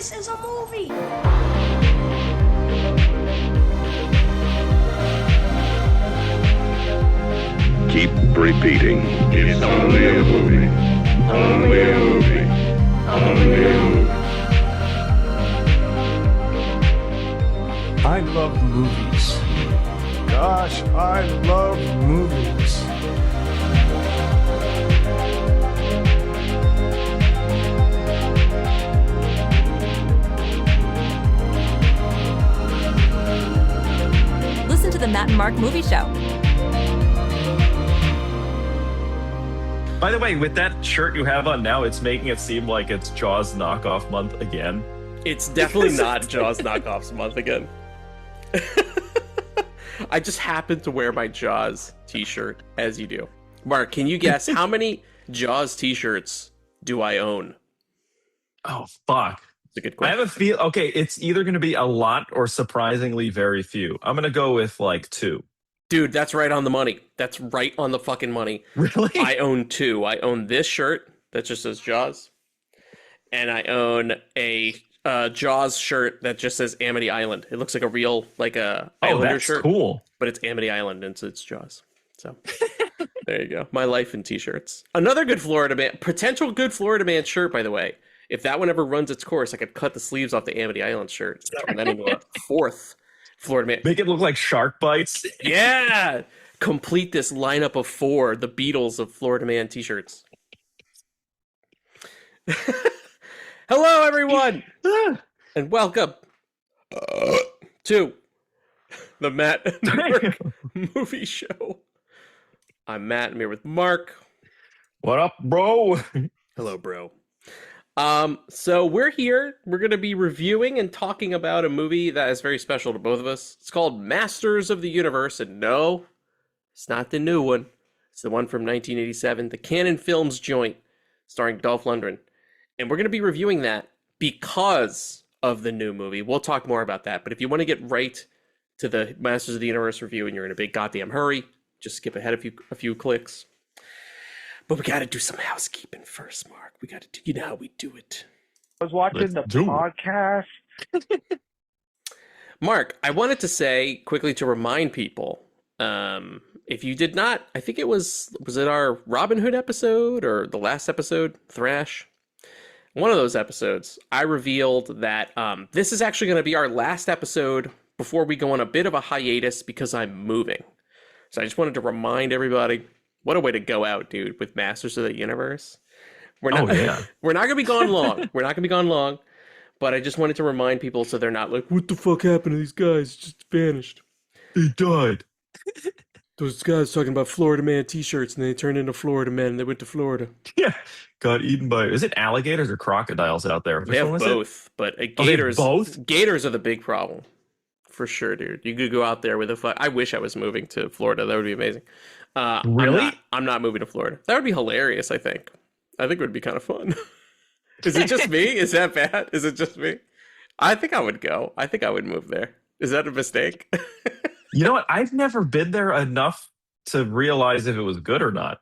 This is a movie. Keep repeating. It's only a movie. Only a movie. Only a movie. I love movies. Gosh, I love movies. Listen to the Matt and Mark Movie Show. By the way, with that shirt you have on now, it's making it seem like it's Jaws knockoff month again. It's definitely not Jaws knockoffs month again. I just happen to wear my Jaws t-shirt, as you do. Mark, can you guess how many Jaws t-shirts do I own? Oh, fuck. It's a good I question. have a feel. Okay, it's either going to be a lot or surprisingly very few. I'm going to go with like 2. Dude, that's right on the money. That's right on the fucking money. Really? I own 2. I own this shirt that just says Jaws. And I own a Jaws shirt that just says Amity Island. It looks like a real, like a Islander that's shirt. Cool. But it's Amity Island and it's Jaws. So there you go. My life in t-shirts. Another good Florida Man, potential good Florida Man shirt, by the way. If that one ever runs its course, I could cut the sleeves off the Amity Island shirt. Turn that into a 4th Florida Man. Make it look like shark bites. Yeah! Complete this lineup of 4, the Beatles of Florida Man t-shirts. Hello, everyone! And welcome to the Matt and Mark Movie Show. I'm Matt. I'm here with Mark. What up, bro? Hello, bro. So we're here. We're going to be reviewing and talking about a movie that is very special to both of us. It's called Masters of the Universe, and no, it's not the new one. It's the one from 1987, the Canon Films joint, starring Dolph Lundgren. And we're going to be reviewing that because of the new movie. We'll talk more about that. But if you want to get right to the Masters of the Universe review and you're in a big goddamn hurry, just skip ahead a few clicks. But we got to do some housekeeping first, Mark. We got to do, you know how we do it. I was watching the podcast. Mark, I wanted to say quickly to remind people, if you did not, I think was it our Robin Hood episode or the last episode, Thrash? One of those episodes, I revealed that this is actually going to be our last episode before we go on a bit of a hiatus because I'm moving. So I just wanted to remind everybody, what a way to go out, dude, with Masters of the Universe. We're not going to be gone long. We're not going to be gone long. But I just wanted to remind people so they're not like, what the fuck happened to these guys? Just vanished. He died. Those guys talking about Florida Man t-shirts and they turned into Florida Men and they went to Florida. Yeah. Got eaten by, is it alligators or crocodiles out there? They have both, but gators. Both? Gators are the big problem. For sure, dude. You could go out there with I wish I was moving to Florida. That would be amazing. Really? I'm not moving to Florida. That would be hilarious, I think. I think it would be kind of fun. Is it just me? Is that bad? Is it just me? I think I would go. I think I would move there. Is that a mistake? You know what? I've never been there enough to realize if it was good or not.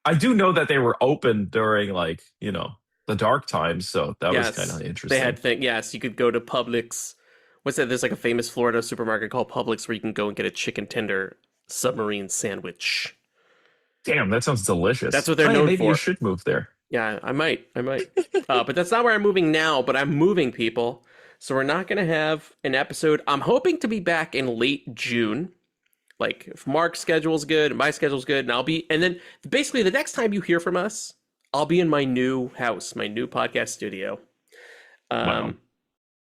I do know that they were open during, like, you know, the dark times, so that was kind of interesting. They had yes, you could go to Publix. What's that? There's like a famous Florida supermarket called Publix where you can go and get a chicken tender submarine sandwich. Damn, that sounds delicious. That's what they're known maybe for. You should move there. Yeah, I might. But that's not where I'm moving now, but I'm moving, people. So we're not going to have an episode. I'm hoping to be back in late June. Like, if Mark's schedule's good, my schedule's good, and then basically the next time you hear from us, I'll be in my new house, my new podcast studio. Wow.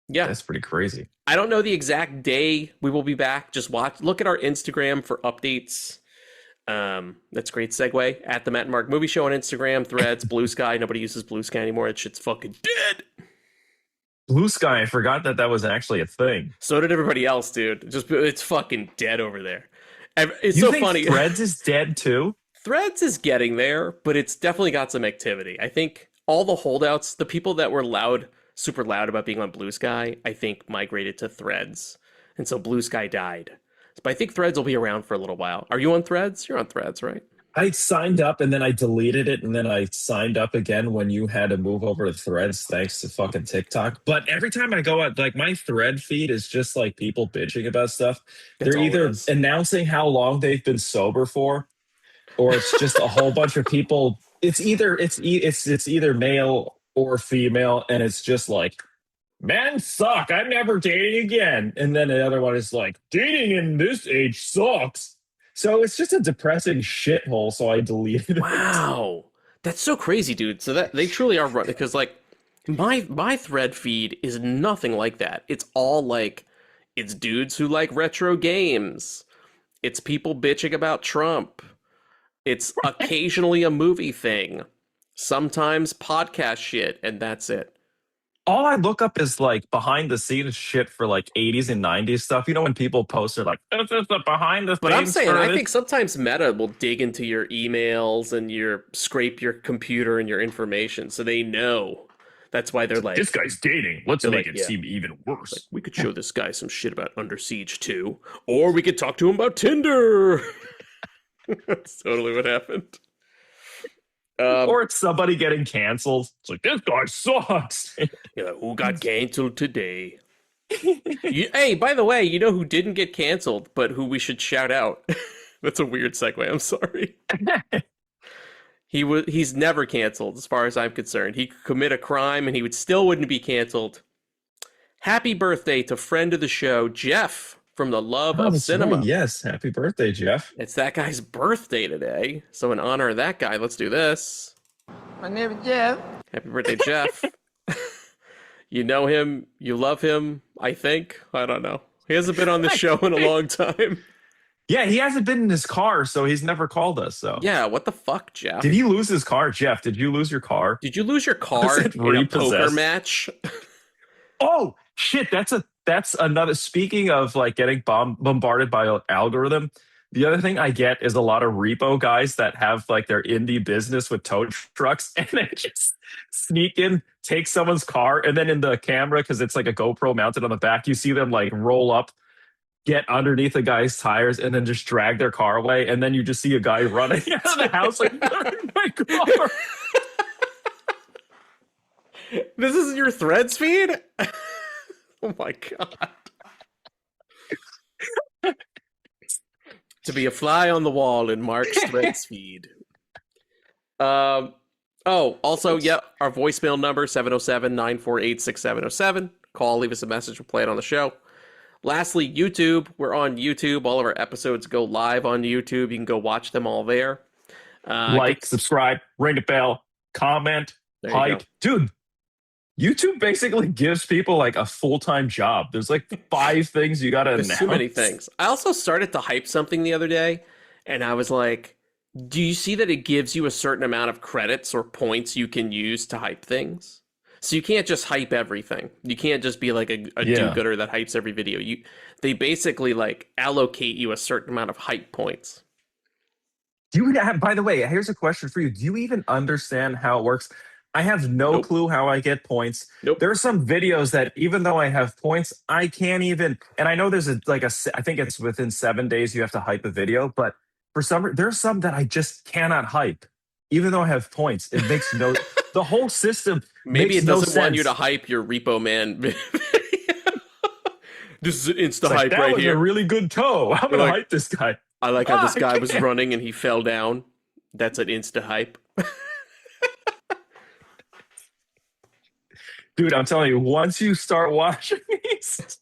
Yeah. That's pretty crazy. I don't know the exact day we will be back. Just look at our Instagram for updates. That's a great segue. At the Matt and Mark Movie Show on Instagram, Threads, Blue Sky. Nobody uses Blue Sky anymore. That shit's fucking dead. Blue Sky, I forgot that was actually a thing. So did everybody else, dude. It's fucking dead over there. It's you so think funny. Threads is dead too? Threads is getting there, but it's definitely got some activity. I think all the holdouts, the people that were super loud about being on Blue Sky, I think migrated to Threads. And so Blue Sky died. But I think Threads will be around for a little while. Are you on Threads? You're on Threads, right? I signed up and then I deleted it and then I signed up again when you had to move over to Threads thanks to fucking TikTok. But every time I go out, like my Thread feed is just like people bitching about stuff. That's They're all it either is. announcing how long they've been sober for, or it's just a whole bunch of people. It's either male or female, and it's just like men suck. I'm never dating again. And then the other one is like, dating in this age sucks. So it's just a depressing shithole. So I deleted it. Wow. That's so crazy, dude. So that they truly are running because like my thread feed is nothing like that. It's all like it's dudes who like retro games. It's people bitching about Trump. It's occasionally a movie thing. Sometimes podcast shit, and that's it. All I look up is like behind the scenes shit for like 80s and 90s stuff. You know, when people post it like, this is the behind the But I'm scenes saying, for I this. think sometimes Meta will dig into your emails and scrape your computer and your information, so they know. That's why they're like, This guy's dating. Let's They're make like, it yeah. seem even worse. like, we could show this guy some shit about Under Siege 2, or we could talk to him about Tinder. That's totally what happened. Or it's somebody getting canceled. It's like, this guy sucks. You're like, who got canceled today? Hey, by the way, you know who didn't get canceled, but who we should shout out? That's a weird segue. I'm sorry. He's never canceled, as far as I'm concerned. He could commit a crime, and he wouldn't be canceled. Happy birthday to friend of the show, Jeff, from the Love of That's Cinema. right. Yes. Happy birthday, Jeff. It's that guy's birthday today, so in honor of that guy, let's do this. My name is Jeff. Happy birthday, Jeff. You know him, you love him, I think. I don't know. He hasn't been on the show in a long time. Yeah, he hasn't been in his car, so he's never called us. So Yeah, what the fuck, Jeff? did he lose his car, Jeff? Did you lose your car? Did you lose your car Was it in a poker repossessed? match? Oh shit! That's another. Speaking of like getting bombarded by an algorithm, the other thing I get is a lot of repo guys that have like their indie business with tow trucks, and they just sneak in, take someone's car, and then in the camera, because it's like a GoPro mounted on the back, you see them like roll up, get underneath the guy's tires, and then just drag their car away, and then you just see a guy running out of the house like, my car. This is your Threads feed? Oh my god. To be a fly on the wall in Mark's Threads feed. Also, our voicemail number, 707-948-6707. Call, leave us a message, we'll play it on the show. Lastly, YouTube. We're on YouTube. All of our episodes go live on YouTube. You can go watch them all there. Like, subscribe, ring the bell, comment, There you hype. Dude, YouTube basically gives people like a full-time job. There's like 5 things you gotta There's announce. too many things. I also started to hype something the other day, and I was like, do you see that it gives you a certain amount of credits or points you can use to hype things? So you can't just hype everything. You can't just be like a do-gooder that hypes every video. They basically like allocate you a certain amount of hype points. Do you have, by the way, here's a question for you. Do you even understand how it works? I have no clue how I get points. Nope. There are some videos that even though I have points, I can't even, and I know there's I think it's within 7 days you have to hype a video, but for there's some that I just cannot hype, even though I have points. It makes the whole system Maybe makes it doesn't no want you sense. to hype your Repo Man video. This is an insta It's like, hype that right was here. a really good toe. I'm going to hype this guy. I like how this I guy was can't. running and he fell down. That's an insta hype. Dude, I'm telling you, once you start watching these,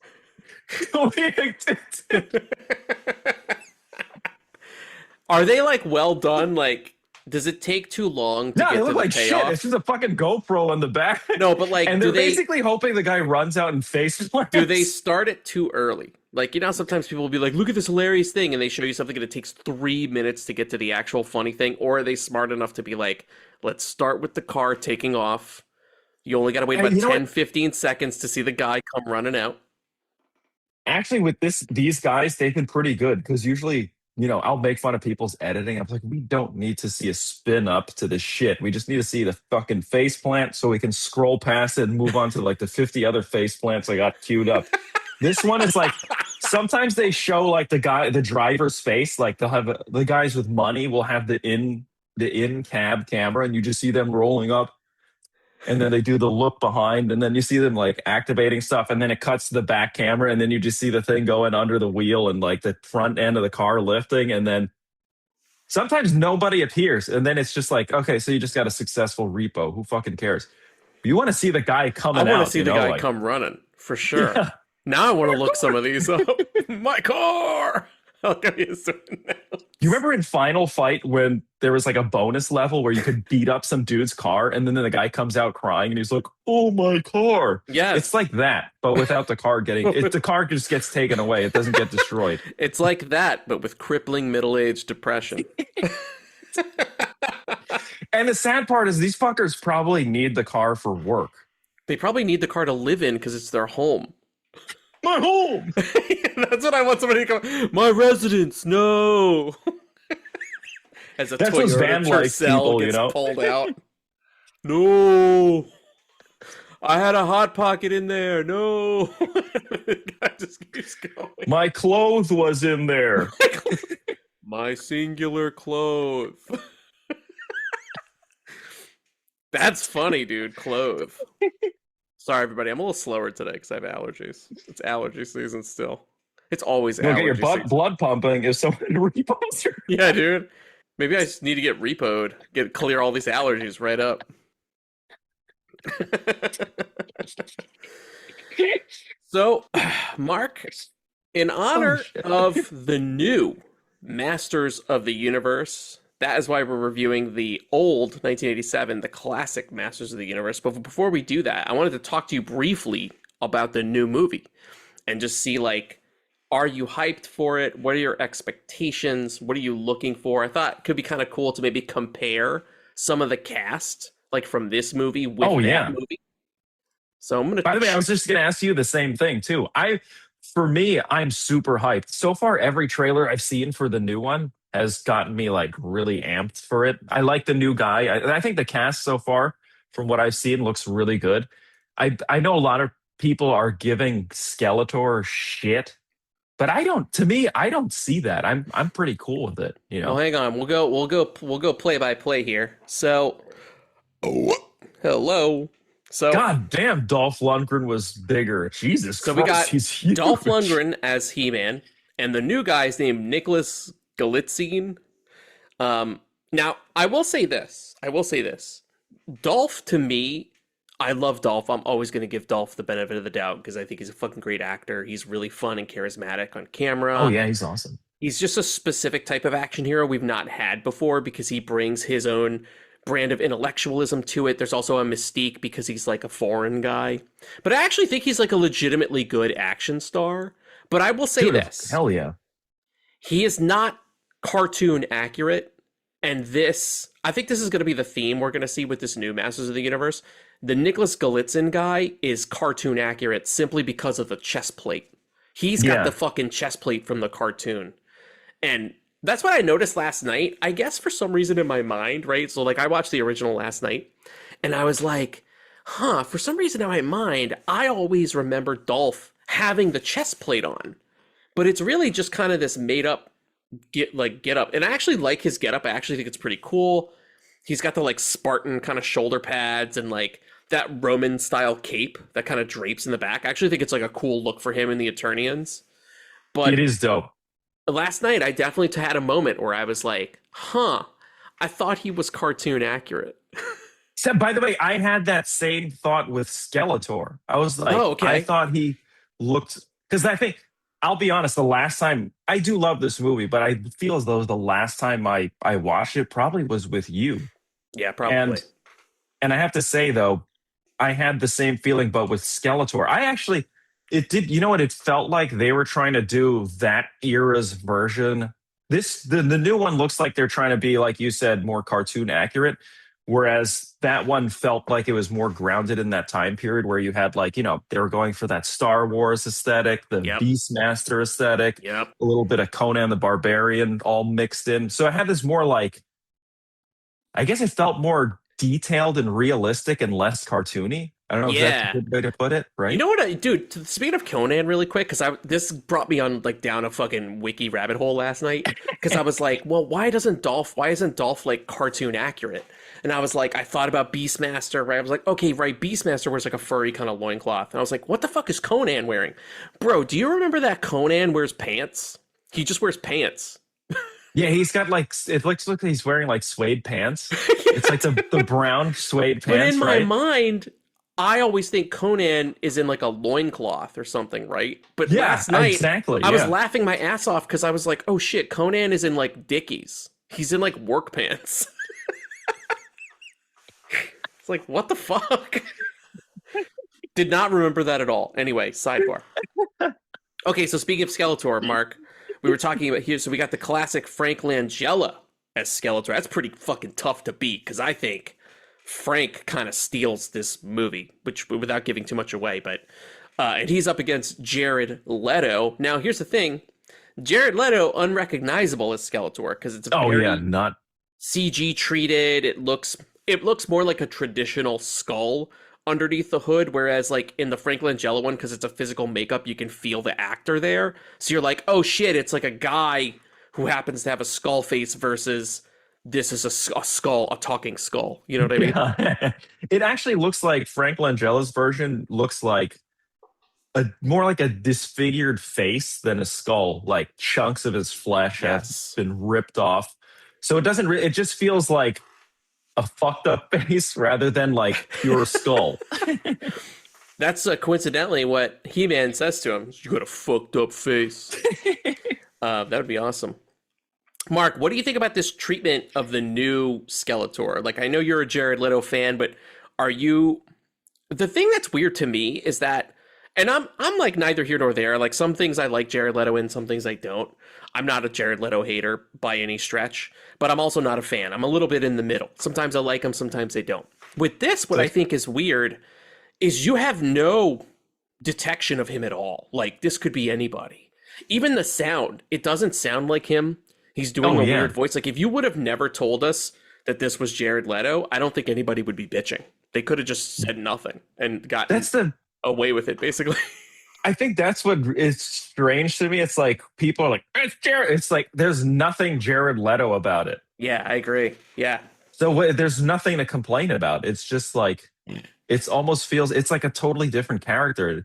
you'll be addicted. Are they like well done? Like, does it take too long to No, get they to look the like payoff? shit. It's just a fucking GoPro on the back. No, but like, and do they're they basically hoping the guy runs out and face plants. do they start it too early? Like, you know, sometimes people will be like, "Look at this hilarious thing," and they show you something and it takes 3 minutes to get to the actual funny thing. Or are they smart enough to be like, "Let's start with the car taking off. You only got to wait And about you know 10, what? 15 seconds to see the guy come running out." Actually, with these guys, they've been pretty good because usually, you know, I'll make fun of people's editing. I'm like, we don't need to see a spin up to the shit. We just need to see the fucking face plant so we can scroll past it and move on to like the 50 other face plants I got queued up. This one is like Sometimes they show like the driver's face, like they'll have the guys with money will have the in cab camera, and you just see them rolling up, and then they do the look behind, and then you see them like activating stuff, and then it cuts to the back camera, and then you just see the thing going under the wheel and like the front end of the car lifting, and then sometimes nobody appears, and then it's just like, okay, so you just got a successful repo. Who fucking cares? You want to see the guy coming out. I want to see the guy come running for sure. Yeah. Now I want to look some of these up. My car. I'll give you a You remember in Final Fight when there was like a bonus level where you could beat up some dude's car, and then the guy comes out crying and he's like, "Oh, my car!" Yeah, it's like that, but without the car the car just gets taken away. It doesn't get destroyed. It's like that, but with crippling middle-aged depression. And the sad part is these fuckers probably need the car for work. They probably need the car to live in because it's their home. My home. That's what I want somebody to come. My residence, no. As a That's those van life people, gets pulled out. No. I had a hot pocket in there. No. The guy just keeps going. My clothes was in there. My singular clothes. That's funny, dude. Clothes. Sorry, everybody. I'm a little slower today because I have allergies. It's allergy season still. It's always allergy season. Get your blood pumping if someone repos your... Yeah, dude. Maybe I just need to get repoed. Clear all these allergies right up. So, Mark, in honor of the new Masters of the Universe, that is why we're reviewing the old 1987, the classic Masters of the Universe. But before we do that, I wanted to talk to you briefly about the new movie and just see, like, are you hyped for it? What are your expectations? What are you looking for? I thought it could be kind of cool to maybe compare some of the cast, like from this movie with that movie. So I'm gonna. By the way, I was just gonna ask you the same thing too. For me, I'm super hyped. So far, every trailer I've seen for the new one has gotten me like really amped for it. I like the new guy. I think the cast so far, from what I've seen, looks really good. I know a lot of people are giving Skeletor shit, but I don't see that. I'm pretty cool with it. You know. Well, hang on. We'll go play by play here. So, hello. So, God damn, Dolph Lundgren was bigger. Jesus so Christ, we got he's huge. Dolph Lundgren as He-Man, and the new guy is named Nicholas Galitzine. Now, I will say this. Dolph, to me, I love Dolph. I'm always going to give Dolph the benefit of the doubt because I think he's a fucking great actor. He's really fun and charismatic on camera. Oh, yeah, he's awesome. He's just a specific type of action hero we've not had before because he brings his own brand of intellectualism to it. There's also a mystique because he's like a foreign guy. But I actually think he's like a legitimately good action star. But I will say this. Hell yeah. He is not cartoon accurate. And I think this is going to be the theme we're going to see with this new Masters of the Universe. The Nicholas Galitzine guy is cartoon accurate simply because of the chest plate. He's got the fucking chest plate from the cartoon. And that's what I noticed last night. I guess for some reason in my mind, right? So like I watched the original last night and I was like, for some reason in my mind, I always remember Dolph having the chest plate on. But it's really just kind of this made up get up. And I actually like his get up. I actually think it's pretty cool. He's got the like Spartan kind of shoulder pads and like that Roman style cape that kind of drapes in the back. I actually think it's like a cool look for him in the Eternians. But it is dope. Last night, I definitely had a moment where I was like, I thought he was cartoon accurate. So, by the way, I had that same thought with Skeletor. I was like, I thought he looked, because I think, I'll be honest, the last time, I do love this movie, but I feel as though the last time I watched it probably was with you. Yeah, probably. And I have to say, though, I had the same feeling, but with Skeletor. It did, you know what? It felt like they were trying to do that era's version. The new one looks like they're trying to be, like you said, more cartoon accurate. Whereas that one felt like it was more grounded in that time period where you had like, they were going for that Star Wars aesthetic, the Beastmaster aesthetic, a little bit of Conan the Barbarian all mixed in. So it had this more like, I guess it felt more detailed and realistic and less cartoony. I don't know if that's a good way to put it, right? You know what, dude? Speaking of Conan, really quick, because this brought me on like down a fucking wiki rabbit hole last night. Because I was like, well, why isn't Dolph like cartoon accurate? And I was like, I thought about Beastmaster, right? I was like, okay, right, Beastmaster wears like a furry kind of loincloth. And I was like, what the fuck is Conan wearing? Bro, do you remember that Conan wears pants? He just wears pants. Yeah, he's got like, it looks like he's wearing like suede pants. It's like the brown suede pants, but in my right? mind, I always think Conan is in like a loincloth or something, right? But Yeah, last night, exactly. I was laughing my ass off because I was like, oh shit, Conan is in like Dickies. He's in like work pants. It's like, what the fuck? Did not remember that at all. Anyway, sidebar. Okay, so speaking of Skeletor, Mark, we were talking about here, so we got the classic Frank Langella as Skeletor. That's pretty fucking tough to beat, because I think Frank kind of steals this movie, which without giving too much away, but and he's up against Jared Leto. Now, here's the thing. Jared Leto, unrecognizable as Skeletor, because it's not CG treated. It looks more like a traditional skull underneath the hood, whereas like in the Frank Langella one, because it's a physical makeup, you can feel the actor there. So you're like, oh shit, it's like a guy who happens to have a skull face versus this is a skull, a talking skull. You know what I mean? Yeah. It actually looks like Frank Langella's version looks like more like a disfigured face than a skull. Like chunks of his flesh has been ripped off. So it doesn't. It just feels like a fucked up face rather than like pure skull. That's coincidentally what He-Man says to him. You got a fucked up face. That would be awesome. Mark, what do you think about this treatment of the new Skeletor? Like, I know you're a Jared Leto fan, but are you... The thing that's weird to me is that, and I'm like neither here nor there. Like, some things I like Jared Leto in, some things I don't. I'm not a Jared Leto hater by any stretch, but I'm also not a fan. I'm a little bit in the middle. Sometimes I like him, sometimes I don't. With this, what I think is weird is you have no detection of him at all. Like, this could be anybody. Even the sound, it doesn't sound like him. He's doing a weird voice. Like, if you would have never told us that this was Jared Leto, I don't think anybody would be bitching. They could have just said nothing and gotten away with it, basically. I think that's what is strange to me. It's like people are like, it's Jared. It's like there's nothing Jared Leto about it. Yeah, I agree. Yeah. So there's nothing to complain about. It's just like, it's almost feels, it's like a totally different character. You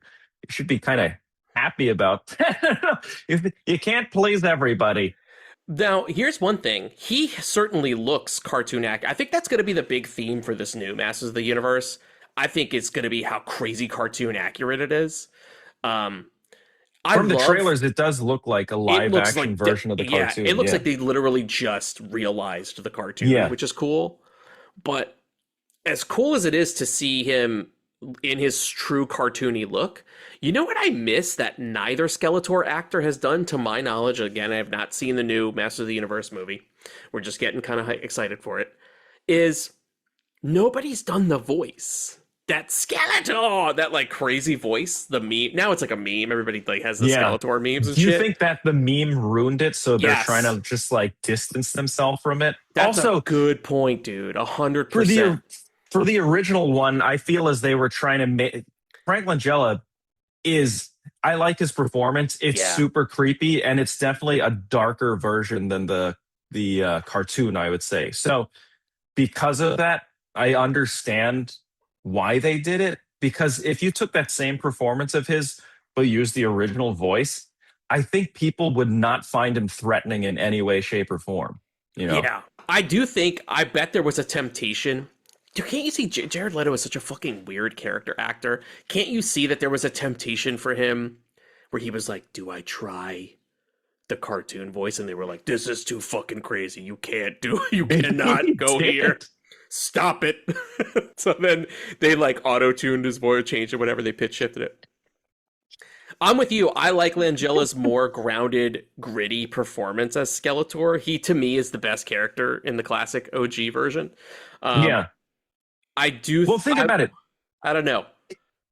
should be kind of happy about that. You can't please everybody. Now, here's one thing. He certainly looks cartoon accurate. I think that's going to be the big theme for this new Masters of the Universe. I think it's going to be how crazy cartoon accurate it is. From the trailers, it does look like a live action version of the cartoon. It looks like they literally just realized the cartoon, which is cool. But as cool as it is to see him in his true cartoony look, you know what I miss that neither Skeletor actor has done, to my knowledge? Again, I have not seen the new Masters of the Universe movie. We're just getting kind of excited for it. Is nobody's done the voice. That Skeletor, that like crazy voice, the meme. Now it's like a meme. Everybody like has the Skeletor memes and shit. Do you think that the meme ruined it? So they're trying to just like distance themselves from it. That's also a good point, dude. 100%. For the original one, I feel as they were trying to make Frank Langella I like his performance. It's super creepy, and it's definitely a darker version than the cartoon, I would say. So because of that, I understand why they did it, because if you took that same performance of his but used the original voice, I think people would not find him threatening in any way, shape, or form. You know? Yeah, I bet there was a temptation. Can't you see Jared Leto is such a fucking weird character actor? Can't you see that there was a temptation for him where he was like, do I try the cartoon voice? And they were like, this is too fucking crazy. You cannot go here. Stop it. So then they like auto-tuned his voice, changed it, whatever, they pitch shifted it. I'm with you. I like Langella's more grounded, gritty performance as Skeletor. He, to me, is the best character in the classic OG version. I do. Well, think about it. I don't know.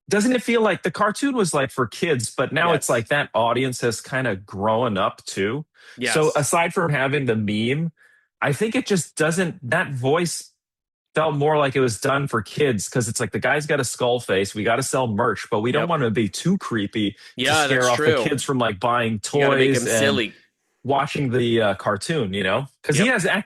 Doesn't it feel like the cartoon was like for kids, but now it's like that audience has kind of grown up too. Yes. So aside from having the meme, I think it just doesn't, that voice felt more like it was done for kids because it's like the guy's got a skull face. We got to sell merch, but we don't want to be too creepy to Yeah, scare that's off true. the kids from like buying You gotta make him toys and silly. watching the cartoon, you know? Because he Yep. has,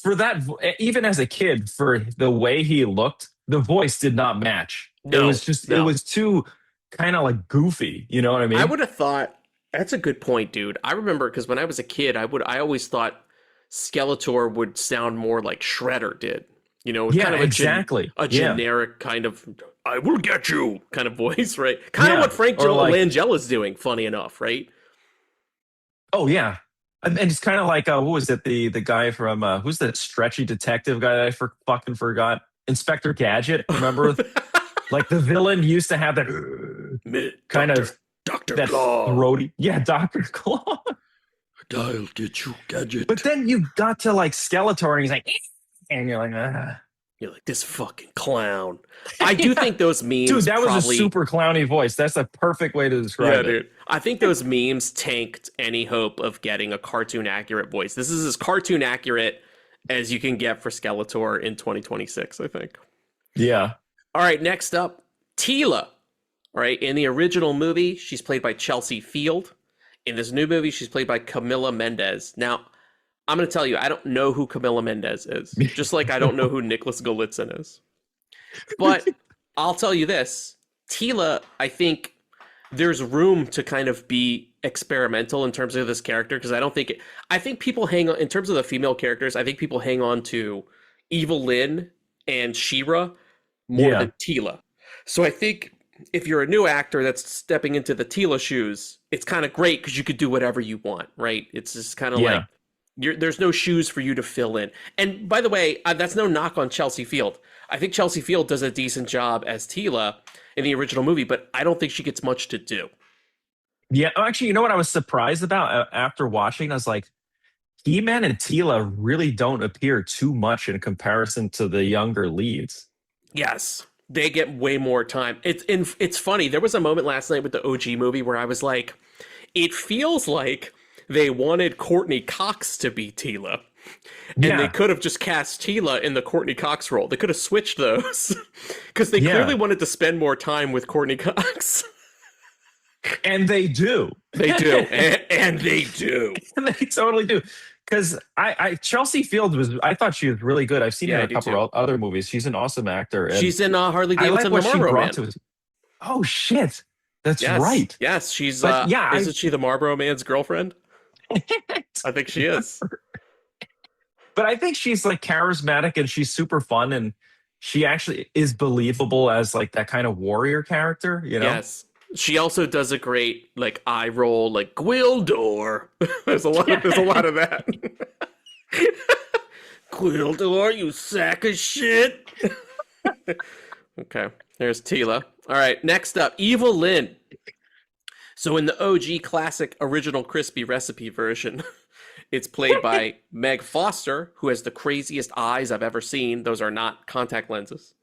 for that, even as a kid, for the way he looked, the voice did not match. It No, was just, it no. was too kind of like goofy, you know what I mean? I would have thought that's a good point, dude. I remember because when I was a kid, I always thought Skeletor would sound more like Shredder did. You know, Yeah, kind of exactly. a generic kind of "I will get you" kind of voice, right? Kind of Yeah, what Frank or like- Langella's doing. Funny enough, right? Oh yeah, and it's kind of like what was it? The guy from who's that stretchy detective guy that I fucking forgot? Inspector Gadget. Remember, like the villain used to have that kind of Doctor that throaty. Yeah, Doctor Claw. I'll get you, Gadget. But then you got to like Skeletor, and he's like, and you're like, You're like, this fucking clown. I do think those memes, dude, that was probably, a super clowny voice. That's a perfect way to describe it. Dude. I think those memes tanked any hope of getting a cartoon accurate voice. This is as cartoon accurate as you can get for Skeletor in 2026, I think. Yeah. All right, next up, Teela. All right, in the original movie, she's played by Chelsea Field. In this new movie, she's played by Camila Mendez. Now, I'm going to tell you, I don't know who Camila Mendez is, just like I don't know who Nicholas Golitsyn is. But I'll tell you this, Teela, I think there's room to kind of be experimental in terms of this character, because I think people hang on, in terms of the female characters, I think people hang on to Evil Lynn and She-Ra more than Teela. So I think if you're a new actor that's stepping into the Teela shoes, it's kind of great because you could do whatever you want, right? It's just kind of like, there's no shoes for you to fill in. And by the way, that's no knock on Chelsea Field. I think Chelsea Field does a decent job as Teela in the original movie, but I don't think she gets much to do. Yeah, actually, you know what I was surprised about after watching? I was like, He-Man and Teela really don't appear too much in comparison to the younger leads. Yes, they get way more time. It's funny. There was a moment last night with the OG movie where I was like, it feels like they wanted Courtney Cox to be Teela. And they could have just cast Teela in the Courtney Cox role. They could have switched those because they clearly wanted to spend more time with Courtney Cox. And they do. They do. and they do. And they totally do. Because Chelsea Field I thought she was really good. I've seen her in a couple of other movies. She's an awesome actor. And she's in Harley Davidson, like the Marlboro Man. Oh, shit. That's right. Yes, she's, isn't she the Marlboro Man's girlfriend? I think she is. But I think she's like charismatic and she's super fun and she actually is believable as like that kind of warrior character, you know? Yes. She also does a great like eye roll, like Gwildor. there's a lot of that. Gwildor, you sack of shit. Okay, there's Teela. All right, next up, Evil Lynn. So in the OG classic original crispy recipe version, it's played by Meg Foster, who has the craziest eyes I've ever seen. Those are not contact lenses.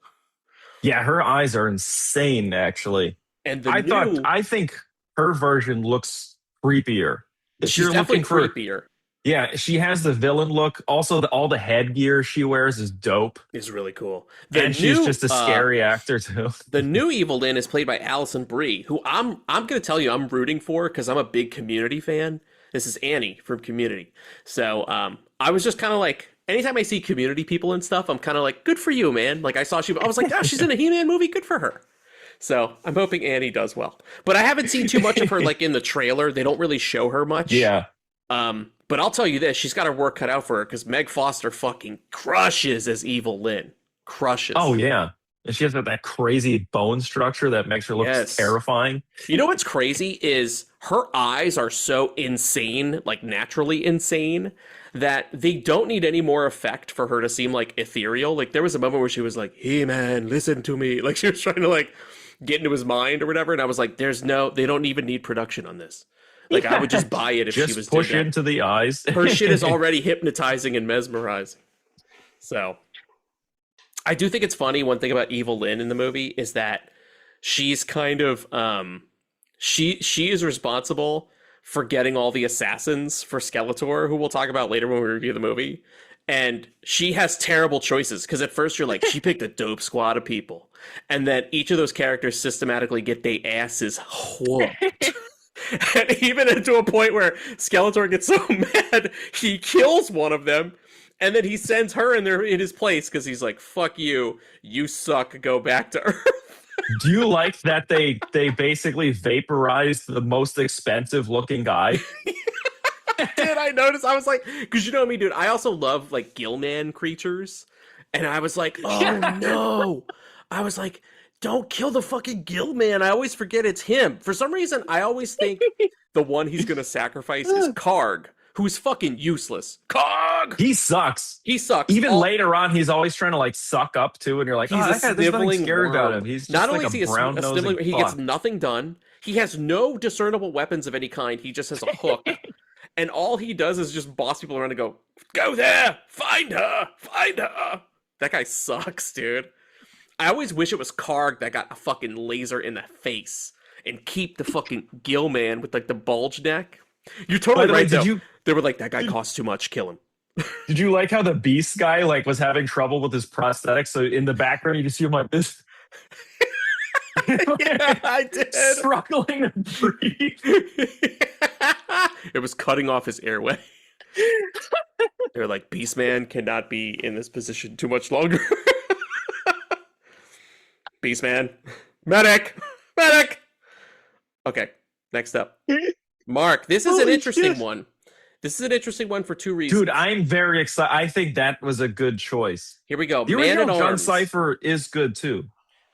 Yeah, her eyes are insane, actually. And I think her version looks creepier. She's definitely creepier. Yeah, she has the villain look. Also, all the headgear she wears is dope. Is really cool. She's just a scary actor too. The new Evil Lynn is played by Alison Brie, who I'm going to tell you I'm rooting for because I'm a big Community fan. This is Annie from Community. So I was just kind of like, anytime I see Community people and stuff, I'm kind of like, good for you, man. Like I was like, oh, she's in a He-Man movie. Good for her. So I'm hoping Annie does well. But I haven't seen too much of her like in the trailer. They don't really show her much. Yeah. But I'll tell you this, she's got her work cut out for her because Meg Foster fucking crushes as Evil Lynn. Crushes. Oh, yeah. And she has that crazy bone structure that makes her look terrifying. You know what's crazy is her eyes are so insane, like naturally insane, that they don't need any more effect for her to seem like ethereal. Like there was a moment where she was like, hey man, listen to me. Like she was trying to like get into his mind or whatever. And I was like, they don't even need production on this. Like I would just buy it if she was just push into the eyes. Her shit is already hypnotizing and mesmerizing. So I do think it's funny. One thing about Evil Lynn in the movie is that she's kind of she is responsible for getting all the assassins for Skeletor, who we'll talk about later when we review the movie. And she has terrible choices because at first you're like, she picked a dope squad of people. And then each of those characters systematically get their asses whooped. And even to a point where Skeletor gets so mad, he kills one of them. And then he sends her in his place because he's like, fuck you. You suck. Go back to Earth. Do you like that they basically vaporized the most expensive looking guy? Did I notice? I was like, because you know me, dude. I also love like Gillman creatures, and I was like, oh no! I was like, don't kill the fucking Gillman. I always forget it's him. For some reason, I always think the one he's gonna sacrifice is Karg, who's fucking useless. Karg! He sucks. He sucks. Even later on, he's always trying to like suck up to, and you're like, he's that guy, there's nothing scary about him. He's just not only like is he a brown-nosing he gets nothing done. He has no discernible weapons of any kind. He just has a hook. And all he does is just boss people around and go there, find her. That guy sucks, dude. I always wish it was Karg that got a fucking laser in the face and keep the fucking Gillman with like the bulge neck. You're totally right, though. They were like, that guy costs too much, kill him. Did you like how the Beast guy like was having trouble with his prosthetics? So in the background, you can see him like this. Yeah, I did. Struggling to breathe. It was cutting off his airway. They're like, Beastman cannot be in this position too much longer. Beastman. Medic! Okay, next up. Mark, this is an interesting one. This is an interesting one for two reasons. Dude, I'm very excited. I think that was a good choice. Here we go. The original John Cipher is good too.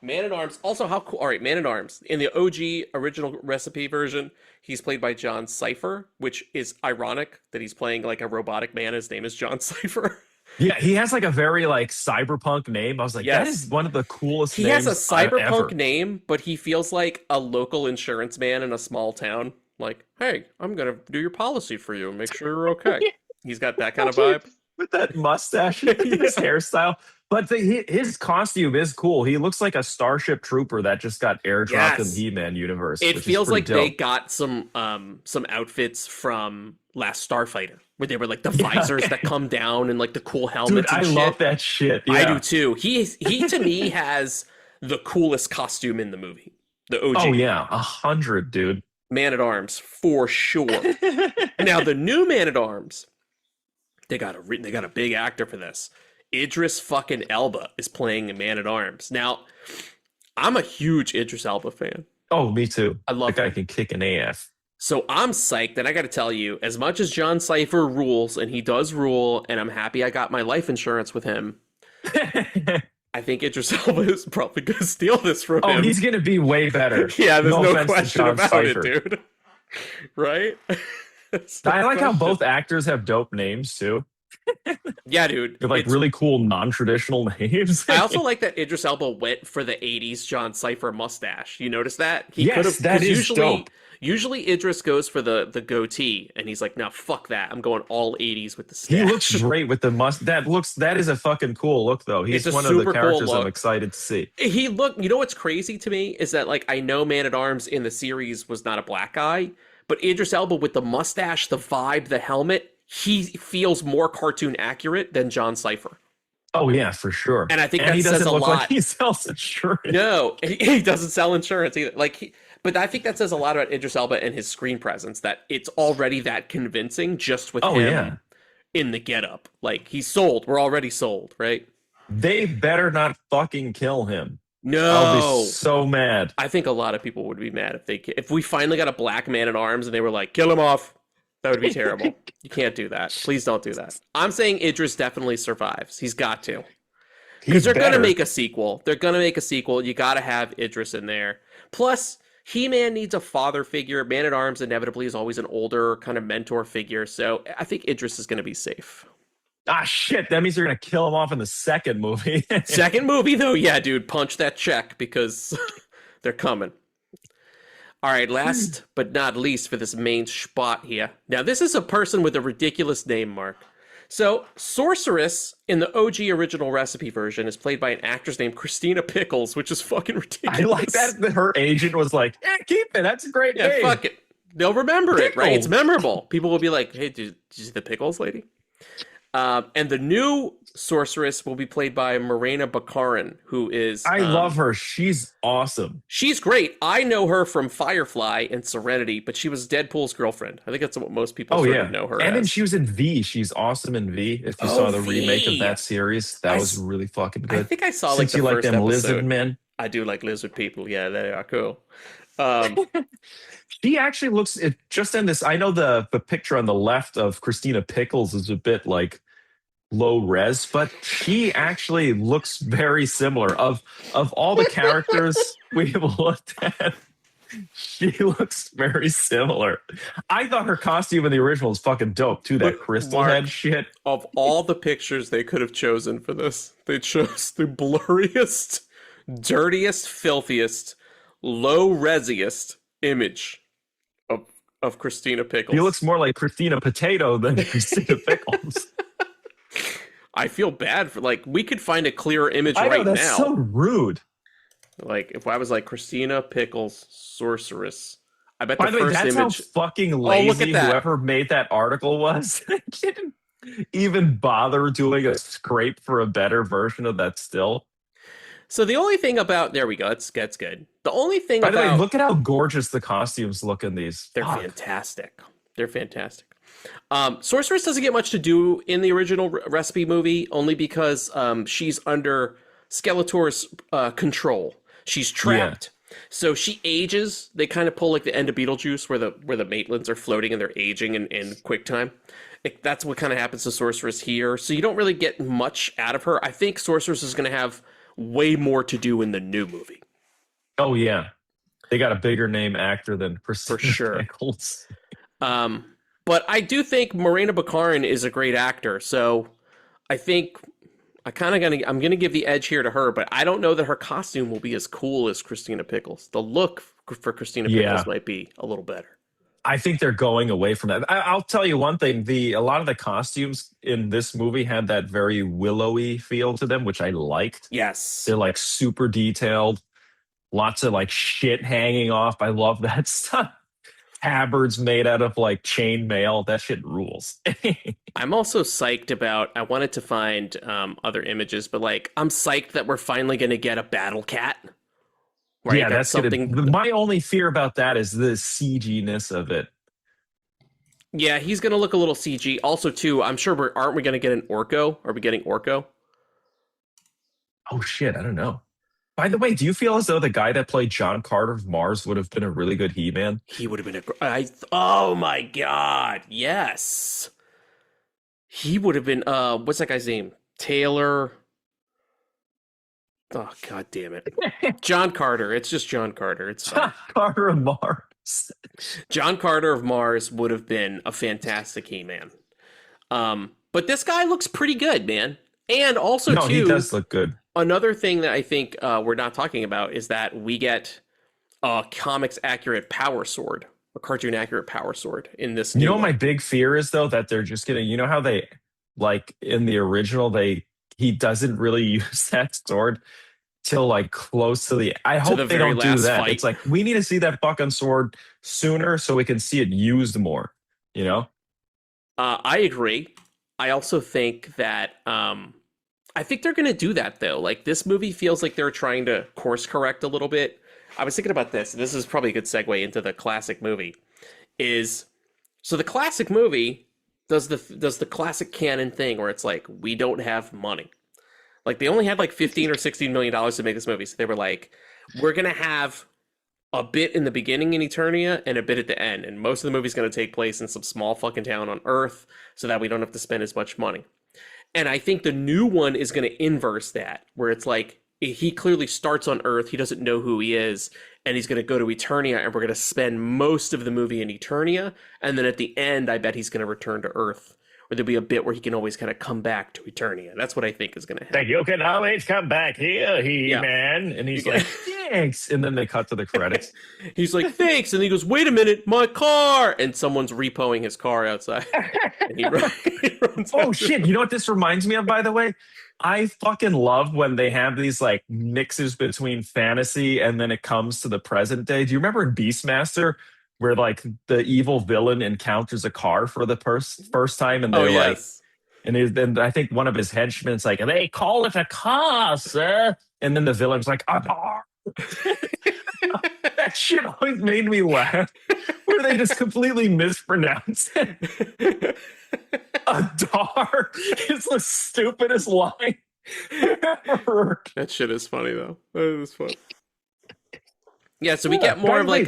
Man-at-Arms. Also, how cool. All right, Man-at-Arms. In the OG original recipe version, he's played by John Cipher, which is ironic that he's playing like a robotic man. His name is John Cipher. Yeah, he has like a very like cyberpunk name. I was like, that is one of the coolest names. He has a cyberpunk name, but he feels like a local insurance man in a small town. Like, hey, I'm going to do your policy for you and make sure you're okay. He's got that kind of vibe. With that mustache and his hairstyle. But his costume is cool. He looks like a Starship Trooper that just got airdropped in the He-Man universe. It feels like dope. They got some outfits from Last Starfighter, where they were like the visors that come down and like the cool helmets. Dude, and shit. Love that shit. Yeah. I do too. He to me has the coolest costume in the movie. The OG. Oh yeah, 100, dude. Man-at-Arms for sure. Now the new Man-at-Arms, they got a big actor for this. Idris fucking Elba is playing a Man-at-Arms. Now, I'm a huge Idris Elba fan. Oh, me too. I love that guy can kick an AF. So I'm psyched, and I got to tell you, as much as John Cipher rules, and he does rule, and I'm happy I got my life insurance with him, I think Idris Elba is probably going to steal this from him. Oh, he's going to be way better. Yeah, there's no question about it, dude. Right? I like how both actors have dope names, too. Yeah, dude. They're like really cool non-traditional names. I also like that Idris Elba went for the 80s John Cipher mustache. You notice that? Yes, that is dope. Usually Idris goes for the goatee, and he's like, "No, fuck that. I'm going all 80s with the stash." He looks great with the that is a fucking cool look, though. He's one of the characters I'm excited to see. You know what's crazy to me is that like I know Man-at-Arms in the series was not a black guy, but Idris Elba with the mustache, the vibe, the helmet, he feels more cartoon accurate than John Cipher. Oh yeah, for sure. And I think that says a lot. Like he sells insurance. No, he doesn't sell insurance either. But I think that says a lot about Idris Elba and his screen presence, that it's already that convincing just with him in the getup. Like, he's sold. We're already sold, right? They better not fucking kill him. No. I'll be so mad. I think a lot of people would be mad if we finally got a black Man-at-Arms and they were like, kill him off. That would be terrible. You can't do that. Please don't do that. I'm saying Idris definitely survives. He's got to. Because they're going to make a sequel. They're going to make a sequel. You got to have Idris in there. Plus, He-Man needs a father figure. Man-at-Arms inevitably is always an older kind of mentor figure. So I think Idris is going to be safe. Ah, shit. That means they're going to kill him off in the second movie. Second movie, though? Yeah, dude. Punch that check because they're coming. All right, last but not least for this main spot here. Now, this is a person with a ridiculous name, Mark. So, Sorceress in the OG original recipe version is played by an actress named Christina Pickles, which is fucking ridiculous. I like that her agent was like, yeah, keep it. That's a great name. Fuck it. They'll remember it, right? It's memorable. People will be like, hey, did you see the Pickles lady? And the new sorceress will be played by Morena Baccarin, who is... I love her. She's awesome. She's great. I know her from Firefly and Serenity, but she was Deadpool's girlfriend. I think that's what most people know her as. And then she was in V. She's awesome in V. If you saw the remake of that series, that was really fucking good. I think I saw Since the you first like them episode. lizard men. I do like lizard people. Yeah, they are cool. She actually looks just in this. I know the picture on the left of Christina Pickles is a bit like low res, but she actually looks very similar. Of all the characters we've looked at, she looks very similar. I thought her costume in the original was fucking dope too. That crystal head shit. Of all the pictures they could have chosen for this, they chose the blurriest, dirtiest, filthiest, low resiest image of Christina Pickles. He looks more like Christina Potato than Christina Pickles. I feel bad for, like, we could find a clearer image I know, right that's now. so rude. Like, if I was like Christina Pickles sorceress, I bet By the way, first that's image. how fucking lazy look at that. whoever made that article was. They didn't even bother doing a scrape for a better version of that still. So the only thing about, there we go, that's good. The only thing By about, the way, look at how gorgeous the costumes look in these. they're Fuck. fantastic. They're fantastic. Sorceress doesn't get much to do in the original recipe movie, only because she's under Skeletor's control. She's trapped. Yeah. So she ages. They kind of pull like the end of Beetlejuice, where the Maitlands are floating and they're aging in quick time. That's what kind of happens to Sorceress here. So you don't really get much out of her. I think Sorceress is going to have way more to do in the new movie. Oh yeah, they got a bigger name actor than Christina for sure. Pickles. But I do think Morena Baccarin is a great actor, so I think I'm gonna give the edge here to her. But I don't know that her costume will be as cool as Christina Pickles. The look for Christina Pickles might be a little better. I think they're going away from that. I'll tell you one thing: a lot of the costumes in this movie had that very willowy feel to them, which I liked. Yes, they're like super detailed, lots of like shit hanging off. I love that stuff. Tabards made out of like chain mail. That shit rules. I'm also psyched about, I wanted to find other images, but like I'm psyched that we're finally going to get a battle cat. Right? Yeah, that's something. My only fear about that is the CG-ness of it. Yeah, he's going to look a little CG. Also, too, I'm sure aren't we going to get an Orko? Are we getting Orko? Oh shit, I don't know. By the way, do you feel as though the guy that played John Carter of Mars would have been a really good He-Man? He would have been oh my god, yes. He would have been, what's that guy's name? Taylor. Oh, god damn it. John Carter. It's just John Carter. It's fine. John Carter of Mars. John Carter of Mars would have been a fantastic He-Man. But this guy looks pretty good, man. And also, too, he does look good. Another thing that I think we're not talking about is that we get a comics accurate power sword, a cartoon accurate power sword in this. You know what my big fear is, though, that they're just gonna, you know how they, like in the original, he doesn't really use that sword till like close to the. I hope they don't do that. Fight. It's like we need to see that fucking sword sooner so we can see it used more. You know. I agree. I also think that I think they're going to do that, though. Like, this movie feels like they're trying to course correct a little bit. I was thinking about this, and this is probably a good segue into the classic movie. So the classic movie does the classic canon thing where it's like, we don't have money. Like, they only had like $15 or $16 million to make this movie. So they were like, we're going to have a bit in the beginning in Eternia and a bit at the end. And most of the movie's going to take place in some small fucking town on Earth so that we don't have to spend as much money. And I think the new one is going to inverse that, where it's like, he clearly starts on Earth, he doesn't know who he is, and he's going to go to Eternia, and we're going to spend most of the movie in Eternia, and then at the end, I bet he's going to return to Earth, or there'll be a bit where he can always kind of come back to Eternia. That's what I think is going to happen. You can always come back here, He-Man. And he's like, thanks. And then they cut to the credits. He's like, thanks. And he goes, wait a minute, my car. And someone's repoing his car outside. And he runs oh, shit. You know what this reminds me of, by the way? I fucking love when they have these like mixes between fantasy and then it comes to the present day. Do you remember in Beastmaster where like the evil villain encounters a car for the first time and they're like, then I think one of his henchmen's like, they call it a car, sir. And then the villain's like, a car. That shit always made me laugh. Where they just completely mispronounce it. A dar is the stupidest line ever. That shit is funny though. That is fun. Yeah, so we get more of like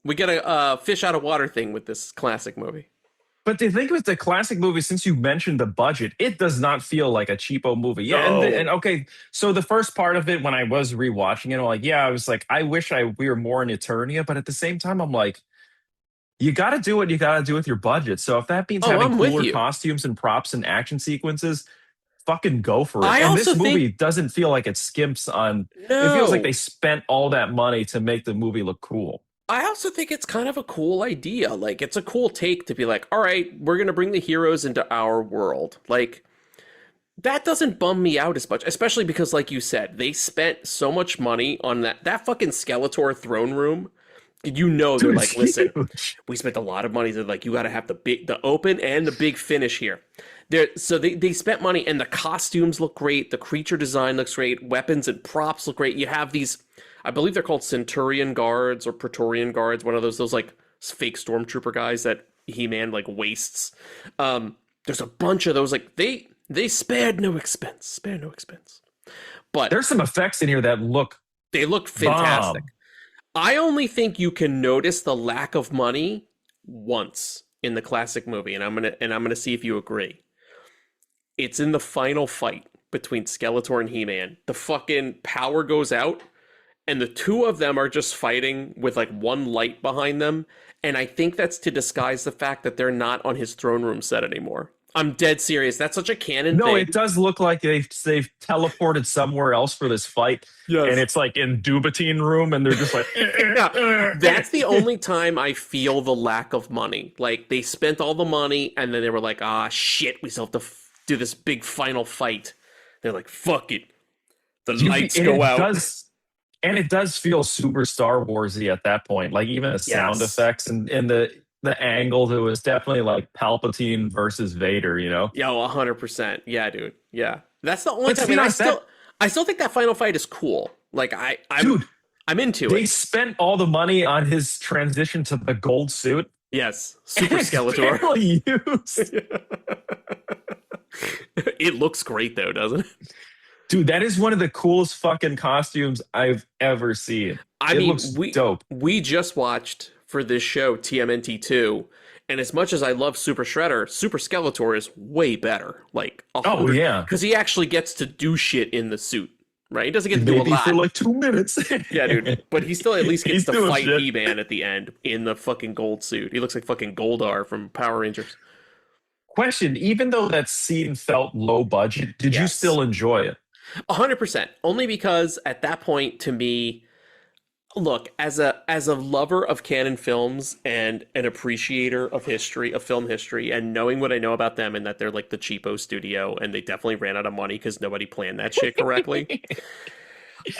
we get a fish out of water thing with this classic movie. But to think with the classic movie, since you mentioned the budget, it does not feel like a cheapo movie. Yeah, No. and okay, so the first part of it, when I was rewatching it, I'm like, yeah, I was like, I wish we were more in Eternia, but at the same time, I'm like, you got to do what you got to do with your budget. So if that means having cooler costumes and props and action sequences, fucking go for it. And this movie doesn't feel like it skimps on. No. It feels like they spent all that money to make the movie look cool. I also think it's kind of a cool idea. Like, it's a cool take to be like, all right, we're going to bring the heroes into our world. Like, that doesn't bum me out as much, especially because, like you said, they spent so much money on that fucking Skeletor throne room. You know, they're like, listen, we spent a lot of money. They're like, you got to have the open and the big finish here. So they spent money, and the costumes look great. The creature design looks great. Weapons and props look great. You have these, I believe they're called Centurion guards or Praetorian guards. One of those like fake stormtrooper guys that He-Man like wastes. There's a bunch of those. Like they spared no expense. But there's some effects in here that look fantastic. Bomb. I only think you can notice the lack of money once in the classic movie, and I'm gonna see if you agree. It's in the final fight between Skeletor and He-Man. The fucking power goes out, and the two of them are just fighting with like one light behind them, and I think that's to disguise the fact that they're not on his throne room set anymore. I'm dead serious. That's such a canon thing. No, it does look like they've teleported somewhere else for this fight. Yes. And it's like in Dubatine room, and they're just like... That's the only time I feel the lack of money. Like, they spent all the money, and then they were like, shit, we still have to do this big final fight. They're like, fuck it. The lights go out. And it does feel super Star Wars-y at that point. Like, even the sound effects and the angle, it was definitely like Palpatine versus Vader, you know? Yeah, 100%. Yeah, dude. Yeah. That's the only time. I still think that final fight is cool. Like, I'm into it. They spent all the money on his transition to the gold suit. Yes. Super Skeletor. Barely used. It looks great, though, doesn't it? Dude, that is one of the coolest fucking costumes I've ever seen. It looks dope. We just watched, for this show, TMNT 2, and as much as I love Super Shredder, Super Skeletor is way better. Like, yeah, because he actually gets to do shit in the suit, right? He doesn't get to do a lot for like 2 minutes. Yeah, dude, but he still at least gets to fight He-Man at the end in the fucking gold suit. He looks like fucking Goldar from Power Rangers. Question: even though that scene felt low budget, did you still enjoy it? 100%. Only because at that point, to me, look, as a lover of canon films and an appreciator of film history, and knowing what I know about them and that they're like the cheapo studio and they definitely ran out of money because nobody planned that shit correctly,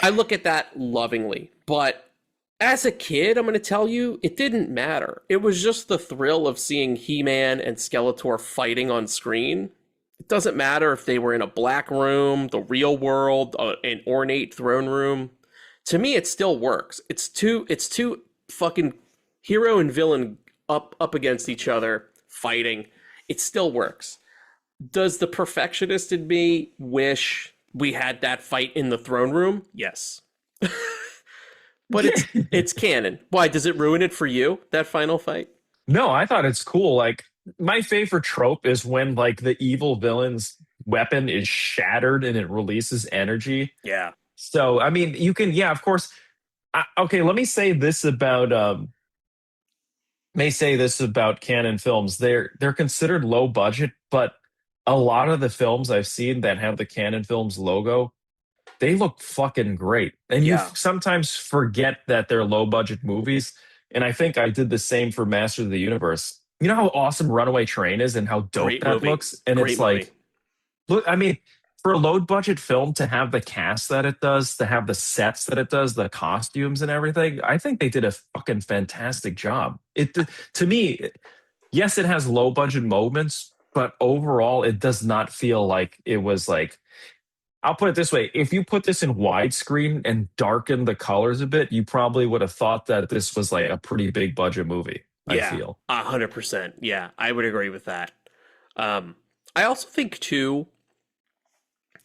I look at that lovingly. But as a kid, I'm going to tell you, it didn't matter. It was just the thrill of seeing He-Man and Skeletor fighting on screen. It doesn't matter if they were in a black room, the real world, an ornate throne room. To me, it still works. It's two fucking hero and villain up against each other fighting. It still works. Does the perfectionist in me wish we had that fight in the throne room? Yes. But it's canon. Why? Does it ruin it for you, that final fight? No, I thought it's cool. Like, my favorite trope is when like the evil villain's weapon is shattered and it releases energy. Yeah. So, I mean, you can, of course. Okay, let me say this about canon films. They're considered low budget, but a lot of the films I've seen that have the Canon Films logo, they look fucking great. And you sometimes forget that they're low budget movies. And I think I did the same for Masters of the Universe. You know how awesome Runaway Train is and how dope that looks? And it's like, look, I mean, for a low budget film to have the cast that it does, to have the sets that it does, the costumes and everything, I think they did a fucking fantastic job. To me, yes, it has low budget moments, but overall, it does not feel like it was like. I'll put it this way: if you put this in widescreen and darken the colors a bit, you probably would have thought that this was like a pretty big budget movie. I Yeah, feel. 100%. Yeah, I would agree with that. I also think too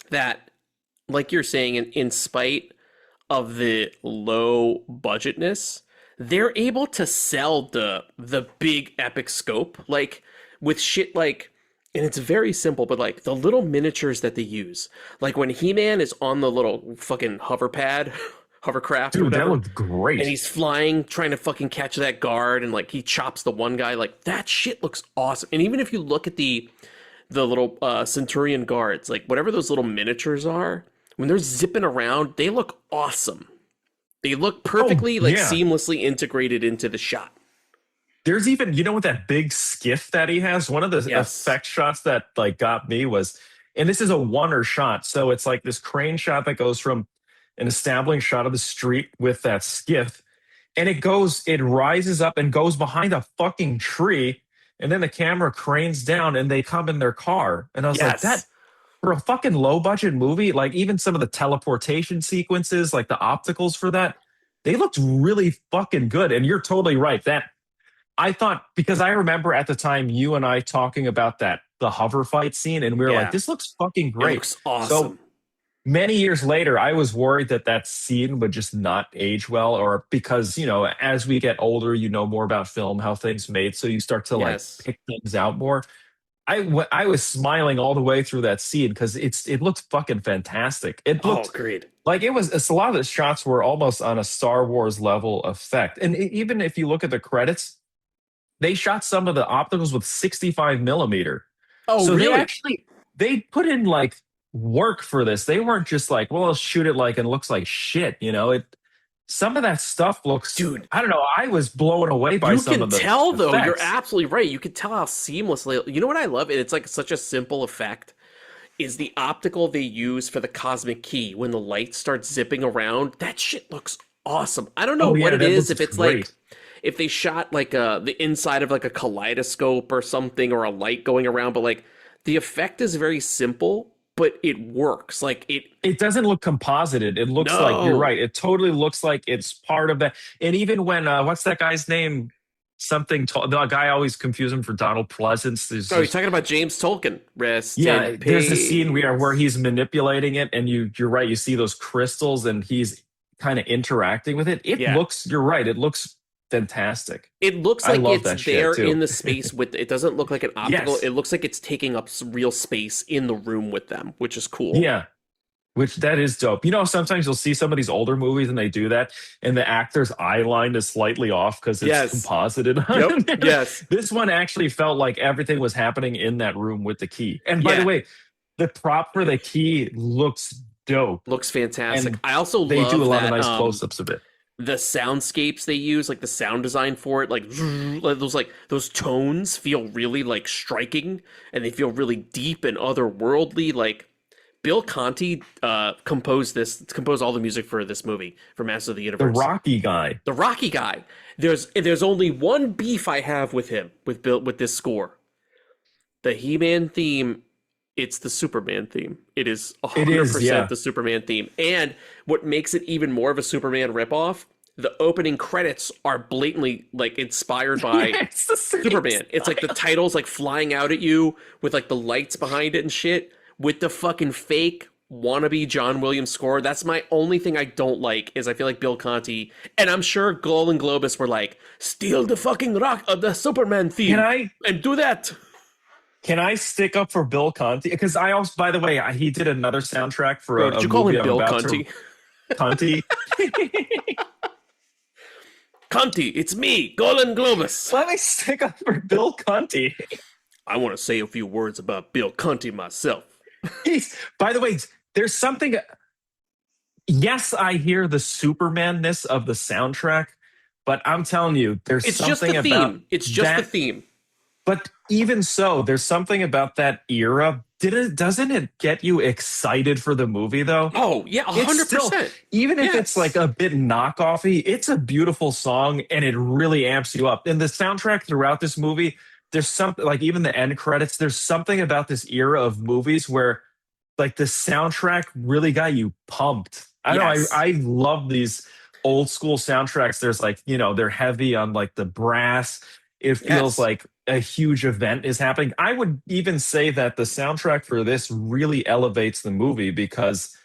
that, like you're saying, in spite of the low budgetness, they're able to sell the big epic scope, like with shit like, and it's very simple, but like the little miniatures that they use, like when He-Man is on the little fucking hover pad, hovercraft, or Dude, that whatever, looked great. and he's flying, trying to fucking catch that guard, and like he chops the one guy, like that shit looks awesome. And even if you look at the little Centurion guards, like whatever those little miniatures are, when they're zipping around, they look awesome. They look perfectly seamlessly integrated into the shot. There's even, with that big skiff that he has, one of the effect shots that like got me was, and this is a one-er shot, so it's like this crane shot that goes from an establishing shot of the street with that skiff, and it rises up and goes behind a fucking tree, and then the camera cranes down and they come in their car. And I was like, that for a fucking low budget movie, like even some of the teleportation sequences, like the opticals for that, they looked really fucking good. And you're totally right. That I thought, because I remember at the time you and I talking about the hover fight scene, and we were like, this looks fucking great. It looks awesome. So many years later, I was worried that scene would just not age well, or because, as we get older, more about film, how things made. So you start to like pick things out more. I was smiling all the way through that scene because it looked fucking fantastic. It looked great. Like it's a lot of the shots were almost on a Star Wars level effect. And even if you look at the credits, they shot some of the opticals with 65 millimeter. Oh, so really? They put in like work for this. They weren't just like, well, I'll shoot it like and it looks like shit. Some of that stuff looks, dude, I don't know. I was blown away by some of the You can tell, though, effects. you're absolutely right. You can tell how seamlessly, you know what I love? And it's like such a simple effect, is the optical they use for the cosmic key when the light starts zipping around. That shit looks awesome. I don't know what it is, if it's great. Like, if they shot like the inside of like a kaleidoscope or something, or a light going around, but like the effect is very simple, but it works. Like it doesn't look composited. It looks like, you're right, it totally looks like it's part of that. And even when what's that guy's name? The guy, I always confuse him for Donald Pleasance. You're talking about James Tolkien. There's a scene where he's manipulating it, and you're right, you see those crystals and he's kind of interacting with it. You're right, it looks fantastic. It looks like it's there in the space with it. Doesn't look like an optical. Yes. It looks like it's taking up some real space in the room with them, which is cool. Yeah, which that is dope. Sometimes you'll see some of these older movies and they do that, and the actor's eye line is slightly off because it's composited. Yep. Yes. This one actually felt like everything was happening in that room with the key. And by the way, the prop for the key looks dope. Looks fantastic. And I also they love do a lot that, of nice close-ups of it. The soundscapes they use, like the sound design for it, like those tones feel really like striking, and they feel really deep and otherworldly. Like Bill Conti composed all the music for this movie, for Masters of the Universe. The Rocky guy. There's only one beef I have with him, with this score. The He-Man theme. It's the Superman theme. It is 100% the Superman theme. And what makes it even more of a Superman ripoff, the opening credits are blatantly like inspired by Superman. It's like the titles like flying out at you with like the lights behind it and shit, with the fucking fake wannabe John Williams score. That's my only thing I don't like, is I feel like Bill Conti, and I'm sure Golan Globus were like, steal the fucking the Superman theme and do that. Can I stick up for Bill Conti? Because I also, by the way, he did another soundtrack for a did you call him Bill Conti? Conti. Conti, it's me, Golan Globus. Let me stick up for Bill Conti. I want to say a few words about Bill Conti myself. By the way, there's something. Yes, I hear the Superman-ness of the soundtrack, but I'm telling you, it's something just the about theme. It's just the theme. But even so, there's something about that era. Doesn't it get you excited for the movie, though? Oh, yeah, 100%. Even if it's like a bit knockoffy, it's a beautiful song, and it really amps you up. And the soundtrack throughout this movie there's something like even the end credits. There's something about this era of movies where like the soundtrack really got you pumped. I don't know. Yes. I love these old school soundtracks. There's like, they're heavy on like the brass. It feels Yes. like a huge event is happening. I would even say that the soundtrack for this really elevates the movie because,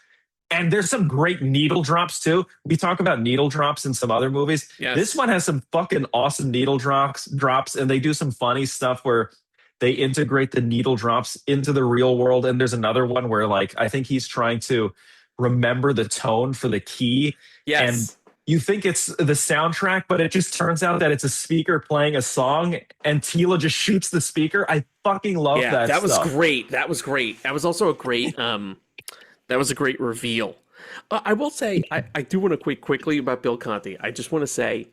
and there's some great needle drops too. We talk about needle drops in some other movies. Yes. This one has some fucking awesome needle drops, and they do some funny stuff where they integrate the needle drops into the real world. And there's another one where like I think he's trying to remember the tone for the key. Yes. And you think it's the soundtrack, but it just turns out that it's a speaker playing a song, and Tila just shoots the speaker. I fucking love that. That was stuff. great. That was great. That was also a great. That was a great reveal. I will say, I do want to quickly about Bill Conti. I just want to say,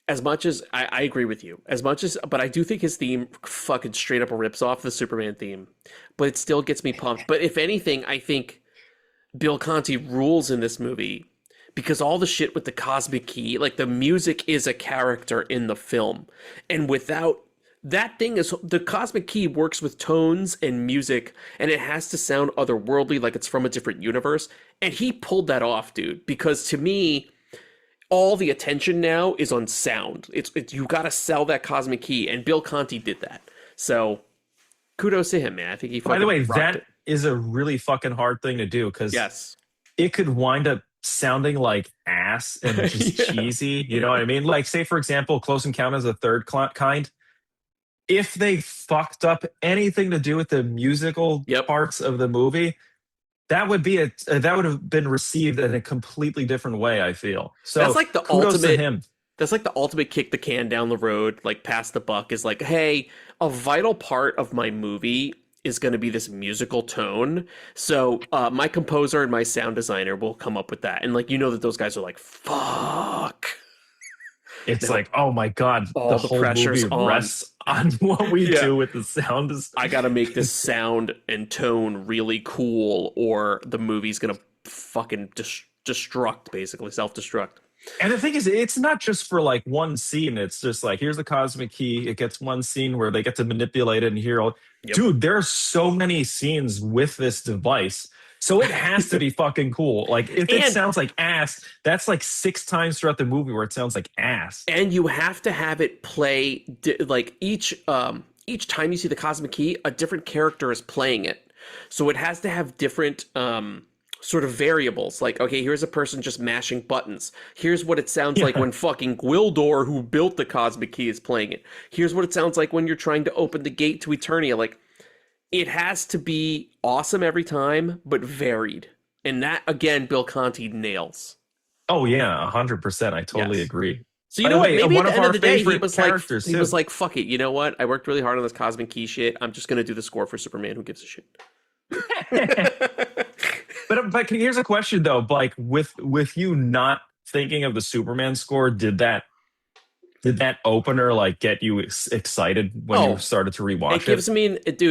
as much as I agree with you, but I do think his theme fucking straight up rips off the Superman theme, but it still gets me pumped. But if anything, I think Bill Conti rules in this movie because all the shit with the cosmic key, like the music is a character in the film, and without that thing is the cosmic key works with tones and music, and it has to sound otherworldly, like it's from a different universe. And he pulled that off, dude, because to me, all the attention now is on sound. It's you got to sell that cosmic key, and Bill Conti did that. So kudos to him, man. I think he. By the way, that is a really fucking hard thing to do because yes, it could wind up sounding like ass and just cheesy. You know what I mean? Like, say for example, Close Encounters of the Third Kind. If they fucked up anything to do with the musical parts of the movie, that would have been received in a completely different way. I feel so. That's like the kudos ultimate. to him. That's like the ultimate kick the can down the road, like past the buck. Is like, hey, a vital part of my movie is going to be this musical tone. So my composer and my sound designer will come up with that, and like that those guys are like, fuck. It's like, oh my god, all the the whole pressure's movie on. rests on what we do with the sound. I got to make this sound and tone really cool, or the movie's gonna fucking destruct, basically self-destruct. And the thing is, it's not just for like one scene. It's just like, here's the cosmic key. It gets one scene where they get to manipulate it and hear all. Dude, there are so many scenes with this device. So it has to be fucking cool. Like, if it sounds like ass, that's like 6 times throughout the movie where it sounds like ass. And you have to have it play like each time you see the cosmic key, a different character is playing it. So it has to have different sort of variables. Like, okay, here's a person just mashing buttons. Here's what it sounds like when fucking Gwildor, who built the cosmic key, is playing it. Here's what it sounds like when you're trying to open the gate to Eternia. Like, it has to be awesome every time, but varied. And that, again, Bill Conti nails. Oh, yeah, 100%. I totally agree. So you know what? Maybe at the end of the day, he was like, fuck it. You know what? I worked really hard on this cosmic key shit. I'm just going to do the score for Superman. Who gives a shit? But here's a question, though. Like, with you not thinking of the Superman score, did that opener like get you excited when you started to rewatch it?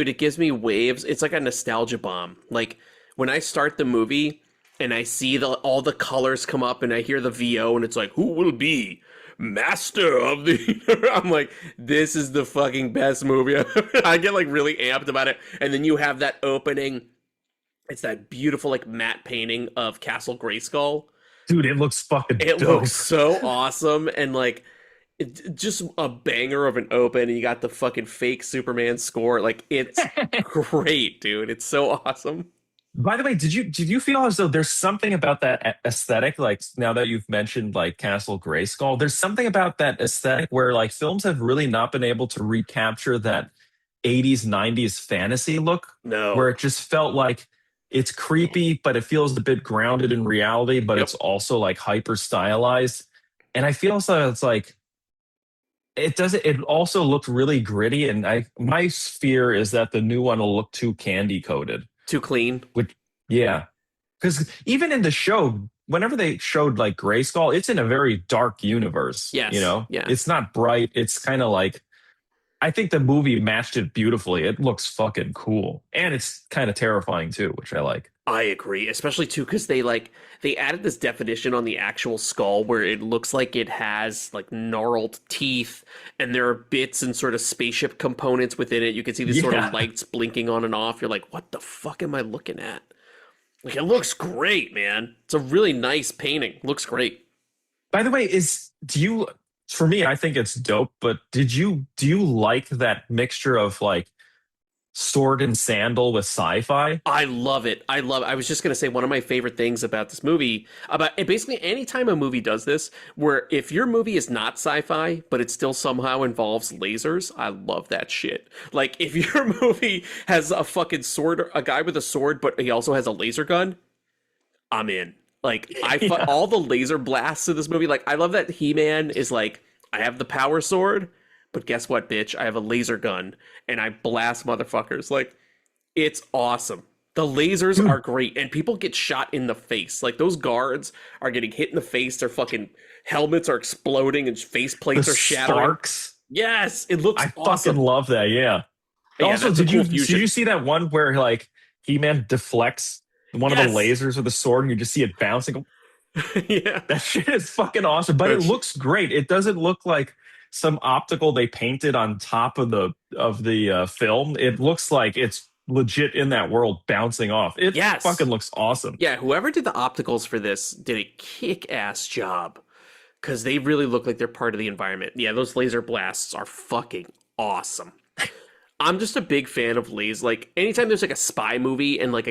It gives me waves. It's like a nostalgia bomb. Like when I start the movie and I see all the colors come up and I hear the VO and it's like, who will be master of the I'm like, this is the fucking best movie. I get like really amped about it. And then you have that opening. It's that beautiful like matte painting of Castle Grayskull. Dude, it looks fucking dope. It looks so awesome. And like, it's just a banger of an open, and you got the fucking fake Superman score. Like, it's great, dude. It's so awesome. By the way, did you feel as though there's something about that aesthetic? Like, now that you've mentioned like Castle Grayskull, there's something about that aesthetic where like films have really not been able to recapture that 80s, 90s fantasy look. No. Where it just felt like it's creepy, but it feels a bit grounded in reality, but it's also like hyper stylized. And I feel so it's like, it also looked really gritty, and my fear is that the new one will look too candy coated, too clean. Because even in the show, whenever they showed like Grayskull, it's in a very dark universe. Yes, it's not bright. It's kind of like, I think the movie matched it beautifully. It looks fucking cool, and it's kind of terrifying too, which I like. I agree, especially too because they added this definition on the actual skull where it looks like it has like gnarled teeth, and there are bits and sort of spaceship components within it. You can see these sort of lights blinking on and off. You're like, what the fuck am I looking at? Like, it looks great, man. It's a really nice painting. Looks great. By the way, for me, I think it's dope, but do you like that mixture of like sword and sandal with sci-fi? I love it. I was just going to say one of my favorite things about this movie, about basically anytime a movie does this, where if your movie is not sci-fi, but it still somehow involves lasers, I love that shit. Like, if your movie has a fucking sword, a guy with a sword, but he also has a laser gun, I'm in. Like, all the laser blasts in this movie, like, I love that He-Man is like, I have the power sword, but guess what, bitch? I have a laser gun, and I blast motherfuckers. Like, it's awesome. The lasers are great, and people get shot in the face. Like, those guards are getting hit in the face. Their fucking helmets are exploding, and face plates are shattering. Sparks? Yes, it looks awesome. I fucking love that, yeah. Also, did you see that one where, like, He-Man deflects one of the lasers with a sword, and you just see it bouncing? Yeah. That shit is fucking awesome, but it looks great. It doesn't look like some optical they painted on top of the film. It looks like it's legit in that world bouncing off. It fucking looks awesome. Yeah, whoever did the opticals for this did a kick-ass job, because they really look like they're part of the environment. Yeah, those laser blasts are fucking awesome. I'm just a big fan of lasers. Like, anytime there's like a spy movie and like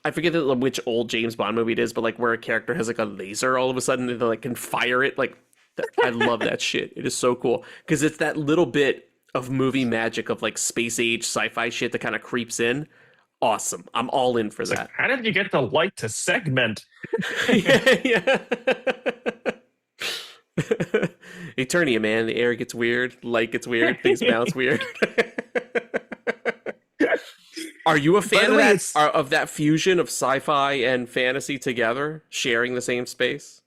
I forget which old James Bond movie it is, but like where a character has like a laser all of a sudden and they like can fire it, like, I love that shit. It is so cool because it's that little bit of movie magic of like space age sci-fi shit that kind of creeps in. Awesome. I'm all in for that. Like, how did you get the light to segment? Yeah. Eternia, man. The air gets weird. Light gets weird. Things bounce weird. Are you a fan of that fusion of sci-fi and fantasy together, sharing the same space?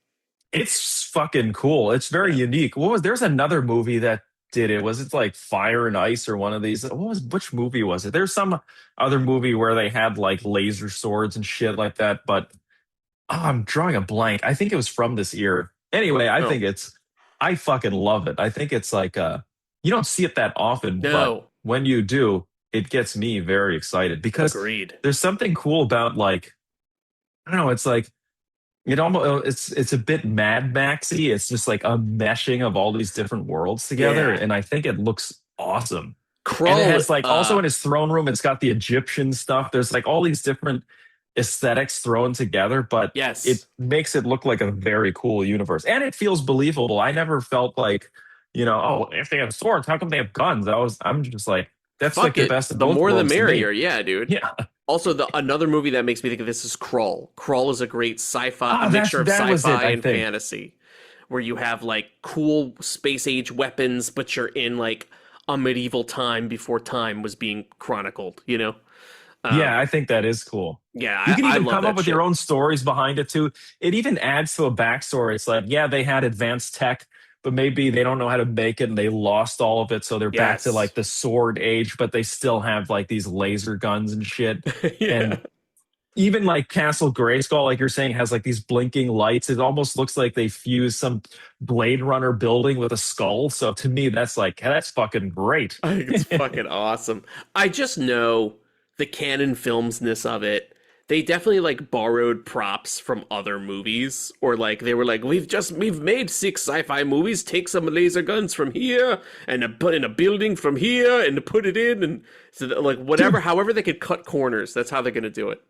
It's fucking cool. It's very unique. There's another movie that did it. Was it like Fire and Ice or one of these? Which movie was it? There's some other movie where they had like laser swords and shit like that, but I'm drawing a blank. I think it was from this year. Anyway, I fucking love it. I think it's like you don't see it that often, but when you do, it gets me very excited because there's something cool about, like, I don't know, it's like it's a bit Mad Maxy. It's just like a meshing of all these different worlds together, and I think it looks awesome. And it has like also in his throne room, it's got the Egyptian stuff. There's like all these different aesthetics thrown together, but it makes it look like a very cool universe, and it feels believable. I never felt like, if they have swords, how come they have guns? I'm just like, that's like the best of both worlds. The more the merrier, yeah, dude. Yeah. Also, another movie that makes me think of this is Krull. Krull is a great sci-fi, mixture of sci-fi and fantasy, where you have like cool space age weapons, but you're in like a medieval time before time was being chronicled, Yeah, I think that is cool. Yeah, you can even come up with your own stories behind it too. It even adds to a backstory. It's like, yeah, they had advanced tech, but maybe they don't know how to make it and they lost all of it. So they're back to like the sword age, but they still have like these laser guns and shit. And even like Castle Grayskull, like you're saying, has like these blinking lights. It almost looks like they fused some Blade Runner building with a skull. So to me, that's fucking great. I think it's fucking awesome. I just know the canon filmsness of it. They definitely like borrowed props from other movies, or like they were like, we've made 6 sci-fi movies, take some laser guns from here and put in a building from here and put it in, and so like whatever, however they could cut corners, that's how they're gonna do it.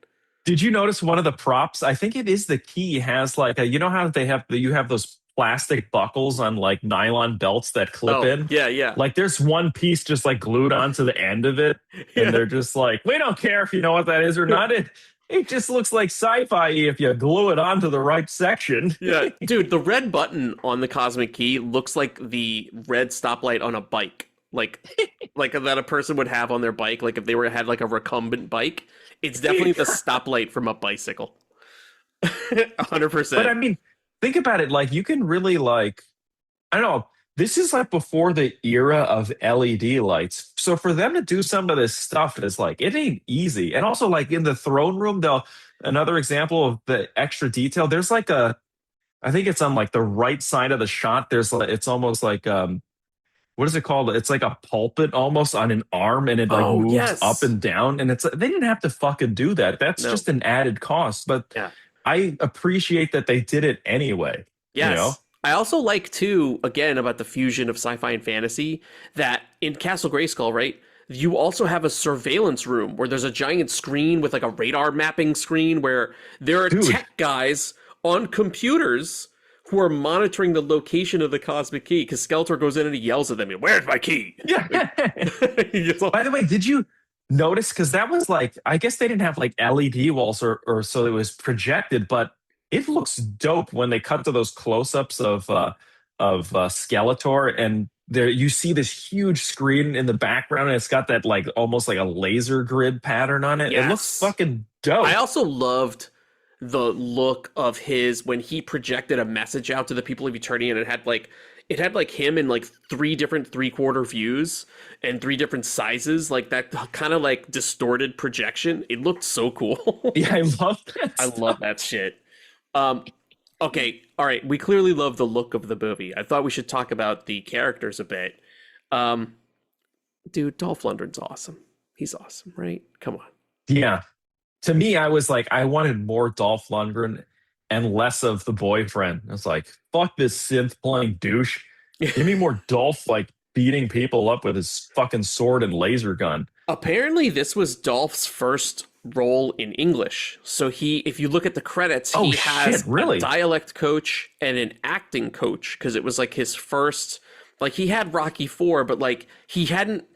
Did you notice one of the props? I think it is the key has like you know how you have those plastic buckles on like nylon belts that clip in? Yeah. Like there's one piece just like glued onto the end of it, and they're just like, we don't care if you know what that is or not. It just looks like sci-fi if you glue it onto the right section. Yeah, dude, the red button on the Cosmic Key looks like the red stoplight on a bike. Like that a person would have on their bike, like if they had like a recumbent bike. It's definitely the stoplight from a bicycle. 100%. But I mean, think about it. Like, you can really, like, I don't know. This is like before the era of LED lights. So for them to do some of this stuff is like, it ain't easy. And also like in the throne room, another example of the extra detail. There's like I think it's on like the right side of the shot. There's like, it's almost like, what is it called? It's like a pulpit almost on an arm, and it like Oh, moves up yes. and down. And it's they didn't have to fucking do that. That's No. just an added cost. But Yeah. I appreciate that they did it anyway. You know? Yes. I also like, too, again, about the fusion of sci-fi and fantasy, that in Castle Grayskull, right, you also have a surveillance room where there's a giant screen with like a radar mapping screen where there are Dude. tech guys on computers who are monitoring the location of the cosmic key, because Skeletor goes in and he yells at them, "Where's my key?" Yeah. By the way, did you notice? Because that was like, I guess they didn't have like LED walls or so it was projected, but it looks dope when they cut to those close-ups of Skeletor, and there you see this huge screen in the background, and it's got that like almost like a laser grid pattern on it. It looks Yes. fucking dope. I also loved the look of his when he projected a message out to the people of Eternia, and it had like him in like 3 different 3/4 views and 3 different sizes, like that kind of like distorted projection. It looked so cool. Yeah, I love that. I love that shit. Okay, all right. We clearly love the look of the movie. I thought we should talk about the characters a bit. Dude, Dolph Lundgren's awesome. He's awesome, right? Come on. Yeah. To me, I was like, I wanted more Dolph Lundgren and less of the boyfriend. I was like, fuck this synth playing douche. Give me more Dolph like beating people up with his fucking sword and laser gun. Apparently, this was Dolph's first role in English. So if you look at the credits, he has really? a dialect coach and an acting coach, because it was like his first. Like, he had Rocky IV, but like he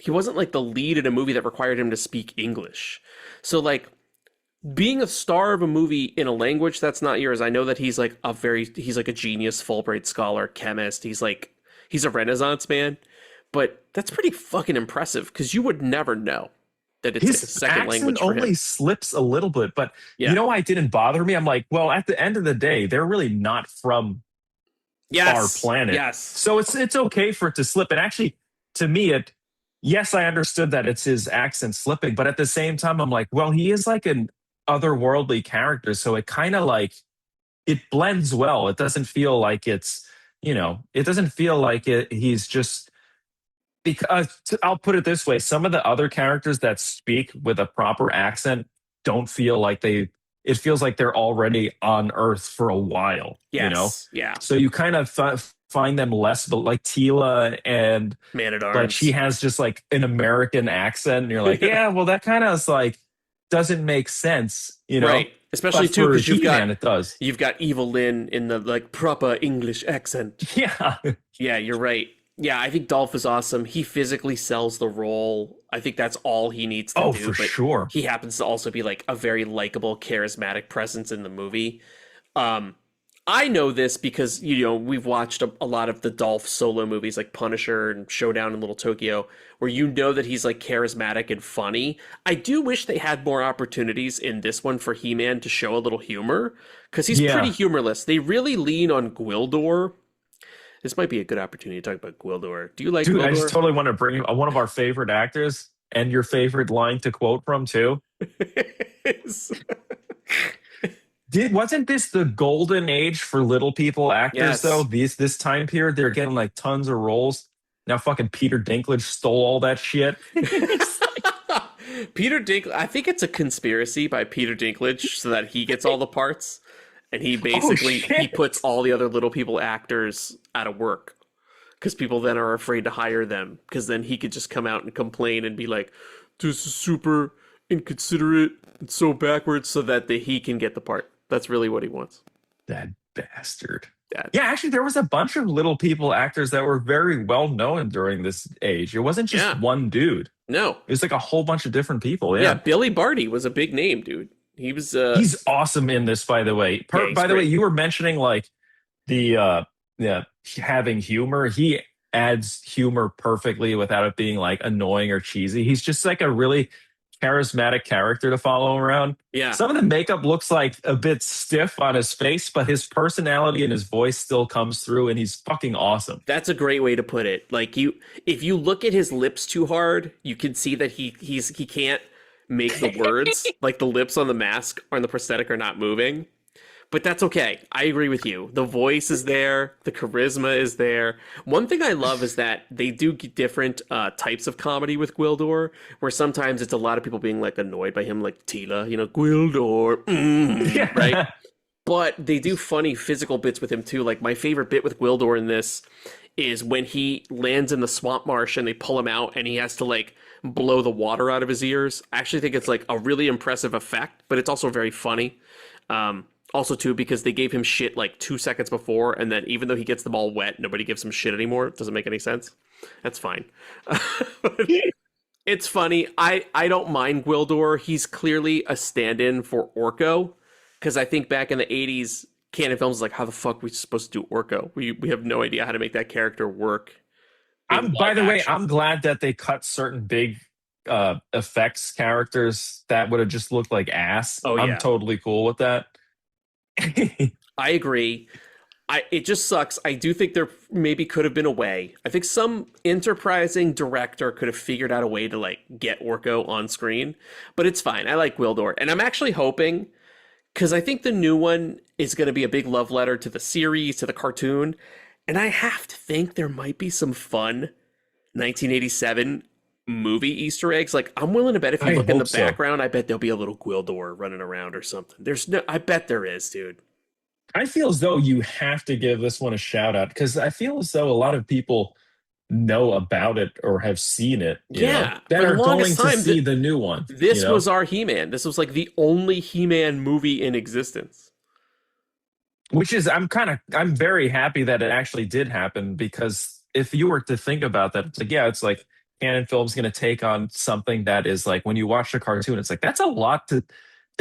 wasn't like the lead in a movie that required him to speak English. So like, being a star of a movie in a language that's not yours, I know that he's like a genius Fulbright scholar, chemist. He's a Renaissance man, but that's pretty fucking impressive, because you would never know that it's His a second language for accent only him. slips a little bit, but Yeah. you know why it didn't bother me? I'm like, well, at the end of the day, they're really not from our planet. Yes. So it's okay for it to slip. And actually, to me, yes, I understood that it's his accent slipping, but at the same time, I'm like, well, he is like an otherworldly character, so it kind of like it blends well. It doesn't feel like it's, it doesn't feel like he's just, because I'll put it this way, some of the other characters that speak with a proper accent don't feel like it feels like they're already on Earth for a while. Yes. Yeah. So you kind of find them less, but like Tila and Man at Arms. like she has just like an American accent, and you're like, yeah, well, that kind of is like doesn't make sense, Right. Especially But too, for because He-Man, it does. you've got Evil Lynn in the like proper English accent. Yeah. Yeah, you're right. Yeah, I think Dolph is awesome. He physically sells the role. I think that's all he needs to do. For but sure. He happens to also be like a very likable, charismatic presence in the movie. I know this because, we've watched a lot of the Dolph solo movies like Punisher and Showdown in Little Tokyo, where you know that he's like charismatic and funny. I do wish they had more opportunities in this one for He-Man to show a little humor, because he's pretty humorless. They really lean on Gwildor. This might be a good opportunity to talk about Gwildor. Do you like Gwildor? I just totally want to bring one of our favorite actors and your favorite line to quote from too. Wasn't this the golden age for little people actors though? This time period, they're getting like tons of roles. Now fucking Peter Dinklage stole all that shit. Peter Dinklage, I think it's a conspiracy by Peter Dinklage so that he gets all the parts, and he basically he puts all the other little people actors out of work, because people then are afraid to hire them, because then he could just come out and complain and be like, this is super inconsiderate and so backwards, so that he can get the part. That's really what he wants. That bastard. Yeah, actually, there was a bunch of little people actors that were very well known during this age. It wasn't just one dude. No. It was like a whole bunch of different people. Yeah, Billy Barty was a big name, dude. He was. He's awesome in this, by the way. By the way, you were mentioning like the having humor. He adds humor perfectly without it being like annoying or cheesy. He's just like a really charismatic character to follow around. Yeah. Some of the makeup looks like a bit stiff on his face, but his personality and his voice still comes through, and he's fucking awesome. That's a great way to put it. Like if you look at his lips too hard, you can see that he can't make the words. Like the lips on the mask or on the prosthetic are not moving. But that's okay. I agree with you. The voice is there. The charisma is there. One thing I love is that they do different types of comedy with Gwildor, where sometimes it's a lot of people being like annoyed by him, like Tila, Gwildor, right? But they do funny physical bits with him too. Like my favorite bit with Gwildor in this is when he lands in the swamp marsh and they pull him out and he has to like blow the water out of his ears. I actually think it's like a really impressive effect, but it's also very funny. Also, too, because they gave him shit like 2 seconds before, and then even though he gets them all wet, nobody gives him shit anymore. It doesn't make any sense. That's fine. It's funny. I don't mind Gwildor. He's clearly a stand-in for Orko, because I think back in the 80s, Canon Films was like, how the fuck are we supposed to do Orko? We have no idea how to make that character work. By the way, I'm glad that they cut certain big effects characters that would have just looked like ass. Oh, yeah. I'm totally cool with that. I agree. It just sucks. I do think there maybe could have been a way. I think some enterprising director could have figured out a way to like get Orko on screen, but it's fine. I like Gwildor, and I'm actually hoping, because I think the new one is going to be a big love letter to the series, to the cartoon, and I have to think there might be some fun 1987 movie Easter eggs. Like I'm willing to bet if you look in the background, I bet there'll be a little Gwildor running around or something. I bet there is, dude. I feel as though you have to give this one a shout out, because I feel as though a lot of people know about it or have seen it. That are going to see the new one. This was our He-Man. This was like the only He-Man movie in existence. Which is, I'm very happy that it actually did happen, because if you were to think about that, it's like Canon Films going to take on something that is like, when you watch the cartoon, it's like, that's a lot to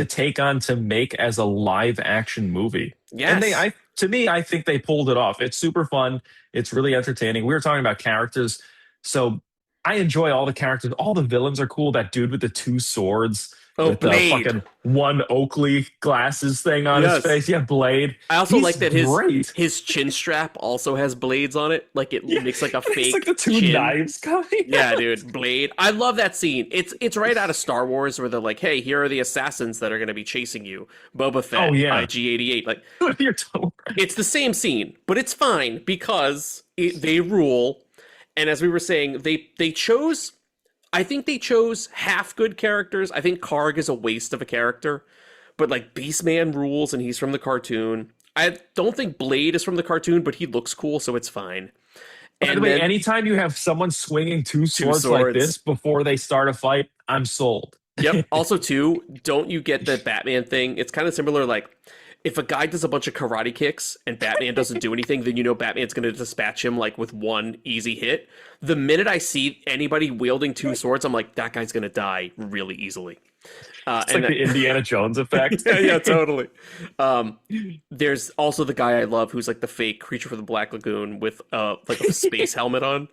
take on to make as a live action movie. Yes. And to me, I think they pulled it off. It's super fun. It's really entertaining. We were talking about characters. So I enjoy all the characters. All the villains are cool. That dude with the 2 swords. With Blade. the fucking one Oakley glasses thing on his face. Yeah, Blade. I also like that his chin strap also has blades on it. Like it makes like a fake. It's like the 2 chin. knives coming. Yeah, dude, Blade. I love that scene. It's right out of Star Wars, where they're like, "Hey, here are the assassins that are going to be chasing you." Boba Fett, IG-88. Like, you're totally right. It's the same scene, but it's fine because they rule. And as we were saying, they chose. I think they chose half good characters. I think Karg is a waste of a character, but like Beastman rules and he's from the cartoon. I don't think Blade is from the cartoon, but he looks cool, so it's fine. By the way, anytime you have someone swinging two swords like this before they start a fight, I'm sold. Yep. Also, too, don't you get the Batman thing? It's kind of similar, like, if a guy does a bunch of karate kicks and Batman doesn't do anything, then you know Batman's going to dispatch him like with one easy hit. The minute I see anybody wielding 2 swords, I'm like, that guy's going to die really easily. It's like the Indiana Jones effect. Yeah, totally. There's also the guy I love who's like the fake Creature from the Black Lagoon with like a space helmet on.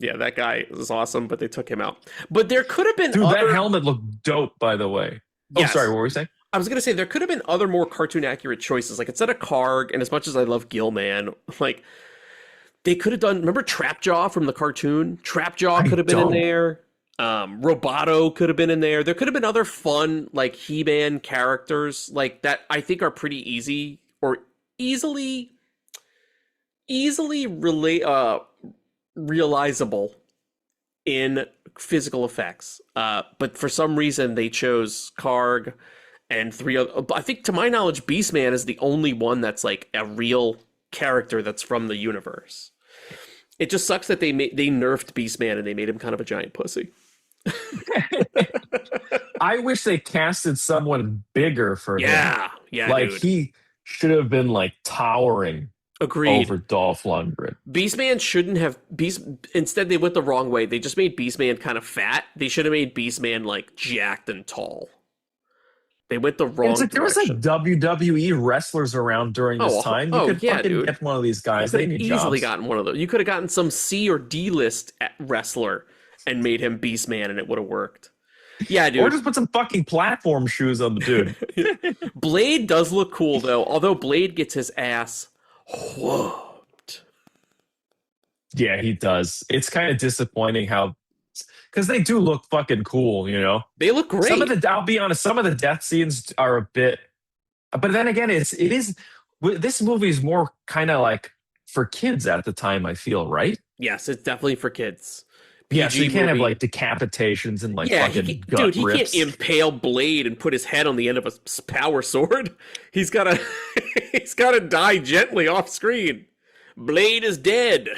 Yeah, that guy is awesome, but they took him out. But there could have been that helmet looked dope, by the way. Oh, yes. Sorry, what were you saying? I was going to say, there could have been other more cartoon accurate choices. Like, instead of Karg, and as much as I love Gilman, like, they could have done, remember Trapjaw from the cartoon? Trapjaw could have been in there. Roboto could have been in there. There could have been other fun, like, He-Man characters, like, that I think are pretty easy, or easily realizable in physical effects. But for some reason, they chose Karg and 3 other. I think, to my knowledge, Beastman is the only one that's like a real character that's from the universe. It just sucks that they nerfed Beastman and they made him kind of a giant pussy. I wish they casted someone bigger for him. Yeah, like dude. He should have been like towering. Agreed. Over Dolph Lundgren. Beastman shouldn't have instead they went the wrong way. They just made Beastman kind of fat. They should have made Beastman like jacked and tall. They went the wrong direction. There was like WWE wrestlers around during this time. You could fucking get one of these guys. They need easily jobs. gotten one of those. You could have gotten some C or D list wrestler and made him Beastman, and it would have worked. Yeah, dude. Or just put some fucking platform shoes on the dude. Blade does look cool though, although Blade gets his ass whooped. Yeah, he does. It's kind of disappointing how because they do look fucking cool, you know. They look great. I'll be honest, some of the death scenes are a bit, but then again, it is this movie is more kind of like for kids at the time. I feel right. Yes, it's definitely for kids. Yeah, so you can't have movie. like decapitations and like fucking gut he rips. can't impale Blade and put his head on the end of a power sword. He's gotta he's gotta die gently off screen. Blade is dead.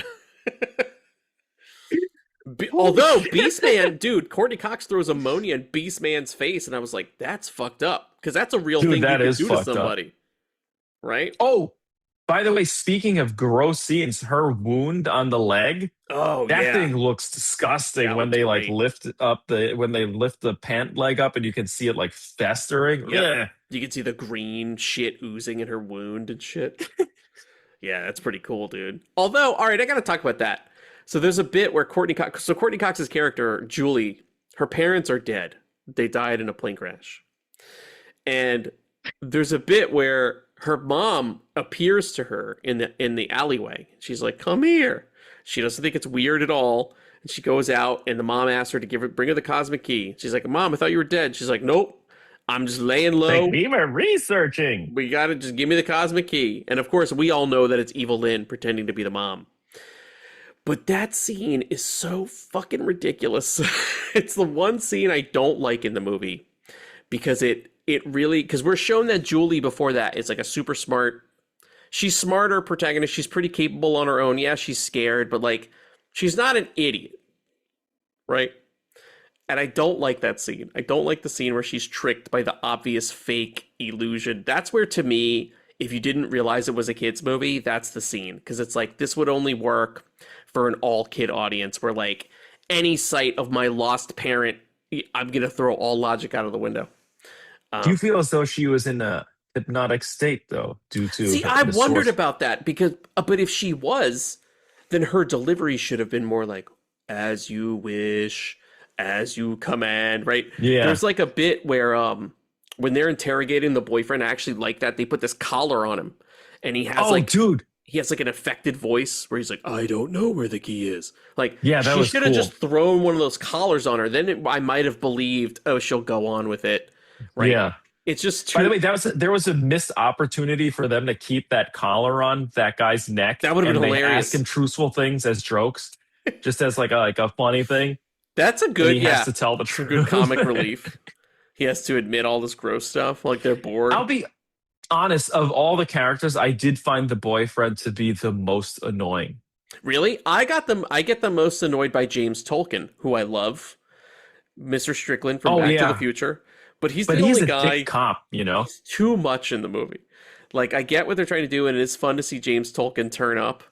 Although Beastman, dude, Courtney Cox throws ammonia in Beastman's face, and I was like, that's fucked up because that's a real thing you can do to somebody, right? Oh, by the way, speaking of gross scenes, her wound on the leg. Oh, that thing looks disgusting when they like lift the pant leg up and you can see it like festering. Yeah, you can see the green shit oozing in her wound and shit. Yeah, that's pretty cool, dude. Although, all right, I gotta talk about that. So there's a bit where Courtney Cox's character, Julie, her parents are dead. They died in a plane crash. And there's a bit where her mom appears to her in the alleyway. She's like, "Come here." She doesn't think it's weird at all. And she goes out and the mom asks her to bring her the cosmic key. She's like, "Mom, I thought you were dead." She's like, "Nope. I'm just laying low. We were researching. We gotta just give me the cosmic key." And of course, we all know that it's Evil Lynn pretending to be the mom. But that scene is so fucking ridiculous. It's the one scene I don't like in the movie because it really, because we're shown that Julie before that is like a super smart, she's smarter protagonist. She's pretty capable on her own. Yeah, she's scared, but like, she's not an idiot, right? And I don't like that scene. I don't like the scene where she's tricked by the obvious fake illusion. That's where, to me, if you didn't realize it was a kid's movie, that's the scene. Because it's like, this would only work for an all-kid audience where, like, any sight of my lost parent, I'm going to throw all logic out of the window. Do you feel as though she was in a hypnotic state, though, due to... See, I wondered about that, because, but if she was, then her delivery should have been more like, "As you wish, as you command," right? Yeah. There's like a bit where when they're interrogating the boyfriend, I actually like that. They put this collar on him, and he has dude. He has like an affected voice where he's like, "I don't know where the key is." Like, yeah, that she was should have cool. just thrown one of those collars on her. Then I might have believed, oh, she'll go on with it. Right? Yeah. It's just By the way, there was a missed opportunity for them to keep that collar on that guy's neck. That would have been and hilarious. Ask him truthful things as jokes, just as like a funny thing. That's a good. He has to tell the truth. Good comic relief. He has to admit all this gross stuff, like they're bored. I'll be honest. Of all the characters, I did find the boyfriend to be the most annoying. Really, I get the most annoyed by James Tolkien, who I love, Mr. Strickland from Back to the Future. But he's the only guy. Dick cop, you know. He's too much in the movie. Like, I get what they're trying to do, and it is fun to see James Tolkien turn up.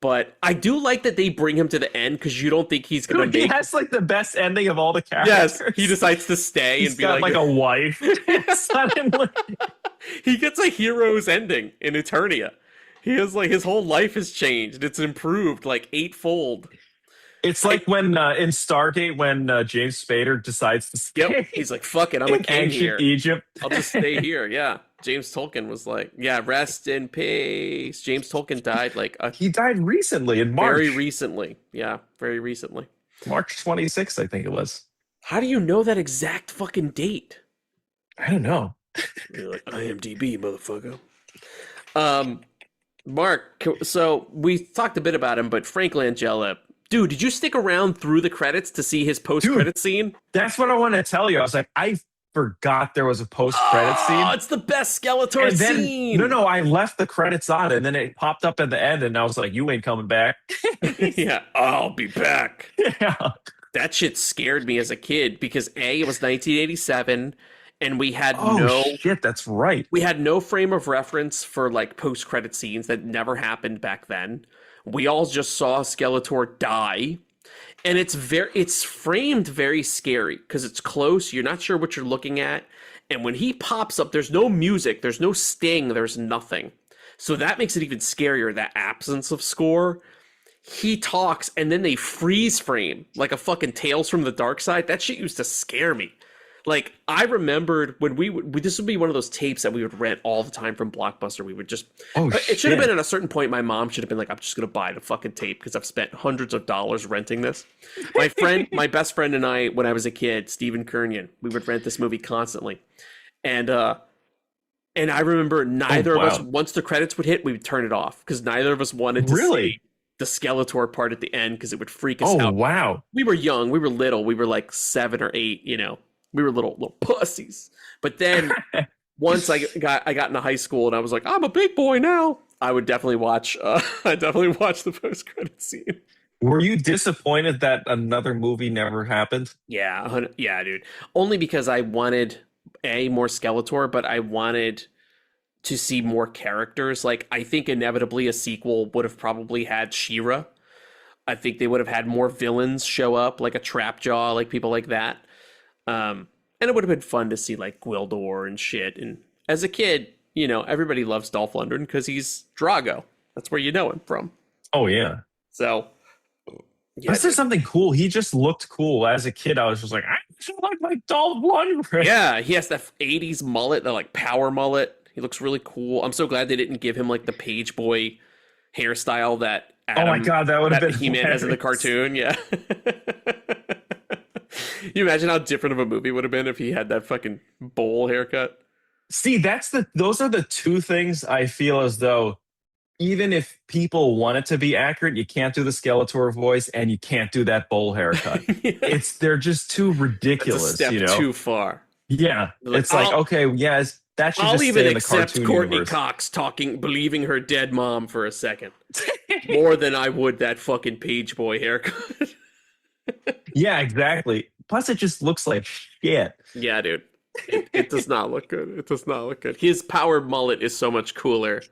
But I do like that they bring him to the end because you don't think he's going to make. He has like the best ending of all the characters. Yes, he decides to stay and be like a wife. Suddenly, he gets a hero's ending in Eternia. He has like his whole life has changed. It's improved like eightfold. It's like when in Stargate when James Spader decides to stay. Yep. He's like, "Fuck it, I'm a king here. Egypt. I'll just stay here." Yeah. James Tolkien was like, "Yeah, rest in peace." James Tolkien died like he died recently in March. Very recently. Yeah, very recently. March 26th, I think it was. How do you know that exact fucking date? I don't know. You're like, IMDb, motherfucker. Mark, so we talked a bit about him, but Frank Langella, dude, did you stick around through the credits to see his post-credit scene? That's what I want to tell you. I was like, I forgot there was a post-credit scene. Oh, it's the best Skeletor scene. No, I left the credits on, and then it popped up at the end, and I was like, you ain't coming back. Yeah, I'll be back. Yeah. That shit scared me as a kid because A, it was 1987, and we had shit, that's right. We had no frame of reference for like post-credit scenes that never happened back then. We all just saw Skeletor die. And it's framed very scary because it's close. You're not sure what you're looking at. And when he pops up, there's no music, there's no sting, there's nothing. So that makes it even scarier, that absence of score. He talks and then they freeze frame like a fucking Tales from the Dark Side. That shit used to scare me. Like, I remembered when this would be one of those tapes that we would rent all the time from Blockbuster. We would just, it should have been at a certain point. My mom should have been like, I'm just going to buy the fucking tape because I've spent hundreds of dollars renting this. My best friend and I, when I was a kid, Stephen Kernion, we would rent this movie constantly. And I remember neither of us, once the credits would hit, we would turn it off because neither of us wanted to see the Skeletor part at the end because it would freak us out. Oh, wow. We were young. We were little. We were like 7 or 8, you know. We were little pussies. But then once I got into high school and I was like, I'm a big boy now, I would definitely watch the post-credit scene. Were you disappointed that another movie never happened? Yeah, dude. Only because I wanted more Skeletor, but I wanted to see more characters. Like, I think inevitably a sequel would have probably had She-Ra. I think they would have had more villains show up, like a Trapjaw, like people like that. And it would have been fun to see like Gwildor and shit. And as a kid, you know, everybody loves Dolph Lundgren because he's Drago. That's where you know him from. Oh, yeah. So, yeah. This is something cool. He just looked cool. As a kid, I was just like, I should look like Dolph Lundgren. Yeah, he has that 80s mullet, the like power mullet. He looks really cool. I'm so glad they didn't give him like the page boy hairstyle that Adam, oh my God, that would have been He-Man has in the cartoon. Yeah. You imagine how different of a movie would have been if he had that fucking bowl haircut? See, those are the two things I feel as though even if people want it to be accurate, you can't do the Skeletor voice and you can't do that bowl haircut. Yeah. They're just too ridiculous. That's a step too far. Yeah. Like, it's like, okay, yes, that should just stay in the cartoon Courtney universe. Cox believing her dead mom for a second. More than I would that fucking page boy haircut. Yeah, exactly. Plus, it just looks like shit. Yeah, dude. It does not look good. It does not look good. His powered mullet is so much cooler.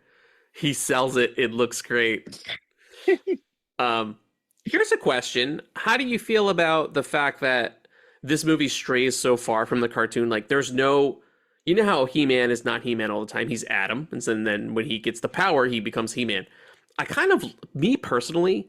He sells it. It looks great. Here's a question. How do you feel about the fact that this movie strays so far from the cartoon? Like, there's no... You know how He-Man is not He-Man all the time? He's Adam. And then when he gets the power, he becomes He-Man. Me personally,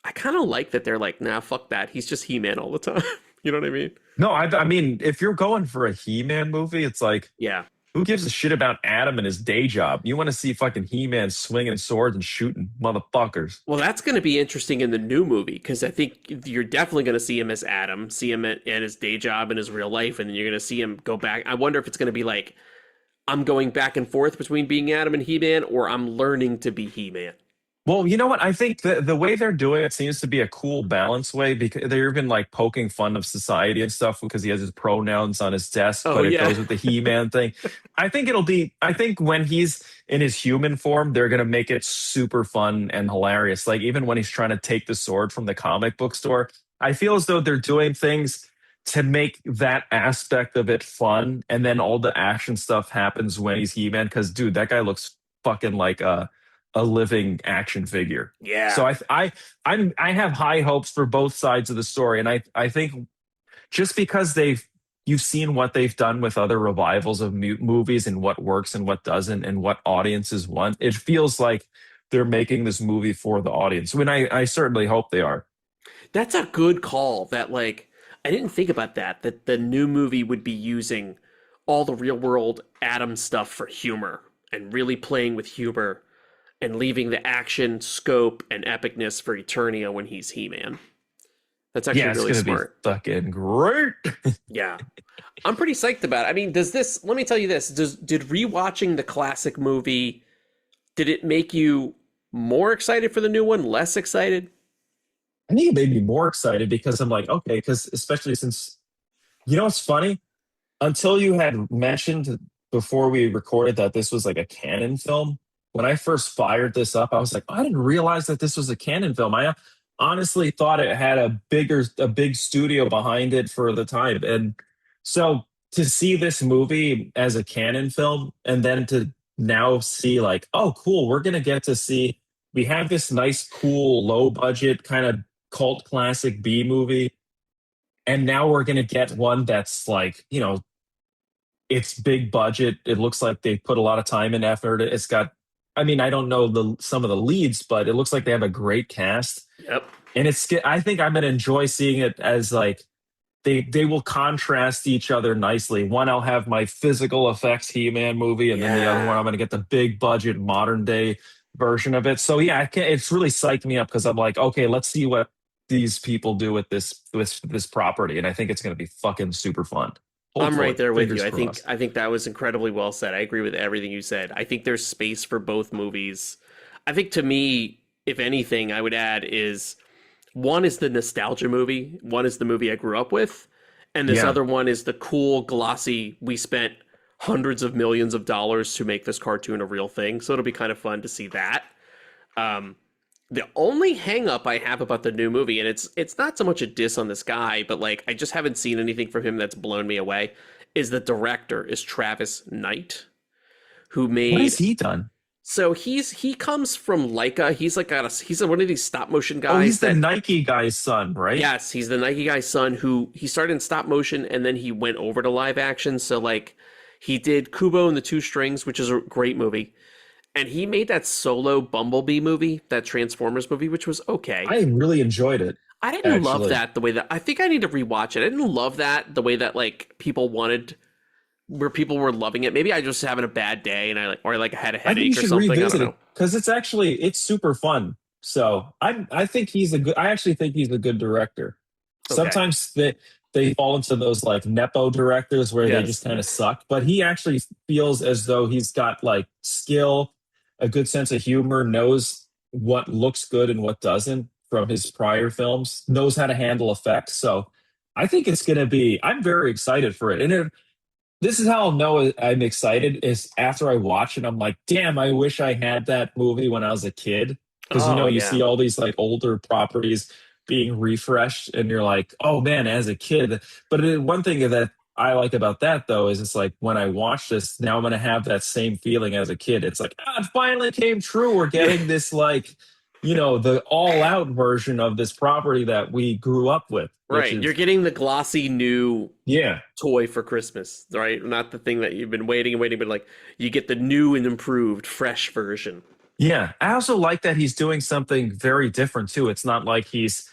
I kind of like that they're like, nah, fuck that. He's just He-Man all the time. You know what I mean? No, I mean, if you're going for a He-Man movie, it's like, yeah, who gives a shit about Adam and his day job? You want to see fucking He-Man swinging swords and shooting motherfuckers. Well, that's going to be interesting in the new movie because I think you're definitely going to see him as Adam, see him at his day job in his real life, and then you're going to see him go back. I wonder if it's going to be like, I'm going back and forth between being Adam and He-Man, or I'm learning to be He-Man. Well, you know what? I think the way they're doing it seems to be a cool balance way because they're even like poking fun of society and stuff because he has his pronouns on his desk, but it goes with the He-Man thing. I think when he's in his human form, they're going to make it super fun and hilarious. Like even when he's trying to take the sword from the comic book store, I feel as though they're doing things to make that aspect of it fun. And then all the action stuff happens when he's He-Man because, dude, that guy looks fucking like a living action figure. Yeah. So I have high hopes for both sides of the story, and I think just because you've seen what they've done with other revivals of movies and what works and what doesn't and what audiences want, it feels like they're making this movie for the audience. When I certainly hope they are. That's a good call. That like I didn't think about that the new movie would be using all the real world Adam stuff for humor and really playing with humor. And leaving the action, scope, and epicness for Eternia when he's He-Man. That's actually really smart. Be fucking great. Yeah. I'm pretty psyched about it. I mean, let me tell you this. Did rewatching the classic movie, did it make you more excited for the new one, less excited? I think it made me more excited because I'm like, okay, because especially since, you know what's funny? Until you had mentioned before we recorded that this was like a canon film, when I first fired this up, I was like, oh, I didn't realize that this was a canon film. I honestly thought it had a big studio behind it for the time. And so to see this movie as a canon film and then to now see like, oh, cool, we're going to get to see, we have this nice, cool, low budget kind of cult classic B movie. And now we're going to get one that's like, you know, it's big budget. It looks like they put a lot of time and effort. It's got, I mean, I don't know some of the leads, but it looks like they have a great cast. Yep. And I think I'm going to enjoy seeing it as like they will contrast each other nicely. One, I'll have my physical effects He-Man movie, and then the other one, I'm going to get the big budget modern day version of it. So yeah, it's really psyched me up because I'm like, okay, let's see what these people do with this property, and I think it's going to be fucking super fun. I'm Hopefully, right there with fingers you. crossed. I think that was incredibly well said. I agree with everything you said. I think there's space for both movies. I think to me, if anything, I would add is one is the nostalgia movie, one is the movie I grew up with, and this other one is the cool, glossy, we spent hundreds of millions of dollars to make this cartoon a real thing. So it'll be kind of fun to see that. The only hang up I have about the new movie, and it's not so much a diss on this guy, but like I just haven't seen anything from him that's blown me away, is the director is Travis Knight, who made... What has he done? So he comes from Leica. He's like he's one of these stop motion guys. Oh, he's the Nike guy's son, right? Yes, he's the Nike guy's son who he started in stop motion and then he went over to live action. So like he did Kubo and the Two Strings, which is a great movie. And he made that Solo Bumblebee movie, that Transformers movie, which was okay. I really enjoyed it. I didn't love that the way that... I think I need to rewatch it. I didn't love that the way that like people wanted... where people were loving it. Maybe I just having a bad day and I had a headache or something. I don't know. Because it's super fun. So I actually think he's a good director. Okay. Sometimes they fall into those like Nepo directors where they just kind of suck. But he actually feels as though he's got like skill, a good sense of humor, knows what looks good and what doesn't from his prior films, knows how to handle effects. So I think it's going to be... I'm very excited for it. And this is how I'll know I'm excited is after I watch it, I'm like, damn, I wish I had that movie when I was a kid. Because, you see all these like older properties being refreshed and you're like, oh man, as a kid. But one thing that I like about that though, is it's like when I watch this, now I'm going to have that same feeling as a kid. It's like, it finally came true. We're getting this like, the all out version of this property that we grew up with. Right. You're getting the glossy new toy for Christmas, right? Not the thing that you've been waiting, but like you get the new and improved, fresh version. Yeah. I also like that he's doing something very different too. It's not like he's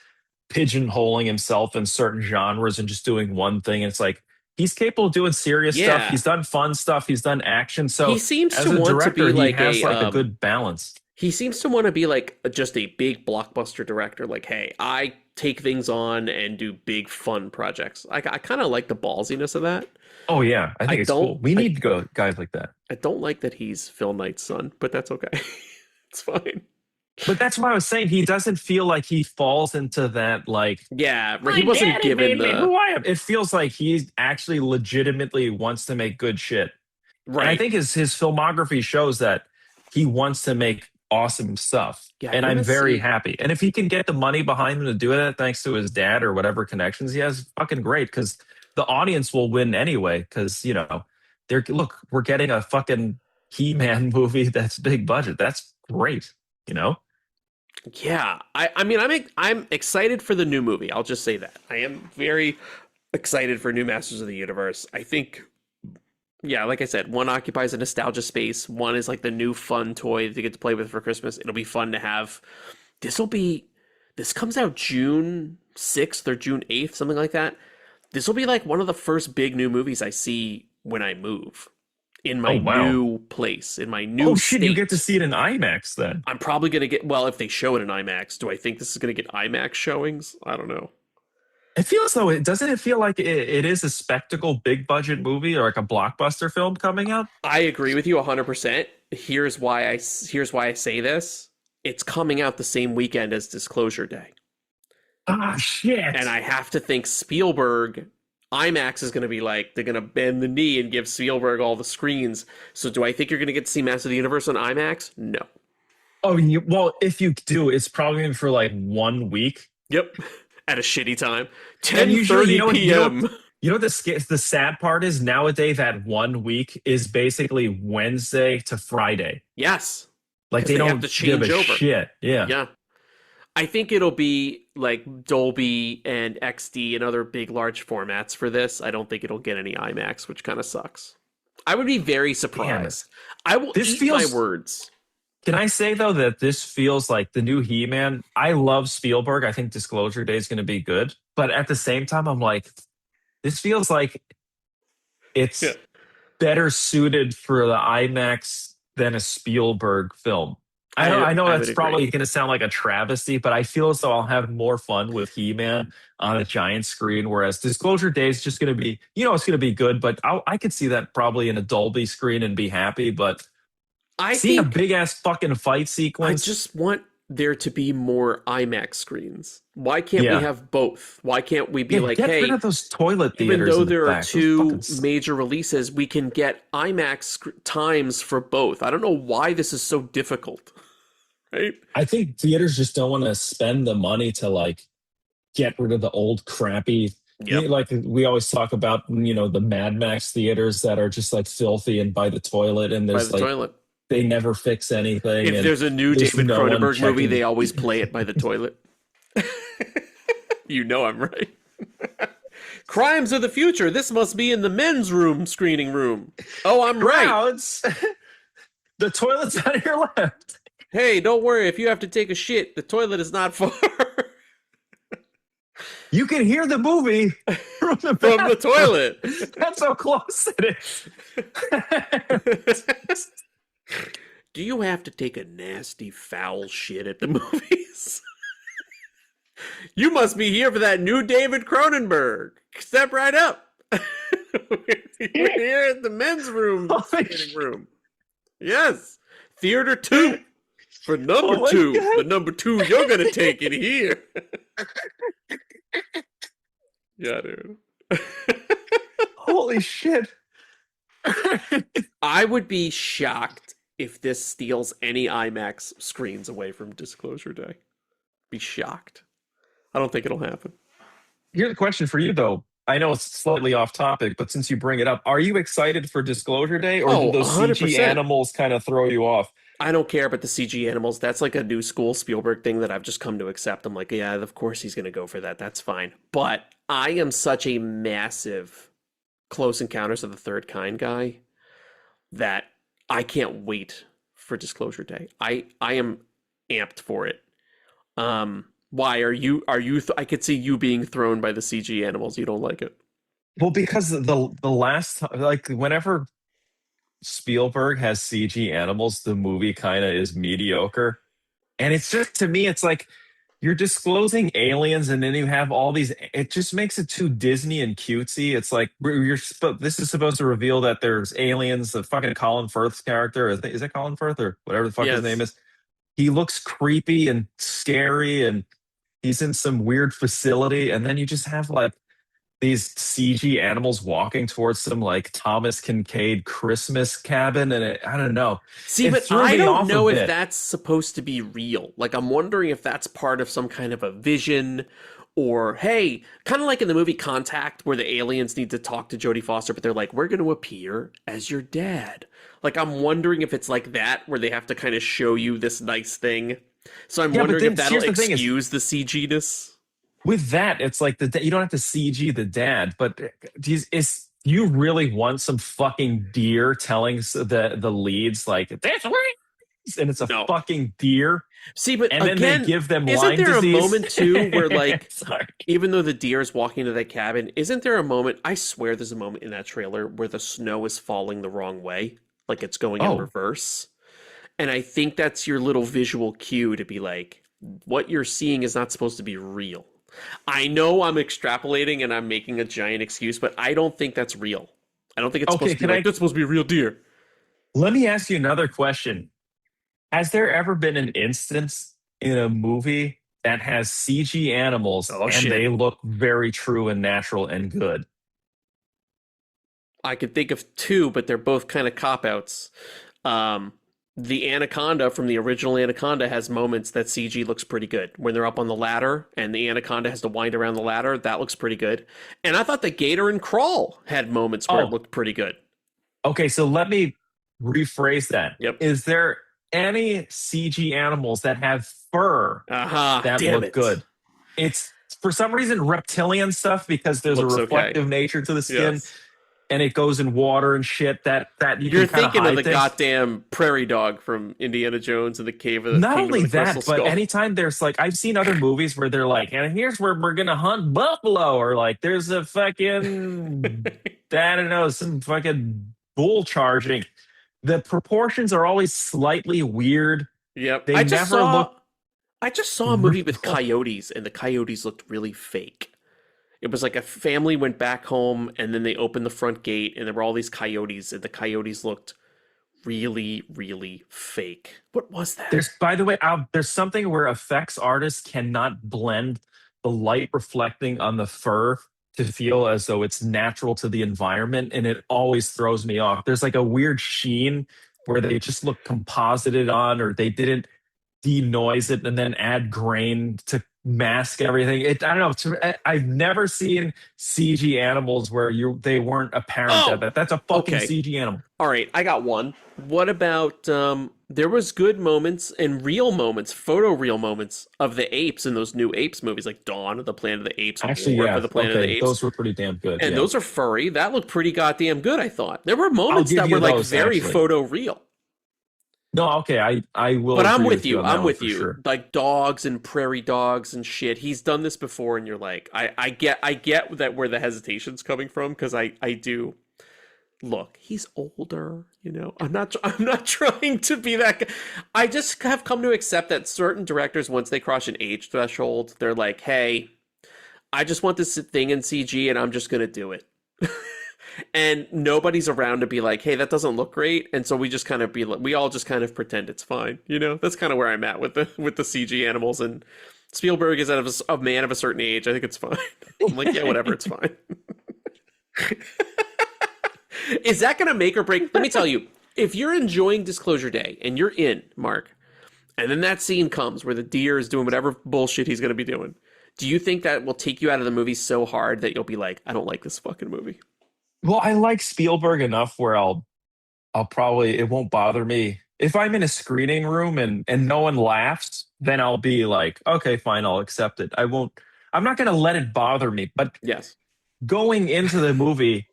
pigeonholing himself in certain genres and just doing one thing. It's like he's capable of doing serious stuff. He's done fun stuff. He's done action. So he seems to want to be like a good balance. He seems to want to be like just a big blockbuster director. Like, hey, I take things on and do big fun projects. I kind of like the ballsiness of that. Oh yeah, I think it's cool. We need guys like that. I don't like that he's Phil Knight's son, but that's okay. It's fine. But that's why I was saying he doesn't feel like he falls into that like he wasn't given who I am. It feels like he actually legitimately wants to make good shit. Right. And I think his filmography shows that he wants to make awesome stuff. Yeah, and I'm very happy. And if he can get the money behind him to do that, thanks to his dad or whatever connections he has, fucking great. Because the audience will win anyway. Because we're getting a fucking He-Man movie that's big budget. That's great. Yeah, I'm excited for the new movie. I'll just say that I am very excited for new Masters of the Universe. I think. Yeah, like I said, one occupies a nostalgia space. One is like the new fun toy to get to play with for Christmas. It'll be fun to have. This comes out June 6th or June 8th, something like that. This will be like one of the first big new movies I see when I move in my new place, in my new state. You get to see it in IMAX then. I'm probably going to get, if they show it in IMAX, do I think this is going to get IMAX showings? I don't know. It feels though. Doesn't it feel like it is a spectacle, big budget movie or like a blockbuster film coming out? I agree with you 100%. Here's why I say this. It's coming out the same weekend as Disclosure Day. Ah, shit. And I have to think Spielberg, IMAX is going to be like, they're going to bend the knee and give Spielberg all the screens. So do I think you're going to get to see Master of the Universe on IMAX? No. Oh, well, if you do, it's probably for like 1 week. Yep. At a shitty time. 10:30 p.m. You know the sad part is nowadays that 1 week is basically Wednesday to Friday. Yes. Like they don't have to change give a over. Shit. Yeah. Yeah. I think it'll be like Dolby and XD and other big, large formats for this. I don't think it'll get any IMAX, which kind of sucks. I would be very surprised. I will eat my words. Can I say, though, that this feels like the new He-Man? I love Spielberg. I think Disclosure Day is going to be good. But at the same time, I'm like, this feels like it's Yeah. better suited for the IMAX than a Spielberg film. I know I that's would probably agree. going to sound like a travesty, but I feel as though I'll have more fun with He-Man on a giant screen, whereas Disclosure Day is just going to be, it's going to be good, but I could see that probably in a Dolby screen and be happy. But I seeing a think big ass fucking fight I sequence, just want there to be more IMAX screens. Why can't we yeah, have both? Why can't we be yeah, like, get rid hey, of those toilet even theaters though in the there are back. Those two fucking major releases, we can get IMAX times for both. I don't know why this is so difficult, right? I think theaters just don't want to spend the money to like get rid of the old crappy. Yep. Like we always talk about, the Mad Max theaters that are just like filthy and by the toilet, and By there's the like toilet. they never fix anything, If and there's a new there's David no one Cronenberg movie, checking. they always play it by the toilet. You know I'm right. Crimes of the Future. This must be in the men's room screening room. Oh, I'm right. Crowds. The toilet's on your left. Hey, don't worry. If you have to take a shit, the toilet is not far You can hear the movie from the from the toilet. That's how close it is. Do you have to take a nasty, foul shit at the movies? You must be here for that new David Cronenberg. Step right up. We're here at the men's room, screening room. Yes, theater 2 for number 2. God. The number 2 you're gonna take it here. Yeah, dude. Holy shit. I would be shocked if this steals any IMAX screens away from Disclosure Day. Be shocked. I don't think it'll happen. Here's a question for you, though. I know it's slightly off topic, but since you bring it up, are you excited for Disclosure Day, or do those 100%. CG animals kind of throw you off? I don't care about the CG animals. That's like a new school Spielberg thing that I've just come to accept. I'm like, yeah, of course he's going to go for that. That's fine. But I am such a massive Close Encounters of the Third Kind guy that I can't wait for Disclosure Day. I am amped for it. Why are you I could see you being thrown by the CG animals. You don't like it. Well, because the last like whenever Spielberg has CG animals, the movie kind of is mediocre. And it's just, to me, it's like you're disclosing aliens and then you have all these, it just makes it too Disney and cutesy. It's like this is supposed to reveal that there's aliens. The fucking Colin Firth's character, is it Colin Firth or whatever the fuck his Yes. name is? He looks creepy and scary and he's in some weird facility, and then you just have like these CG animals walking towards some like Thomas Kincaid Christmas cabin, and I don't know. See, It but threw I me don't off a know if bit. that's supposed to be real. Like, I'm wondering if that's part of some kind of a vision, or hey, kind of like in the movie Contact, where the aliens need to talk to Jodie Foster, but they're like, we're going to appear as your dad. Like, I'm wondering if it's like that, where they have to kind of show you this nice thing. So I'm Yeah, but wondering then if that'll here's the thing is- excuse the CG-ness. With that, it's like you don't have to CG the dad, but you really want some fucking deer telling the leads like this way, and it's a No. fucking deer. See, but And then again, they give them isn't Lyme there disease. a moment too where like, Sorry. even though the deer is walking into that cabin, isn't there a moment, I swear there's a moment in that trailer where the snow is falling the wrong way, like it's going in reverse. And I think that's your little visual cue to be like, what you're seeing is not supposed to be real. I know I'm extrapolating and I'm making a giant excuse, but I don't think that's real. I don't think it's supposed to be like, that's supposed to be a real deer. Let me ask you another question. Has there ever been an instance in a movie that has CG animals and they look very true and natural and good? I could think of 2, but they're both kind of cop-outs. The Anaconda from the original Anaconda has moments that CG looks pretty good. When they're up on the ladder and the Anaconda has to wind around the ladder, that looks pretty good. And I thought the Gator and Crawl had moments where it looked pretty good. Okay, so let me rephrase that. Yep. Is there any CG animals that have fur that look good? It's for some reason reptilian stuff because there's Looks a reflective nature to the skin. Yes. and it goes in water and shit. That You're can thinking of the things. goddamn prairie dog from Indiana Jones and the cave of the Not Kingdom only of the that, Crystal but Skull. anytime there's like I've seen other movies where they're like, and here's where we're gonna hunt buffalo, or like there's a fucking I don't know, some fucking bull charging. The proportions are always slightly weird. Yep. They I just never look saw a movie with real. coyotes, and the coyotes looked really fake. It was like a family went back home, and then they opened the front gate, and there were all these coyotes, and the coyotes looked really, really fake. What was that? By the way, there's something where effects artists cannot blend the light reflecting on the fur to feel as though it's natural to the environment, and it always throws me off. There's like a weird sheen where they just look composited on, or they didn't denoise it and then add grain to mask everything. I don't know. I've never seen CG animals where they weren't apparent. That's a fucking CG animal. All right, I got one. What about there was good moments and real moments, photoreal moments of the apes in those new apes movies, like Dawn of the Planet of the Apes, Actually, War yeah, for the Planet of the Apes. Those were pretty damn good. And those are furry. That looked pretty goddamn good, I thought. There were moments that were like very photoreal. No, okay, I will. But I'm with you. I'm with you. Sure. Like dogs and prairie dogs and shit. He's done this before, and you're like, I get that where the hesitation's coming from, because I do. Look, he's older. You know, I'm not trying to be that guy. I just have come to accept that certain directors, once they cross an age threshold, they're like, hey, I just want this thing in CG, and I'm just gonna do it. And nobody's around to be like, hey, that doesn't look great. And so we just kind of we all just kind of pretend it's fine. You know, that's kind of where I'm at with the CG animals. And Spielberg is a man of a certain age. I think it's fine. I'm like, yeah, whatever, it's fine. Is that going to make or break? Let me tell you, if you're enjoying Disclosure Day and you're in, Mark, and then that scene comes where the deer is doing whatever bullshit he's going to be doing, do you think that will take you out of the movie so hard that you'll be like, I don't like this fucking movie? Well, I like Spielberg enough where I'll probably, it won't bother me. If I'm in a screening room and no one laughs, then I'll be like, okay, fine, I'll accept it. I'm not going to let it bother me. But yes, going into the movie,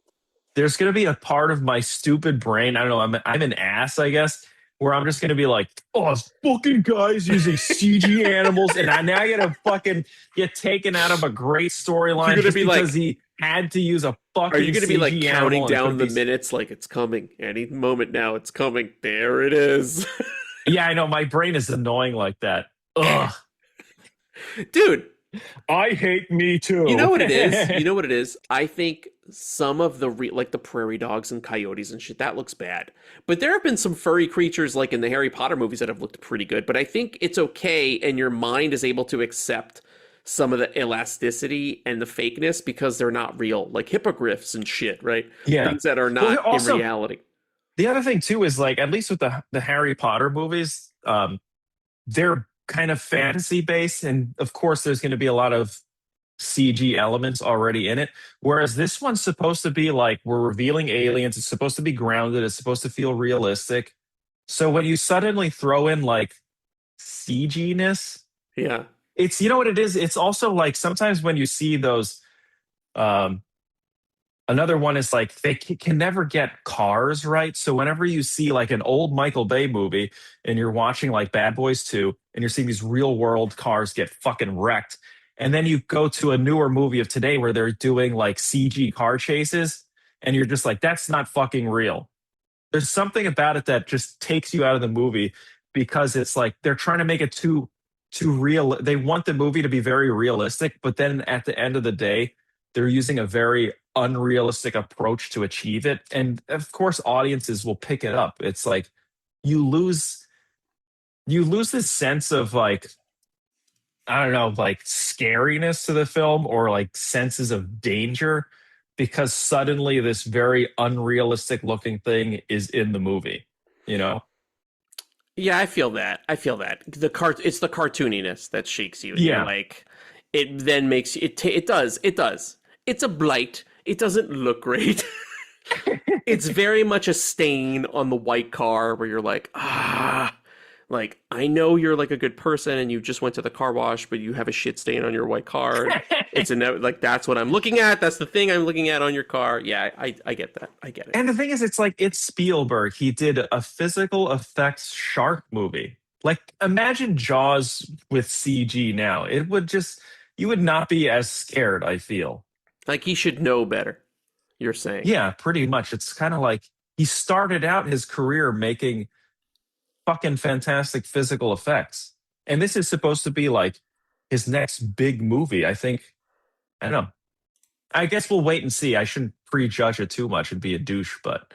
there's going to be a part of my stupid brain, I don't know, I'm an ass, I guess, where I'm just going to be like, oh, this fucking guy's using CG animals, and now I got to fucking get taken out of a great storyline just because he had to use a fucking. Are you going to be like counting down the minutes minutes, like it's coming any moment now? It's coming. There it is. Yeah, I know. My brain is annoying like that. Ugh, dude. I hate me too. You know what it is? You know what it is? I think some of the like the prairie dogs and coyotes and shit, that looks bad. But there have been some furry creatures like in the Harry Potter movies that have looked pretty good. But I think it's okay, and your mind is able to accept some of the elasticity and the fakeness because they're not real, like hippogriffs and shit, right? Yeah. Things that are not in reality. The other thing too is like, at least with the Harry Potter movies, they're kind of fantasy based, and of course there's going to be a lot of CG elements already in it, whereas this one's supposed to be like, we're revealing aliens, it's supposed to be grounded, it's supposed to feel realistic. So when you suddenly throw in like CG-ness, yeah, it's, you know what it is, it's also like sometimes when you see those another one is like they can never get cars right. So whenever you see like an old Michael Bay movie and you're watching like Bad Boys 2 and you're seeing these real world cars get fucking wrecked, and then you go to a newer movie of today where they're doing like CG car chases and you're just like, that's not fucking real. There's something about it that just takes you out of the movie because it's like they're trying to make it too real. They want the movie to be very realistic, but then at the end of the day, they're using a very unrealistic approach to achieve it. And of course, audiences will pick it up. It's like you lose this sense of like, I don't know, like scariness to the film or like senses of danger because suddenly this very unrealistic looking thing is in the movie, you know? Yeah, I feel that. It's the cartooniness that shakes you. Yeah. You're like, it then makes you, it does. It's a blight. It doesn't look great. It's very much a stain on the white car where you're like, Like, I know you're like a good person and you just went to the car wash, but you have a shit stain on your white car. It's like, that's what I'm looking at. That's the thing I'm looking at on your car. Yeah, I get that. I get it. And the thing is, it's like, it's Spielberg. He did a physical effects shark movie. Like, imagine Jaws with CG now. It would just, you would not be as scared, I feel. Like, he should know better, you're saying. Yeah, pretty much. It's kind of like he started out his career making fucking fantastic physical effects. And this is supposed to be like his next big movie. I think, I don't know. I guess we'll wait and see. I shouldn't prejudge it too much and be a douche, but.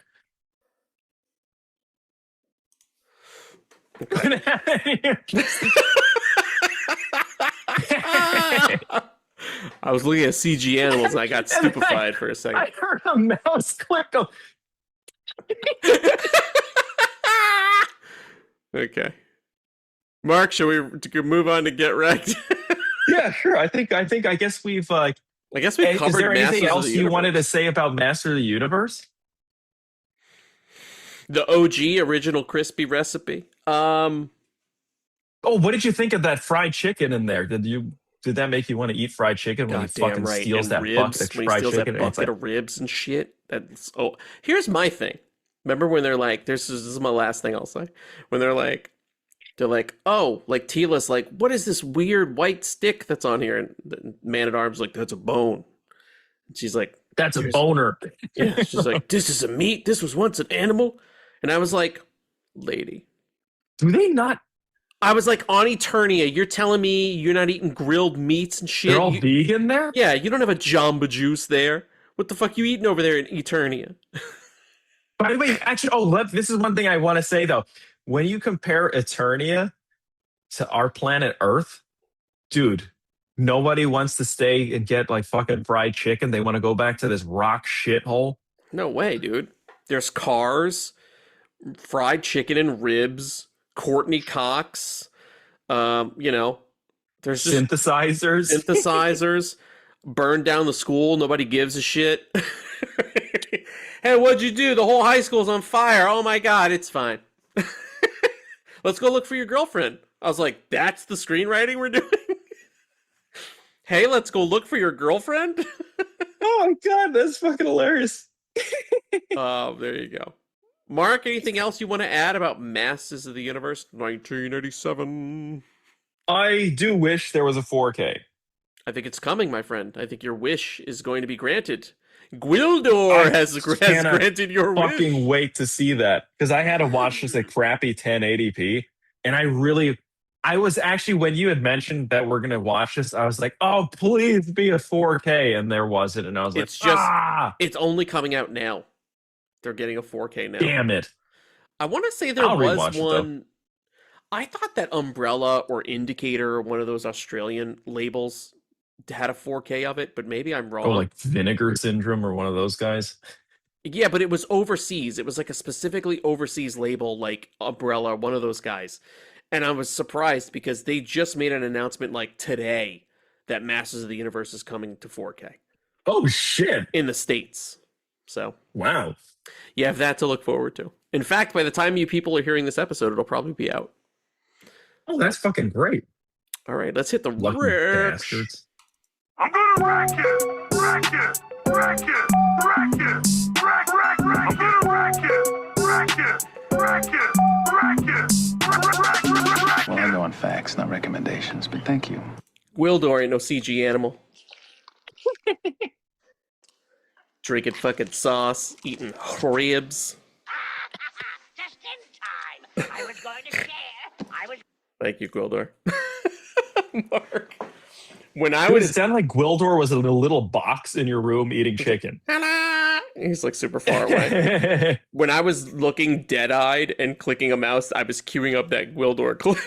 I was looking at CG animals and I got stupefied for a second. I heard a mouse click. Okay. Mark, shall we move on to Get Wrecked? Yeah, sure. I guess we've I guess we covered. Is there anything Masters else of the you Universe. wanted to say about Master of the Universe? The OG original crispy recipe. Oh, what did you think of that fried chicken in there? Did that make you want to eat fried chicken when he fucking steals and that ribs, bucket of when he fried steals chicken? that bucket of ribs and shit. That's here's my thing. Remember when they're like, this is my last thing I'll say. When they're like, oh, like Tila's like, what is this weird white stick that's on here? And the Man at Arms like, that's a bone. And she's like, that's a boner. Yeah, she's like, this is a meat. This was once an animal. And I was like, lady, do they not? I was like, on Eternia, you're telling me you're not eating grilled meats and shit? They're all vegan there? Yeah, you don't have a Jamba Juice there. What the fuck you eating over there in Eternia? By the way, actually, this is one thing I want to say, though. When you compare Eternia to our planet Earth, dude, nobody wants to stay and get like fucking fried chicken. They want to go back to this rock shithole. No way, dude. There's cars, fried chicken and ribs, Courtney Cox, there's just synthesizers, burned down the school, nobody gives a shit. Hey, what'd you do? The whole high school's on fire. Oh my god, it's fine. Let's go look for your girlfriend. I was like, that's the screenwriting we're doing? Hey, let's go look for your girlfriend? Oh my god, that's fucking hilarious. Oh, there you go. Mark, anything else you want to add about Masters of the Universe 1987? I do wish there was a 4K. I think it's coming, my friend. I think your wish is going to be granted. Gwildor has granted your wish. Fucking wait to see that, because I had to watch this at crappy 1080p, and I was actually, when you had mentioned that we're gonna watch this, I was like, oh, please be a 4K, and there wasn't, and I was it's like, it's only coming out now. They're getting a 4K now. Damn it! I want to say there was one. I thought that Umbrella or Indicator, one of those Australian labels, had a 4K of it, but maybe I'm wrong. Oh, like Vinegar Syndrome or one of those guys. Yeah, but it was overseas. It was like a specifically overseas label, like Umbrella, one of those guys. And I was surprised because they just made an announcement like today that Masters of the Universe is coming to 4K. Oh shit! In the States. So wow. You have that to look forward to. In fact, by the time you people are hearing this episode, it'll probably be out. Oh, that's fucking great. All right, let's hit the lucky bastards. I'm gonna wreck it! Wreck it! Wreck it! Wreck it! Wreck, wreck, wreck! I'm gonna wreck it! Wreck it! Wreck it! Wreck it! Wreck, well, I go on facts, not recommendations, but thank you. Gwildor ain't no CG animal. Drinking fucking sauce, eating ribs. Just in time. I was going to share. Thank you, Gwildor. Mark. When it sounded like Gwildor was in a little box in your room eating chicken. He's like super far away. When I was looking dead-eyed and clicking a mouse, I was queuing up that Gwildor clip.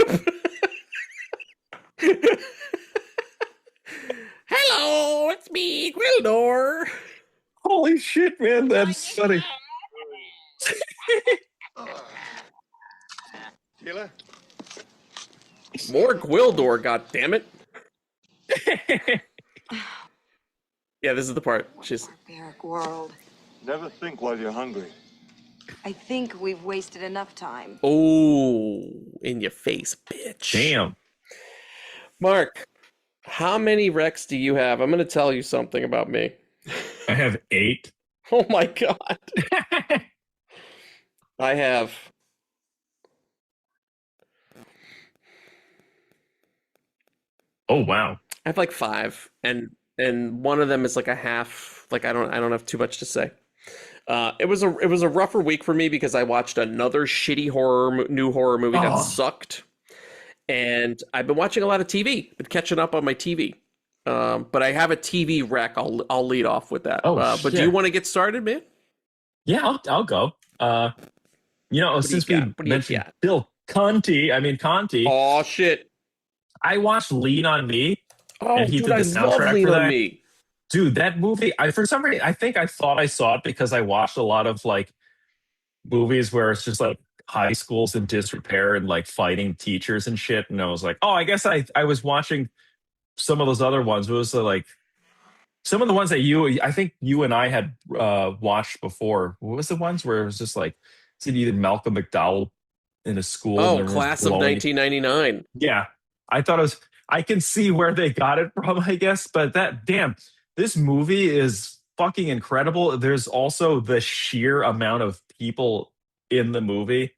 Hello, it's me, Gwildor. Holy shit, man, that's funny. Taylor? More Gwildor, goddammit. Yeah, this is the part. She's Barbaric world. Never think while you're hungry. I think we've wasted enough time. Oh, in your face, bitch. Damn. Mark, how many Rex do you have? I'm going to tell you something about me. I have 8. Oh my god. I have... Oh wow. I have like 5, and one of them is like a half. Like I don't have too much to say. It was a rougher week for me because I watched another shitty new horror movie that sucked, and I've been watching a lot of TV, been catching up on my TV. But I have a TV rec. I'll lead off with that. But do you want to get started, man? Yeah, I'll go. Since we mentioned Bill Conti. Oh shit! I watched Lean on Me. Oh, and he dude, did the I love soundtrack Lean for on that. Me. Dude, that movie, for some reason, I think I thought I saw it because I watched a lot of like movies where it's just like high schools in disrepair and like fighting teachers and shit. And I was like, oh, I guess I was watching some of those other ones. It was like some of the ones that I think you and I had watched before. What was the ones where it was just like, see, you did Malcolm McDowell in a school. Oh, Class of 1999. Yeah. I thought it was, I can see where they got it from, I guess, but this movie is fucking incredible. There's also the sheer amount of people in the movie.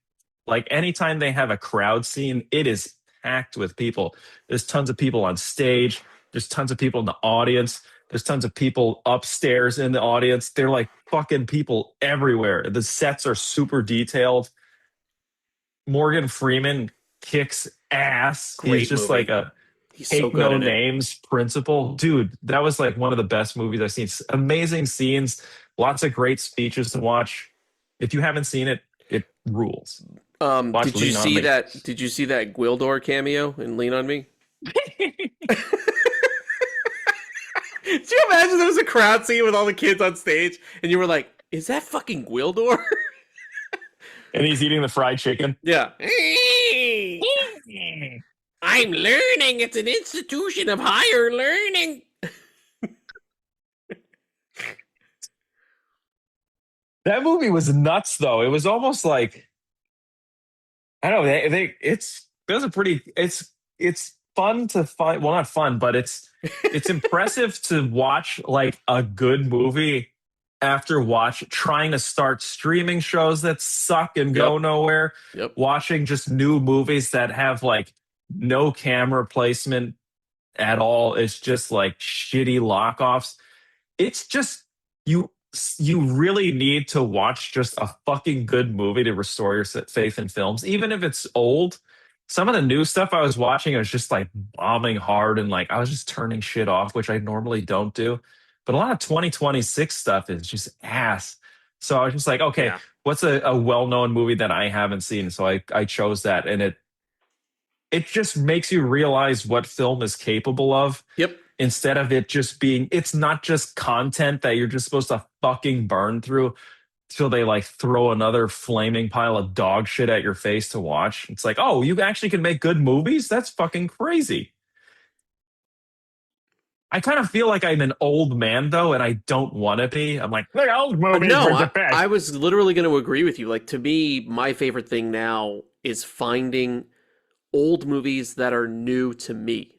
Like anytime they have a crowd scene, it is packed with people. There's tons of people on stage. There's tons of people in the audience. There's tons of people upstairs in the audience. They're like fucking people everywhere. The sets are super detailed. Morgan Freeman kicks ass. Great He's just movie. like He's take so good no in it. names principal. Dude, that was like one of the best movies I've seen. Amazing scenes, lots of great speeches to watch. If you haven't seen it, it rules. Did you see that Gwildor cameo in Lean on Me? Did you imagine there was a crowd scene with all the kids on stage and you were like, is that fucking Gwildor? And he's eating the fried chicken. Yeah. I'm learning. It's an institution of higher learning. That movie was nuts, though. It was almost like, I don't know. It's fun to find. Well, not fun, but it's impressive to watch like a good movie after trying to start streaming shows that suck and go nowhere. Yep. Watching just new movies that have like no camera placement at all. It's just like shitty lockoffs. It's just you really need to watch just a fucking good movie to restore your faith in films, even if it's old. Some of the new stuff I was watching, I was just like bombing hard and like I was just turning shit off, which I normally don't do. But a lot of 2026 stuff is just ass. So I was just like, okay, what's a well-known movie that I haven't seen? So I chose that, and it just makes you realize what film is capable of. Yep. Instead of it just being, it's not just content that you're just supposed to fucking burn through till they like throw another flaming pile of dog shit at your face to watch. It's like, oh, you actually can make good movies? That's fucking crazy. I kind of feel like I'm an old man though, and I don't want to be. I'm like, the old movies were the best. I was literally going to agree with you. Like, to me, my favorite thing now is finding old movies that are new to me.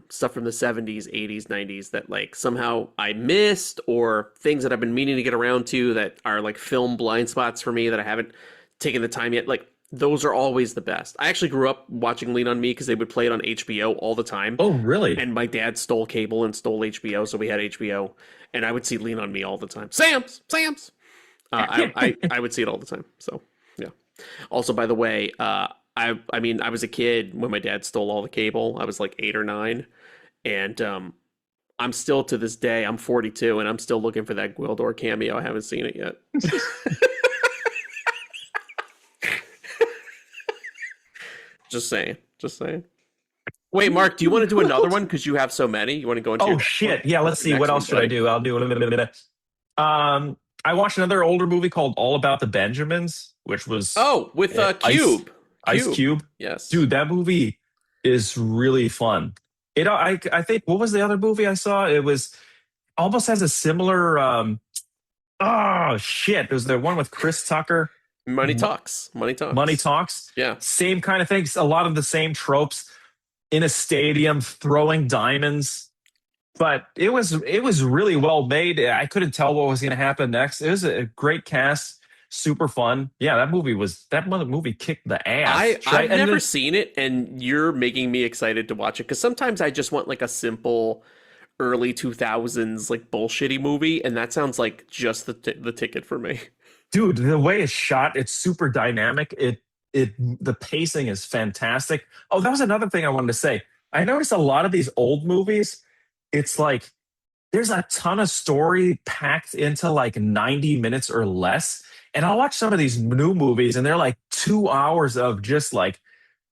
Stuff from the 70s, 80s, 90s that like somehow I missed, or things that I've been meaning to get around to that are like film blind spots for me that I haven't taken the time yet. Like, those are always the best. I actually grew up watching Lean on Me because they would play it on HBO all the time. Oh, really? And my dad stole cable and stole HBO, so we had HBO, and I would see Lean on Me all the time. Sam's. I would see it all the time. So yeah. Also, by the way, I mean, I was a kid when my dad stole all the cable. I was like 8 or 9. And I'm still, to this day, I'm 42, and I'm still looking for that Gwildor cameo. I haven't seen it yet. Just saying. Wait, Mark, do you want to do another one? Because you have so many. You want to go into Oh, shit. Yeah, let's see. What else should I do? I'll do I watched another older movie called All About the Benjamins, which was... Oh, with Cube. Ice Cube. Yes. Dude, that movie is really fun. I think, what was the other movie I saw? It was almost has a similar Oh shit! There's the one with Chris Tucker. Money talks. Money talks. Money Talks. Yeah. Same kind of things. A lot of the same tropes in a stadium throwing diamonds. But it was really well made. I couldn't tell what was going to happen next. It was a great cast, super fun. Yeah, that movie kicked the ass. I've never seen it, and you're making me excited to watch it because sometimes I just want like a simple early 2000s like bullshitty movie, and that sounds like just the ticket for me. Dude, the way it's shot, it's super dynamic. The pacing is fantastic. Oh, that was another thing I wanted to say. I noticed a lot of these old movies, it's like there's a ton of story packed into like 90 minutes or less. And I'll watch some of these new movies and they're like 2 hours of just like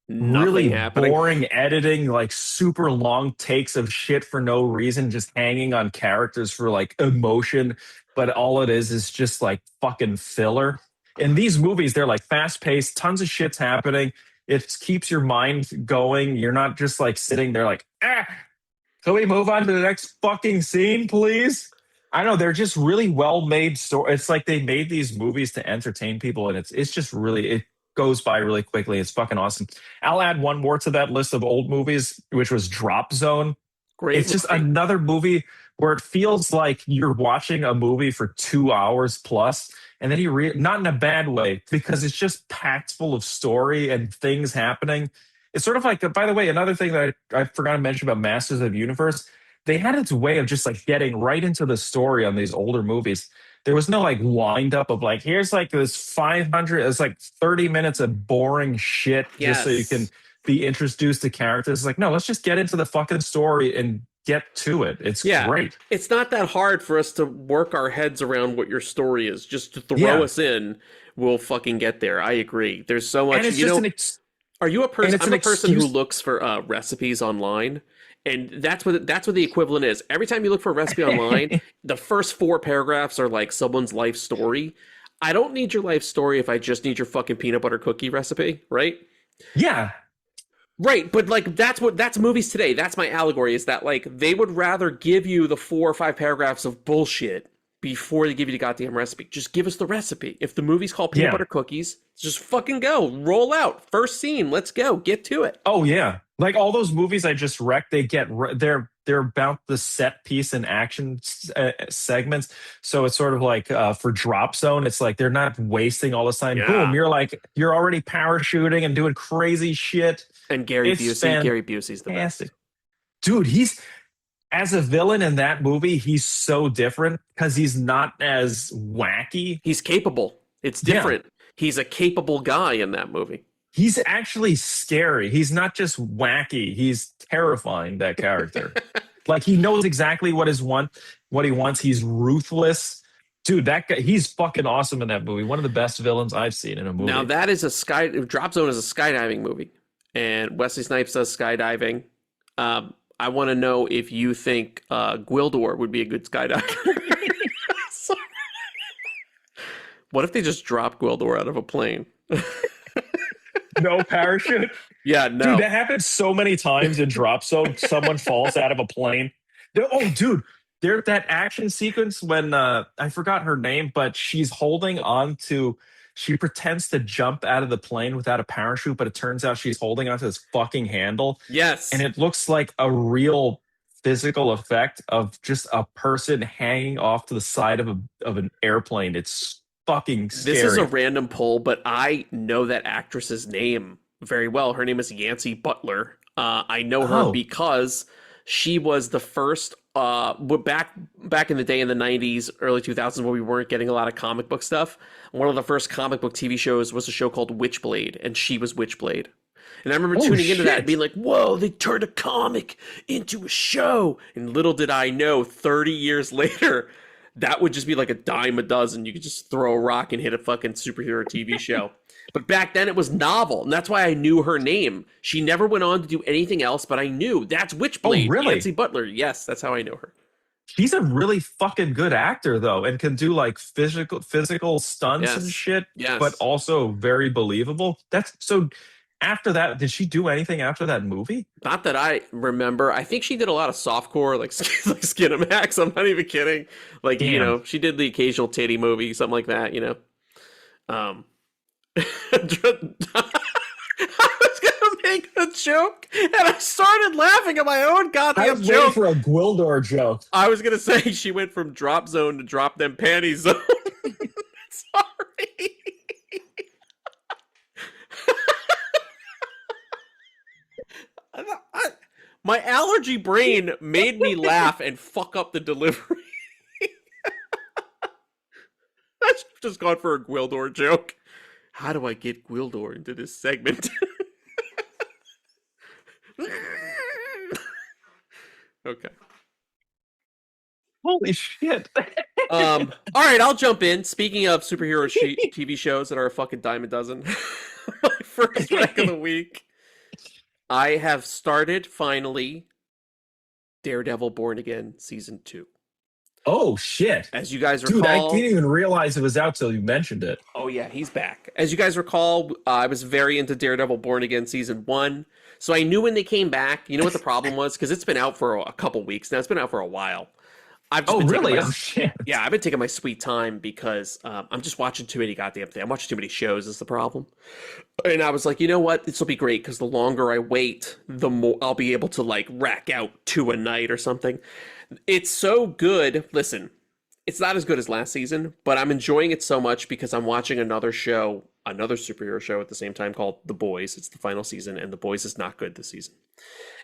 really boring editing, like super long takes of shit for no reason, just hanging on characters for like emotion. But all it is just like fucking filler. In these movies, they're like fast paced, tons of shit's happening. It keeps your mind going. You're not just like sitting there like, can we move on to the next fucking scene, please? I know they're just really well made story. It's like they made these movies to entertain people, and it's just really, it goes by really quickly. It's fucking awesome. I'll add one more to that list of old movies, which was Drop Zone. Great. It's just another movie where it feels like you're watching a movie for 2 hours plus, and then not in a bad way, because it's just packed full of story and things happening. It's sort of like, by the way, another thing that I forgot to mention about Masters of the Universe, they had its way of just like getting right into the story on these older movies. There was no like wind up of like, here's like this 500, it's like 30 minutes of boring shit just so you can be introduced to characters. It's like, no, let's just get into the fucking story and get to it. It's great. It's not that hard for us to work our heads around what your story is. Just to throw us in, we'll fucking get there. I agree. There's so much, and it's you just know. Are you a person? I'm a person who looks for recipes online, and that's what the equivalent is. Every time you look for a recipe online, the first 4 paragraphs are like someone's life story. I don't need your life story if I just need your fucking peanut butter cookie recipe, right? Yeah. Right, but like that's movies today. That's my allegory, is that like they would rather give you the 4 or 5 paragraphs of bullshit before they give you the goddamn recipe. Just give us the recipe. If the movie's called Peanut Butter Cookies, just fucking go. Roll out. First scene. Let's go. Get to it. Oh, yeah. Like all those movies I just wrecked, they're about the set piece and action segments. So it's sort of like for Drop Zone, it's like they're not wasting all this time. Yeah. Boom, you're already parachuting and doing crazy shit. And Gary Busey's the best. Dude, as a villain in that movie, he's so different because he's not as wacky. He's capable. It's different. Yeah. He's a capable guy in that movie. He's actually scary. He's not just wacky. He's terrifying, that character. Like, he knows exactly what he wants. He's ruthless. Dude, that guy, he's fucking awesome in that movie. One of the best villains I've seen in a movie. Now, that is Drop Zone is a skydiving movie. And Wesley Snipes does skydiving. I want to know if you think Gwildor would be a good skydiver. What if they just dropped Gwildor out of a plane? No parachute? Yeah, no. Dude, that happens so many times in Drop Zone. Someone falls out of a plane. Oh, dude, that action sequence when I forgot her name, but she's holding on to. She pretends to jump out of the plane without a parachute, but it turns out she's holding onto this fucking handle. Yes. And it looks like a real physical effect of just a person hanging off to the side of an airplane. It's fucking scary. This is a random pull, but I know that actress's name very well. Her name is Yancey Butler. I know her because she was the first back in the day in the 90s, early 2000s, where we weren't getting a lot of comic book stuff. One of the first comic book TV shows was a show called Witchblade, and she was Witchblade. And I remember tuning into that and being like, whoa, they turned a comic into a show. And little did I know, 30 years later, that would just be like a dime a dozen. You could just throw a rock and hit a fucking superhero TV show. But back then it was novel, and that's why I knew her name. She never went on to do anything else, but I knew that's Witchblade. Oh, really? Nancy Butler. Yes, that's how I know her. She's a really fucking good actor, though, and can do like physical stunts and shit, but also very believable. That's so. after that, did she do anything after that movie? Not that I remember. I think she did a lot of softcore, like Skinamax. I'm not even kidding. Like, you Damn. know, she did the occasional titty movie, something like that, you know. I was gonna make a joke, and I started laughing at my own I goddamn was waiting joke. for a Gwildor joke. I was gonna say she went from drop zone to drop them panties zone. Sorry. My allergy brain made me laugh and fuck up the delivery. I should have just gone for a Gwildor joke. How do I get Gwildor into this segment? Okay. Holy shit. All right, I'll jump in. Speaking of superhero TV shows that are a fucking dime a dozen, my first rec of the week. I have started finally Daredevil Born Again season 2. Oh shit. As you guys Dude, I recall, didn't even realize it was out till you mentioned it. oh yeah, he's back. As you guys recall, I was very into Daredevil Born Again season 1. So I knew when they came back, you know what the problem was? Because it's been out for a couple weeks now. It's been out for a while. I've just Oh been taking really? my- Oh shit. Yeah, I've been taking my sweet time because I'm just watching too many goddamn things. I'm watching too many shows is the problem. And I was like, you know what? This will be great because the longer I wait, the more I'll be able to like rack out 2 a night or something. It's so good. Listen, it's not as good as last season, but I'm enjoying it so much because I'm watching another show, another superhero show at the same time called The Boys. It's the final season, and The Boys is not good this season.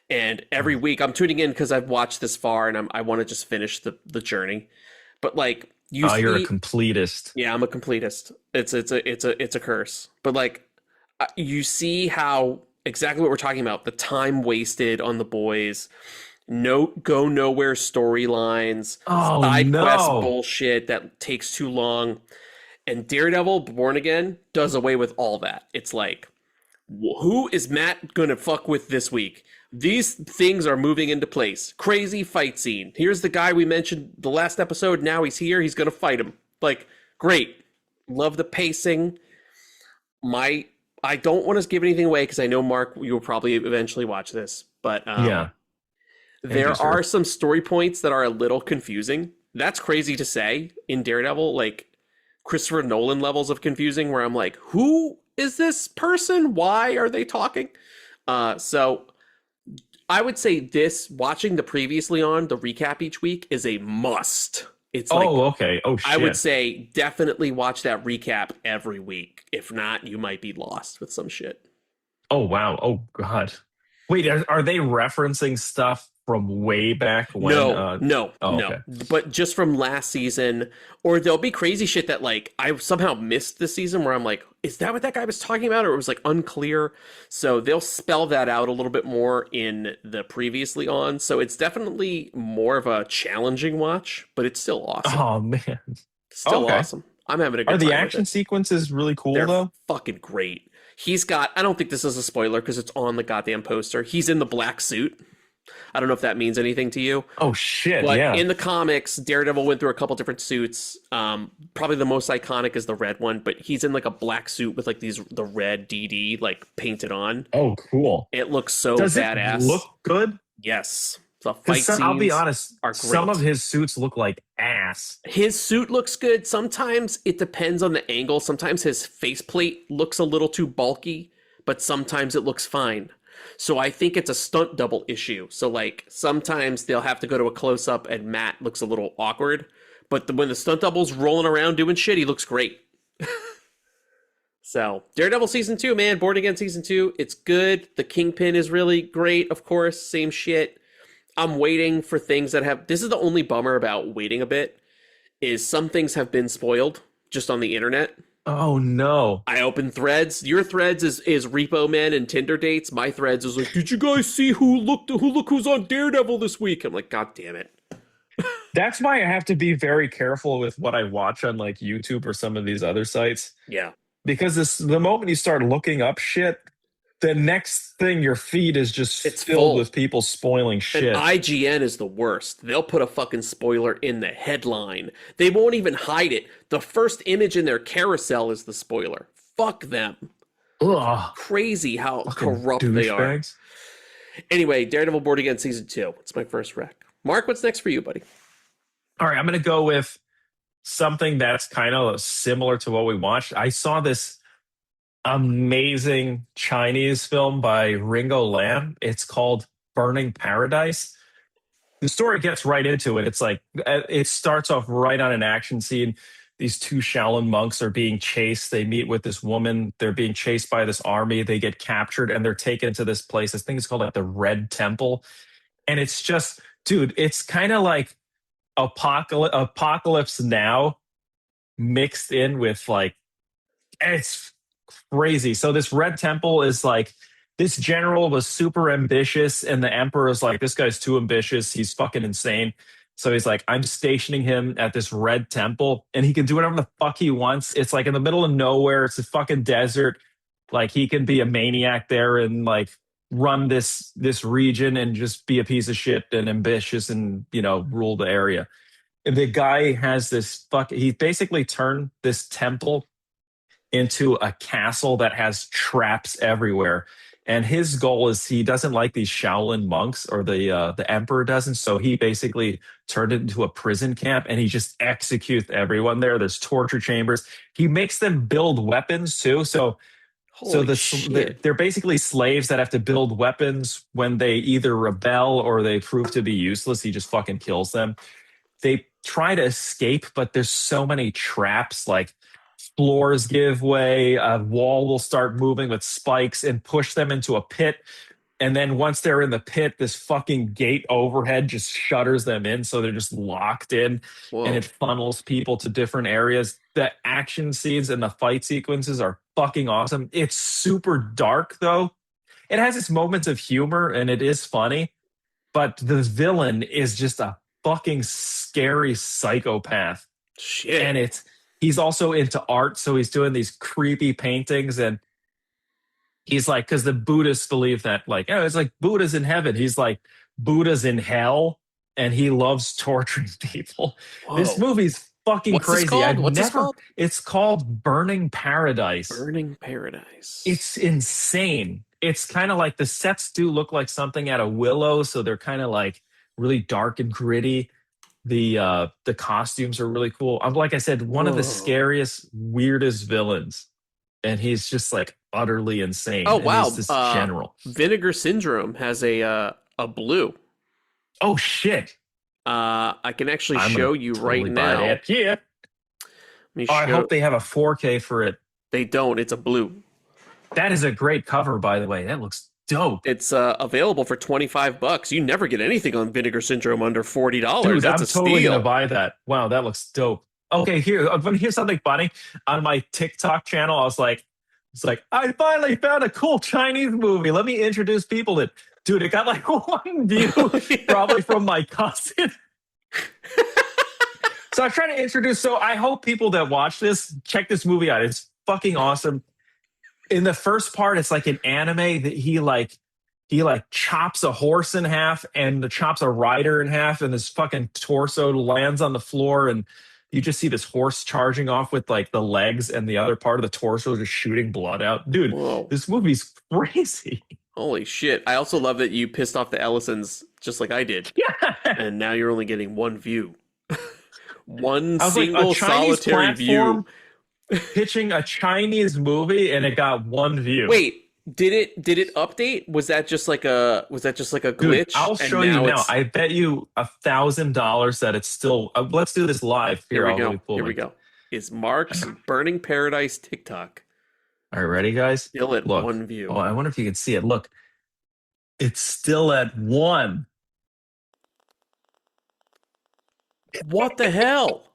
And every week I'm tuning in because I've watched this far and I want to just finish the journey. But like Oh, you're a completist. yeah, I'm a completist. It's a curse. But like you see how exactly what we're talking about, the time wasted on The Boys, no go nowhere storylines, Oh, side quest no. bullshit that takes too long. And Daredevil Born Again does away with all that. It's like, who is Matt gonna fuck with this week? These things are moving into place. Crazy fight scene. Here's the guy we mentioned the last episode. Now he's here. He's gonna fight him. Like, great. Love the pacing. I don't want to give anything away because I know Mark, you'll probably eventually watch this. But Yeah. there you, sir. are some story points that are a little confusing. That's crazy to say in Daredevil, like Christopher Nolan levels of confusing, where I'm like, who is this person? Why are they talking? So I would say this, watching the previously on, the recap each week is a must. It's like, Okay. Oh shit. I would say definitely watch that recap every week. If not, you might be lost with some shit. Oh wow. Oh god. Wait, are they referencing stuff from way back when? No. okay. But just from last season, or there'll be crazy shit that like I somehow missed this season where I'm like, is that what that guy was talking about? Or it was like unclear. So they'll spell that out a little bit more in the previously on. So it's definitely more of a challenging watch, but it's still awesome. Oh man. Still okay. awesome. I'm having a good Are time. the with action it. sequences really cool They're though? fucking great. He's got, I don't think this is a spoiler because it's on the goddamn poster. He's in the black suit. I don't know if that means anything to you. Oh shit. But yeah. in the comics, Daredevil went through a couple different suits. Probably the most iconic is the red one, but he's in like a black suit with like the red DD like painted on. Oh cool. It looks so Does badass. it look good? Yes. The fight 'Cause scenes I'll be honest, are some great. of his suits look like ass. His suit looks good. Sometimes it depends on the angle. Sometimes his faceplate looks a little too bulky, but sometimes it looks fine. So I think it's a stunt double issue. So like sometimes they'll have to go to a close up and Matt looks a little awkward, but when the stunt double's rolling around doing shit, he looks great. So Daredevil season 2, man, Born Again season 2, it's good. The Kingpin is really great, of course, same shit. I'm waiting for things that have, this is the only bummer about waiting a bit, is some things have been spoiled just on the internet. Oh no. I open threads. Your threads is Repo Men and Tinder dates. My threads is like, did you guys see look who's on Daredevil this week? I'm like, God damn it. That's why I have to be very careful with what I watch on like YouTube or some of these other sites. Yeah. Because the moment you start looking up shit, the next thing your feed is just It's filled full. with people spoiling shit. And IGN is the worst. They'll put a fucking spoiler in the headline. They won't even hide it. The first image in their carousel is the spoiler. Fuck them. Ugh, Crazy how fucking corrupt they are. douchebags. Anyway, Daredevil Born Again Season 2. It's my first rec. Mark, what's next for you, buddy? All right, I'm going to go with something that's kind of similar to what we watched. I saw this amazing Chinese film by Ringo Lam. It's called Burning Paradise. The story gets right into it. It's like it starts off right on an action scene. These two Shaolin monks are being chased. They meet with this woman. They're being chased by this army. They get captured and they're taken to this place. This thing is called like the Red Temple. And it's just, dude, it's kind of like Apocalypse Now mixed in with like, it's crazy. So this Red Temple is like, this general was super ambitious, and the emperor is like, this guy's too ambitious. He's fucking insane. So he's like, I'm stationing him at this Red Temple, and he can do whatever the fuck he wants. It's like in the middle of nowhere. It's a fucking desert. Like he can be a maniac there and like run this region and just be a piece of shit and ambitious and rule the area. And the guy has this he basically turned this temple into a castle that has traps everywhere. And his goal is he doesn't like these Shaolin monks, or the emperor doesn't. So he basically turned it into a prison camp, and he just executes everyone there. There's torture chambers. He makes them build weapons too. So they're basically slaves that have to build weapons when they either rebel or they prove to be useless. He just fucking kills them. They try to escape, but there's so many traps, like floors give way, a wall will start moving with spikes and push them into a pit. And then once they're in the pit, this fucking gate overhead just shutters them in. So they're just locked in. Whoa. And it funnels people to different areas. The action scenes and the fight sequences are fucking awesome. It's super dark though. It has its moments of humor and it is funny, but the villain is just a fucking scary psychopath. Shit. And he's also into art, so he's doing these creepy paintings, and he's like, because the Buddhists believe that, like, it's like Buddha's in heaven. He's like, Buddha's in hell, and he loves torturing people. Whoa. This movie's fucking crazy. What's this called? It's called Burning Paradise. Burning Paradise. It's insane. It's kind of like the sets do look like something out of Willow, so they're kind of like really dark and gritty. The costumes are really cool. Like I said, one of the scariest, weirdest villains, and he's just like utterly insane. Oh wow! He's this general. Vinegar Syndrome has a blue. Oh shit! I can actually show you right now. Yeah. I hope they have a 4K for it. They don't. It's a blue. That is a great cover, by the way. That looks dope. It's available for $25. You never get anything on Vinegar Syndrome under $40. Dude, That's I'm totally gonna buy that. Wow, that looks dope. Okay, here's something funny. On my TikTok channel, it's like, I finally found a cool Chinese movie. Let me introduce people to it. Dude, it got like 1 view, probably from my cousin. So I'm trying to introduce. So I hope people that watch this check this movie out. It's fucking awesome. In the first part, it's like an anime that he chops a horse in half and chops a rider in half, and this fucking torso lands on the floor, and you just see this horse charging off with like the legs and the other part of the torso just shooting blood out. Dude, whoa. This movie's crazy. Holy shit. I also love that you pissed off the Ellisons just like I did. Yeah. And now you're only getting one view. One single solitary view. Pitching a Chinese movie and it got 1 view. Wait, did it update? Was that just like a glitch? Dude, I'll show you now. I bet you $1,000 that it's still. Let's do this live. Here we go. Is Mark's Burning Paradise TikTok? All right, ready, guys? Still at 1 view. Oh, I wonder if you can see it. Look, it's still at 1. What the hell?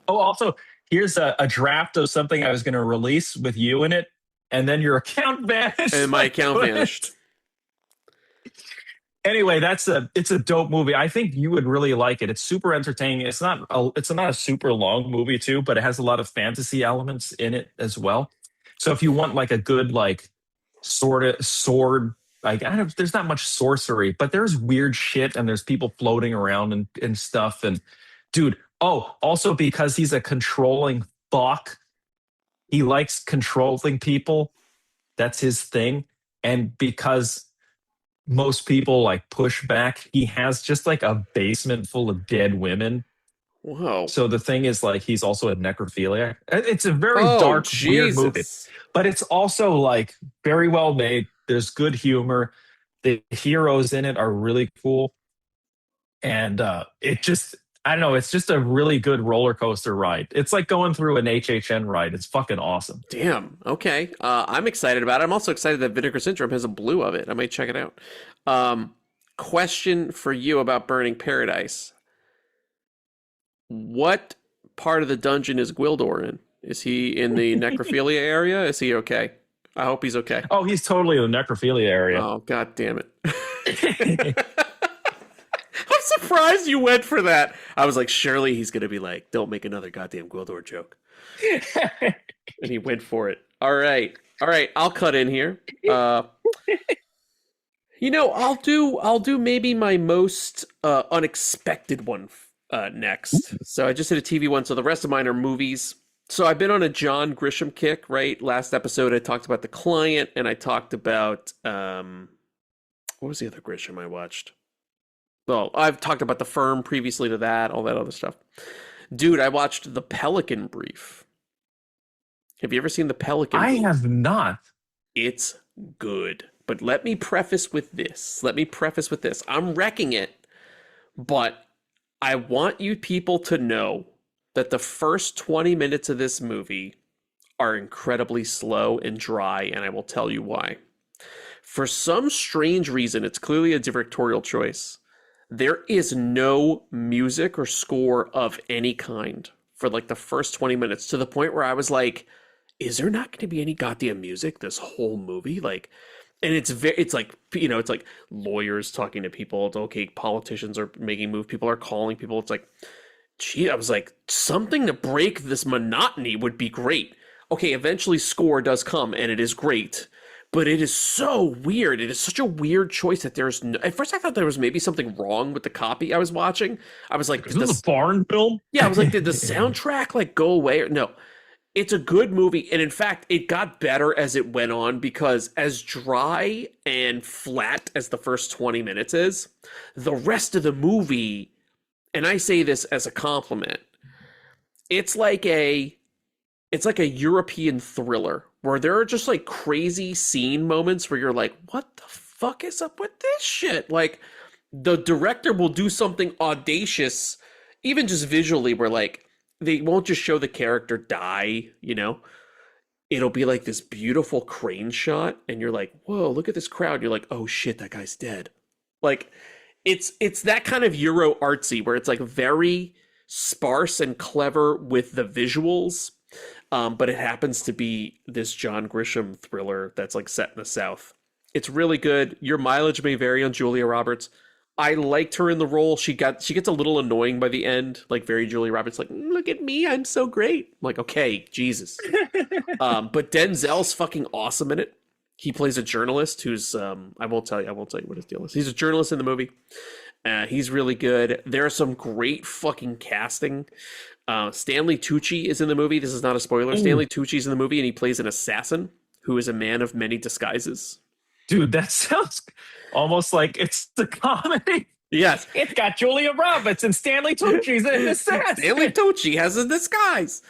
Oh, also, here's a draft of something I was going to release with you in it, and then your account vanished. And my account vanished. Anyway, it's a dope movie. I think you would really like it. It's super entertaining. It's not a super long movie too, but it has a lot of fantasy elements in it as well. So if you want like a good like sword, like there's not much sorcery, but there's weird shit and there's people floating around and stuff. And dude, also because he's a controlling fuck, he likes controlling people. That's his thing. And because most people like push back, he has just like a basement full of dead women. Whoa. So the thing is, like, he's also a necrophiliac. It's a very Oh, dark, weird movie, Jesus. but it's also like very well made. There's good humor. The heroes in it are really cool. And it just, I don't know, it's just a really good roller coaster ride. It's like going through an HHN ride. It's fucking awesome. Damn. Okay. I'm excited about it. I'm also excited that Vinegar Syndrome has a blue of it. I might check it out. Question for you about Burning Paradise. What part of the dungeon is Gwildor in? Is he in the necrophilia area? Is he okay? I hope he's okay. Oh, he's totally in the necrophilia area. Oh, God damn it. I'm surprised you went for that. I was like, surely he's going to be like, don't make another goddamn Gwildor joke. And he went for it. All right. I'll cut in here. I'll do maybe my most unexpected one next. So I just did a TV one. So the rest of mine are movies. So I've been on a John Grisham kick, right? Last episode, I talked about The Client, and I talked about, what was the other Grisham I watched? Well, I've talked about The Firm previously to that, all that other stuff. Dude, I watched The Pelican Brief. Have you ever seen The Pelican Brief? I have not. It's good. But let me preface with this. I'm wrecking it, but I want you people to know that the first 20 minutes of this movie are incredibly slow and dry, and I will tell you why. For some strange reason, it's clearly a directorial choice. There is no music or score of any kind for like the first 20 minutes, to the point where I was like, is there not going to be any goddamn music this whole movie? Like, and it's like, it's like lawyers talking to people. It's okay, politicians are making moves, people are calling people. It's like, gee, I was like, something to break this monotony would be great. Okay, eventually score does come, and it is great. But it is so weird. It is such a weird choice that there's no... At first I thought there was maybe something wrong with the copy I was watching. I was like... Is this a foreign film? Yeah, I was like, did the soundtrack like go away? Or... No. It's a good movie. And in fact, it got better as it went on, because as dry and flat as the first 20 minutes is, the rest of the movie, and I say this as a compliment, it's like a European thriller where there are just like crazy scene moments where you're like, what the fuck is up with this shit? Like, the director will do something audacious, even just visually, where like they won't just show the character die, it'll be like this beautiful crane shot, and you're like, whoa, look at this crowd. You're like, oh shit, that guy's dead. Like, it's that kind of Euro artsy where it's like very sparse and clever with the visuals. But it happens to be this John Grisham thriller that's like set in the South. It's really good. Your mileage may vary on Julia Roberts. I liked her in the role. She gets a little annoying by the end, like very Julia Roberts, like, look at me, I'm so great. I'm like, okay, Jesus. But Denzel's fucking awesome in it. He plays a journalist who's I won't tell you what his deal is. He's a journalist in the movie. He's really good. There are some great fucking casting. Stanley Tucci is in the movie. This is not a spoiler. Stanley Tucci's in the movie, and he plays an assassin who is a man of many disguises. Dude, that sounds almost like it's the comedy. Yes. It's got Julia Roberts and Stanley Tucci's in this set. Stanley Tucci has a disguise.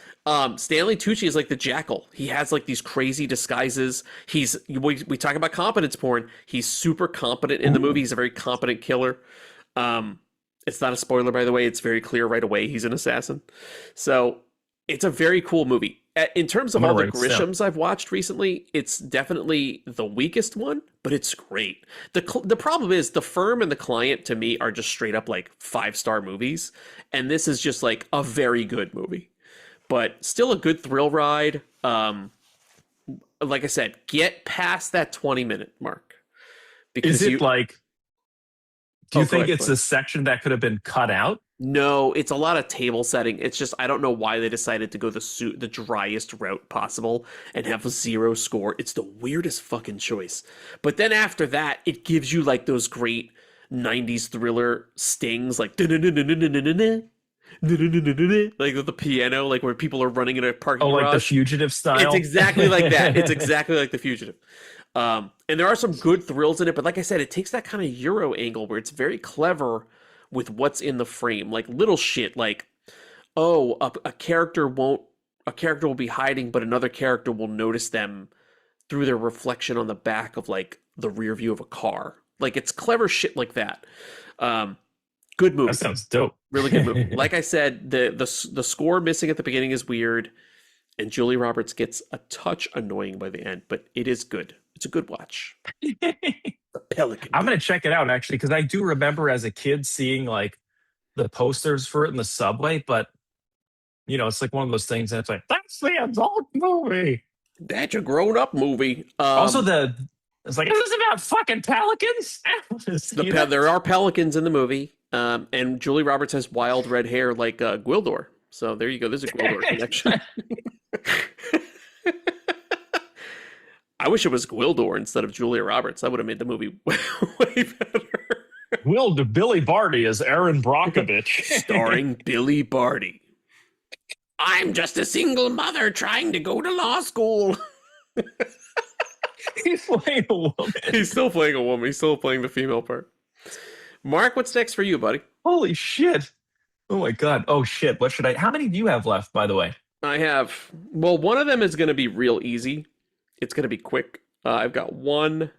Stanley Tucci is like the Jackal. He has like these crazy disguises. We talk about competence porn. He's super competent in the movie. He's a very competent killer. It's not a spoiler, by the way. It's very clear right away he's an assassin. So it's a very cool movie. In terms of all the Grishams I've watched recently, it's definitely the weakest one, but it's great. The problem is The Firm and The Client, to me, are just straight up like 5-star movies. And this is just like a very good movie, but still a good thrill ride. Like I said, get past that 20-minute mark. Because is it like... Do you think it's a section that could have been cut out? No, it's a lot of table setting. It's just, I don't know why they decided to go the driest route possible and have a 0 score. It's the weirdest fucking choice. But then after that, it gives you like those great 90s thriller stings, like like with the piano, like where people are running in a parking garage. Like the Fugitive style. It's exactly like that. It's exactly like the Fugitive. And there are some good thrills in it, but like I said, it takes that kind of Euro angle where it's very clever with what's in the frame, like little shit, like a character will be hiding, but another character will notice them through their reflection on the back of like the rear view of a car. Like it's clever shit like that. Good movie. That sounds dope. Really good movie. Like I said, the score missing at the beginning is weird, and Julie Roberts gets a touch annoying by the end, but it is good. It's a good watch. The Pelican. I'm gonna check it out actually, because I do remember as a kid seeing like the posters for it in the subway, but you know, it's like one of those things that's like, that's the adult movie. That's a grown-up movie. Also, it's like, is this about fucking pelicans? There are pelicans in the movie, and Julie Roberts has wild red hair like Gwildor. So there you go. There's a Gwildor connection. I wish it was Gwildor instead of Julia Roberts. That would have made the movie way better. Billy Barty as Aaron Brockovich. Starring Billy Barty. I'm just a single mother trying to go to law school. He's playing a woman. He's still playing a woman. He's still playing the female part. Mark, what's next for you, buddy? Holy shit. Oh my God. Oh shit. How many do you have left, by the way? I have, one of them is going to be real easy. It's going to be quick. I've got 1,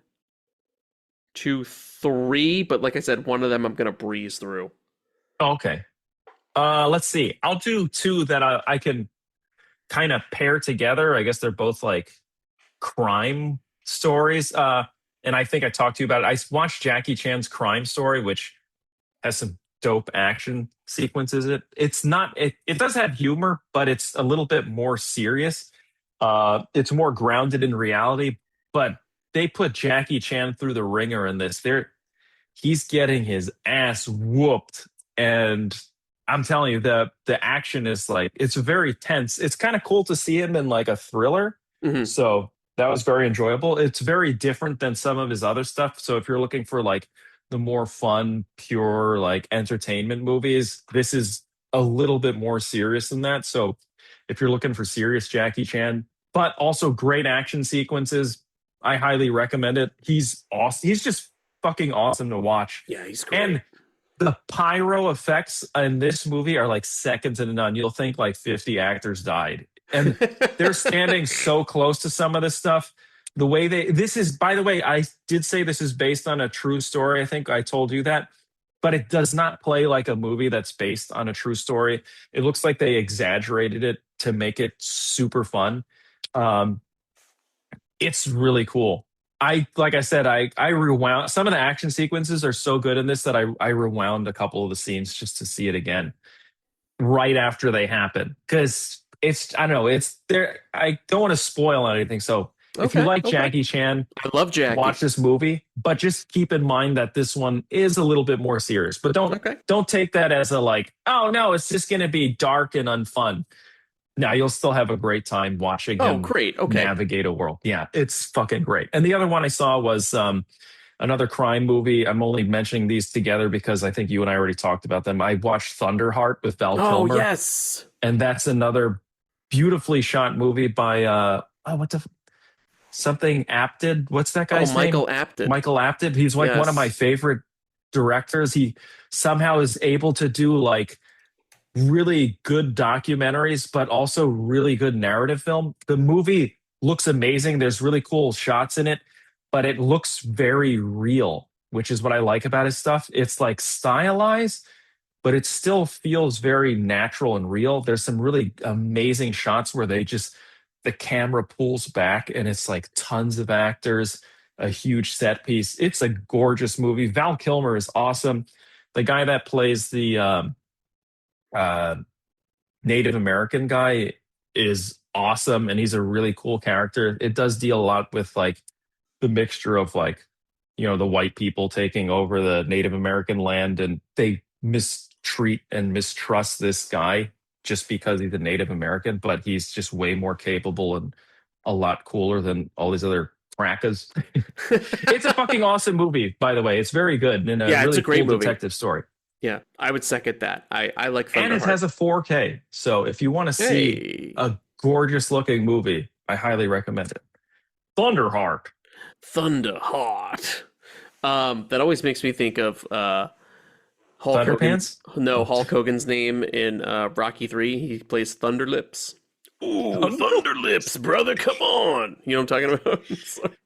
2, 3, but like I said, one of them I'm going to breeze through. Okay. Let's see. I'll do 2 that I can kind of pair together. I guess they're both like crime stories. And I think I talked to you about it. I watched Jackie Chan's Crime Story, which has some dope action sequences. It does have humor, but it's a little bit more serious. It's more grounded in reality, but they put Jackie Chan through the ringer in this. He's getting his ass whooped, and I'm telling you, the action is like, it's very tense. It's kind of cool to see him in like a thriller. Mm-hmm. So that was very enjoyable. It's very different than some of his other stuff. So if you're looking for like the more fun, pure, like entertainment movies, this is a little bit more serious than that. So if you're looking for serious Jackie Chan, but also great action sequences, I highly recommend it. He's awesome. He's just fucking awesome to watch. Yeah, he's great. And the pyro effects in this movie are like second to none. You'll think like 50 actors died. And they're standing so close to some of this stuff. The way this is, by the way, I did say this is based on a true story. I think I told you that, but it does not play like a movie that's based on a true story. It looks like they exaggerated it to make it super fun. It's really cool. Like I said, I rewound some of the action sequences are so good in this that I rewound a couple of the scenes just to see it again right after they happen. Because I don't know, it's there. I don't want to spoil anything. So if you like Jackie Chan, I love Jackie. Watch this movie, but just keep in mind that this one is a little bit more serious. But don't take that as a like, oh no, it's just going to be dark and unfun. No, you'll still have a great time watching him navigate a world. Yeah, it's fucking great. And the other one I saw was another crime movie. I'm only mentioning these together because I think you and I already talked about them. I watched Thunderheart with Val Kilmer. Oh, yes. And that's another beautifully shot movie by, something Apted. What's that guy's name? Michael Apted. Michael Apted. He's like one of my favorite directors. He somehow is able to do like really good documentaries, but also really good narrative film. The movie looks amazing. There's really cool shots in it, but it looks very real, which is what I like about his stuff. It's like stylized, but it still feels very natural and real. There's some really amazing shots where the camera pulls back and it's like tons of actors, a huge set piece. It's a gorgeous movie. Val Kilmer is awesome. The guy that plays the Native American guy is awesome, and he's a really cool character. It does deal a lot with like the mixture of like, you know, the white people taking over the Native American land, and they mistreat and mistrust this guy just because he's a Native American, but he's just way more capable and a lot cooler than all these other crackers. It's a fucking awesome movie, by the way. It's very good and it's a great cool detective story. Yeah, I would second that. I like Thunderheart. And it has a 4K. So if you want to see a gorgeous looking movie, I highly recommend it. Thunderheart. Thunderheart. That always makes me think of Hulk Thunderpants? Hogan. No, Hulk Hogan's name in Rocky 3. He plays Thunderlips. Ooh, Thunderlips, brother, come on. You know what I'm talking about?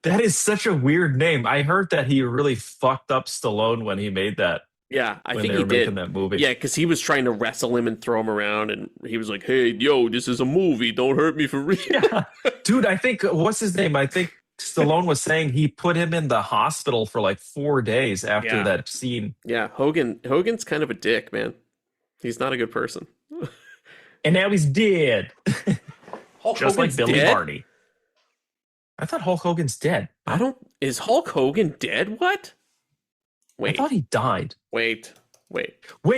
That is such a weird name. I heard that he really fucked up Stallone when he made that. Yeah, I when think they he were did. making that movie. Yeah, because he was trying to wrestle him and throw him around, and he was like, "Hey, yo, this is a movie. Don't hurt me for real." Yeah. Dude, I think, what's his name? I think Stallone was saying he put him in the hospital for like 4 days after that scene. Yeah, Hogan's kind of a dick, man. He's not a good person. And now he's dead. Hulk Just Hogan's like Billy dead? Barty. I thought Hulk Hogan's dead. Is Hulk Hogan dead? What? Wait. I thought he died. Wait,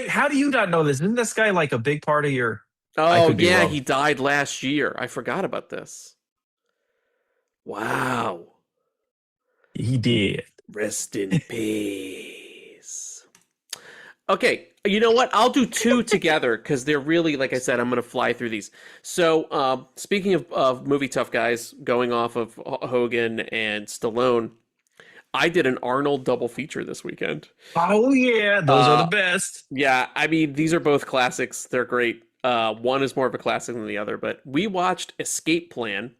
how do you not know this? Isn't this guy like a big part of your... Oh, yeah, he died last year. I forgot about this. Wow. He did. Rest in peace. Okay, you know what? I'll do two together because they're really, like I said, I'm going to fly through these. So, speaking of movie tough guys, going off of Hogan and Stallone, I did an Arnold double feature this weekend. Oh, yeah. Those are the best. Yeah, I mean, these are both classics. They're great. One is more of a classic than the other, but we watched Escape Plan,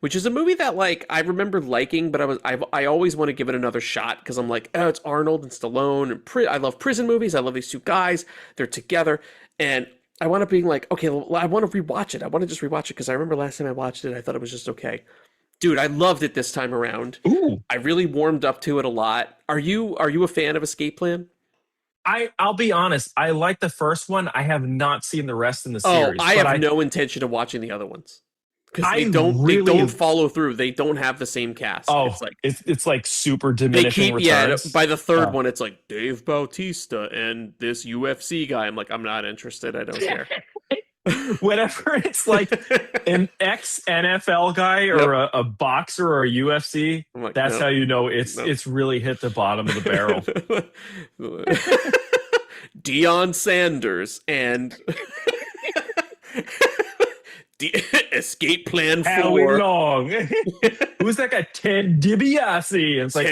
which is a movie that, like, I remember liking, but I always want to give it another shot because I'm like, oh, it's Arnold and Stallone. And I love prison movies. I love these two guys. They're together. And I wound up being like, okay, well, I want to rewatch it. I want to just rewatch it because I remember last time I watched it, I thought it was just okay. Dude, I loved it this time around. Ooh. I really warmed up to it a lot. Are you a fan of Escape Plan? I'll be honest. I like the first one. I have not seen the rest in the series. I have no intention of watching the other ones because they don't follow through. They don't have the same cast. Oh, it's like super diminishing returns. By the third one, it's like Dave Bautista and this UFC guy. I'm like, I'm not interested. I don't care. Whenever it's like an ex-NFL guy or a boxer or a UFC, like, that's how you know it's really hit the bottom of the barrel. Deion Sanders and Escape Plan 4. Howie Long. Who's that guy? Ted DiBiase. It's like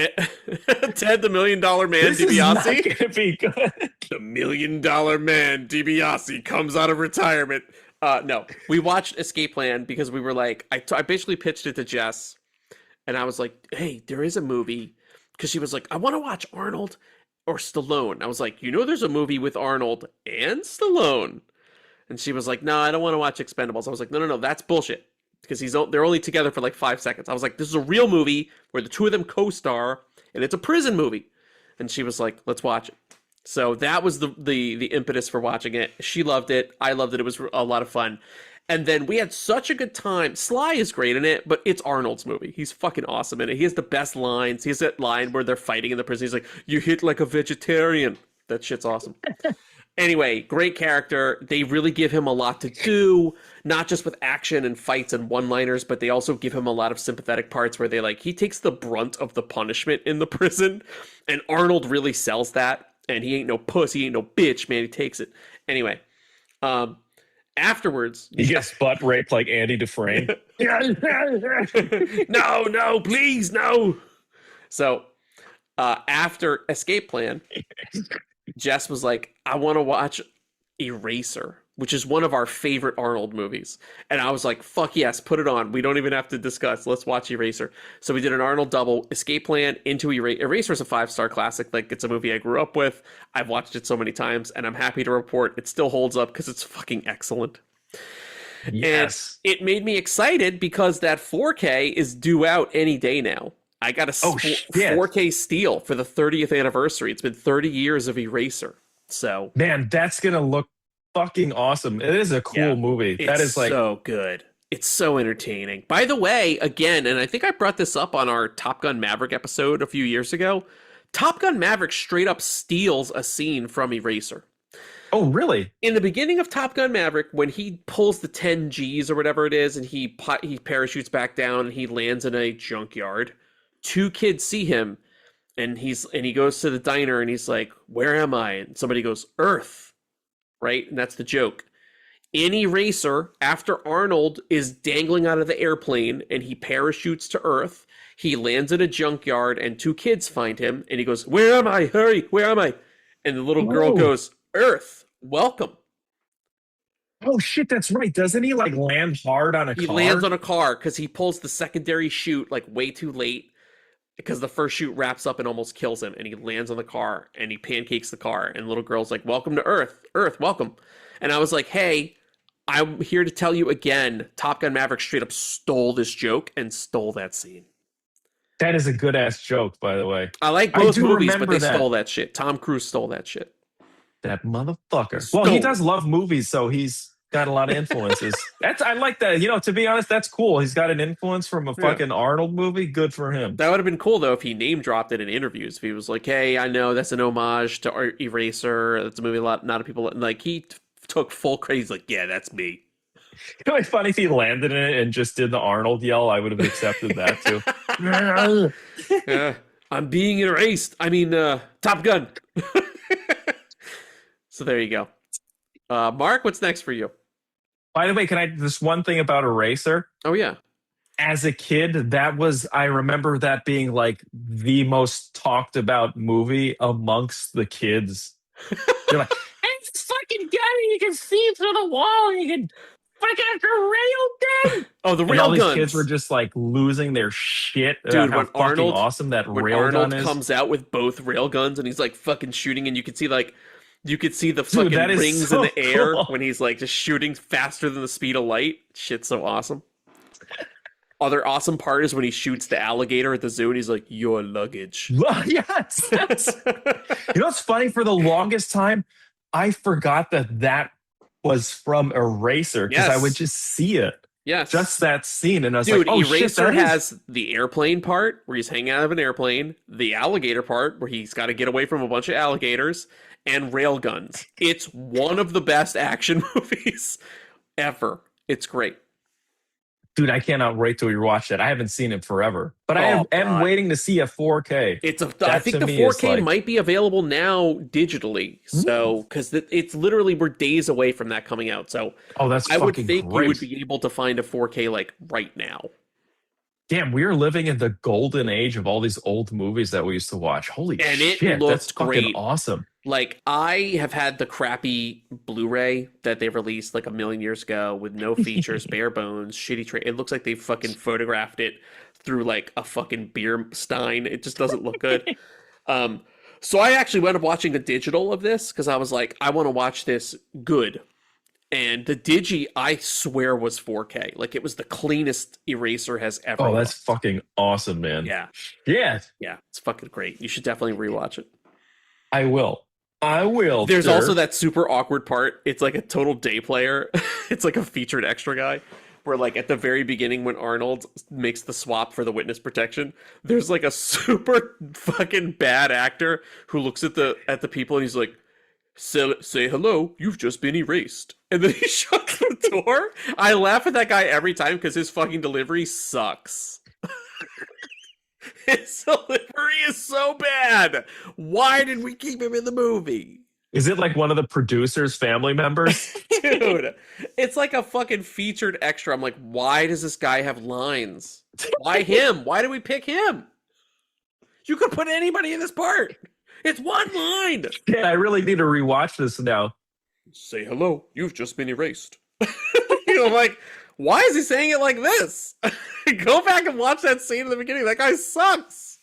Ted the $1 Million Man DiBiase. Is not gonna be good. The $1 Million Man DiBiase comes out of retirement. No, we watched Escape Plan because we were like, I basically pitched it to Jess, and I was like, hey, there is a movie, because she was like, I want to watch Arnold or Stallone. I was like, there's a movie with Arnold and Stallone. And she was like, no, I don't want to watch Expendables. I was like, no, that's bullshit. Because they're only together for like 5 seconds. I was like, this is a real movie where the two of them co-star, and it's a prison movie. And she was like, let's watch it. So that was the impetus for watching it. She loved it. I loved it. It was a lot of fun. And then we had such a good time. Sly is great in it, but it's Arnold's movie. He's fucking awesome in it. He has the best lines. He has that line where they're fighting in the prison. He's like, you hit like a vegetarian. That shit's awesome. Anyway, great character. They really give him a lot to do, not just with action and fights and one-liners, but they also give him a lot of sympathetic parts where he takes the brunt of the punishment in the prison, and Arnold really sells that, and he ain't no puss, he ain't no bitch, man, he takes it. Anyway, afterwards... He gets butt raped like Andy Dufresne. No, please, no! So, after Escape Plan... Jess was like, I want to watch Eraser, which is one of our favorite Arnold movies. And I was like, fuck yes, put it on. We don't even have to discuss. Let's watch Eraser. So we did an Arnold double, Escape Plan into Eraser. Eraser is a 5-star classic. Like, it's a movie I grew up with. I've watched it so many times, and I'm happy to report it still holds up because it's fucking excellent. Yes. And it made me excited because that 4K is due out any day now. I got a 4K steal for the 30th anniversary. It's been 30 years of Eraser. So, man, that's going to look fucking awesome. It is a cool movie. That is like so good. It's so entertaining. By the way, again, and I think I brought this up on our Top Gun Maverick episode a few years ago, Top Gun Maverick straight up steals a scene from Eraser. Oh, really? In the beginning of Top Gun Maverick, when he pulls the 10 Gs or whatever it is, and he parachutes back down and he lands in a junkyard, 2 kids see him, And he goes to the diner and he's like, "Where am I?" And somebody goes, "Earth," right? And that's the joke. In Eraser, after Arnold is dangling out of the airplane and he parachutes to Earth, he lands in a junkyard and two kids find him and he goes, "Where am I? Hurry, where am I?" And the little girl goes, "Earth, welcome." Oh shit, that's right. Doesn't he like land hard on a car? He lands on a car because he pulls the secondary chute like way too late because the first chute wraps up and almost kills him, and he lands on the car and he pancakes the car, and the little girl's like, "Welcome to Earth, Earth, welcome." And I was like, "Hey, I'm here to tell you again, Top Gun Maverick straight up stole this joke and stole that scene." That is a good ass joke, by the way. I like both movies, but remember they that. stole that shit. Tom Cruise stole that shit. That motherfucker. Stole. Well, he does love movies, so he's got a lot of influences. I like that. You know, to be honest, that's cool. He's got an influence from a fucking Arnold movie. Good for him. That would have been cool, though, if he name dropped it in interviews. If he was like, "Hey, I know that's an homage to Eraser. That's a movie a lot of people like." He took full credit. He's like, "Yeah, that's me." It would be funny if he landed in it and just did the Arnold yell. I would have accepted that too. I'm being erased. I mean, Top Gun. So there you go. Mark, what's next for you? By the way, can I this one thing about Eraser? Oh yeah. As a kid, I remember that being like the most talked about movie amongst the kids. They're like, "It's this fucking gun, and you can see through the wall, and you can fucking have the rail gun." Oh, the And rail all these guns. kids were just like losing their shit. Dude, how when fucking Arnold awesome that when rail Arnold gun is. comes out with both rail guns and he's like fucking shooting, and you could see the fucking that is rings so in the air cool. when he's like just shooting faster than the speed of light. Shit's so awesome. Other awesome part is when he shoots the alligator at the zoo and he's like, "Your luggage." Yes. You know what's funny? For the longest time, I forgot that was from Eraser because I Yes. would just see it. Yes. Just that scene. And I was Dude, like, oh Eraser shit, that is- has the airplane part where he's hanging out of an airplane, the alligator part where he's got to get away from a bunch of alligators, and railguns. It's one of the best action movies ever. It's great. Dude, I cannot wait till we watch that. I haven't seen it forever, but I Oh, am God. waiting to see a 4K. I That think to the me is 4K like- might be available now digitally. So, because it's literally, we're days away from that coming out. So, Oh, that's I would fucking think great. you would be able to find a 4K like right now. Damn, we are living in the golden age of all these old movies that we used to watch. Holy And it shit, looked that's fucking great. awesome. Like, I have had the crappy Blu-ray that they released like a million years ago with no features, bare bones, shitty tray. It looks like they fucking photographed it through like a fucking beer stein. It just doesn't look good. So I actually went up watching the digital of this because I was like, I want to watch this good. And the Digi, I swear, was 4K. Like, it was the cleanest Eraser has ever. Oh, that's looked. fucking awesome, man. Yeah, Yeah, it's fucking great. You should definitely rewatch it. I will. There's sir. also that super awkward part. It's like a total day player. It's like a featured extra guy. Where like at the very beginning when Arnold makes the swap for the witness protection, there's like a super fucking bad actor who looks at the people and he's like, say hello, you've just been erased. And then he shuts the door. I laugh at that guy every time because his fucking delivery sucks. His delivery is so bad. Why did we keep him in the movie? Is it like one of the producers' family members? Dude, it's like a fucking featured extra. I'm like, why does this guy have lines? Why him? Why do we pick him? You could put anybody in this part. It's one line. Yeah, I really need to rewatch this now. Say hello. You've just been erased. I'm like, why is he saying it like this? Go back and watch that scene in the beginning. That guy sucks.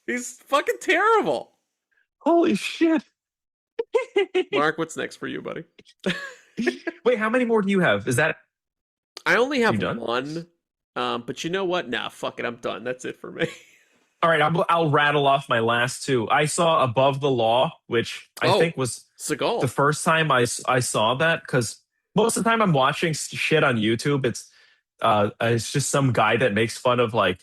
He's fucking terrible. Holy shit. Mark, what's next for you, buddy? Wait, how many more do you have? Is that I only have You done? one. But you know what? Nah, fuck it. I'm done. That's it for me. all right? I'll rattle off my last two. I saw Above the Law, which I Oh. think was Seagal. the first time I saw that, because most of the time I'm watching shit on YouTube. It's just some guy that makes fun of like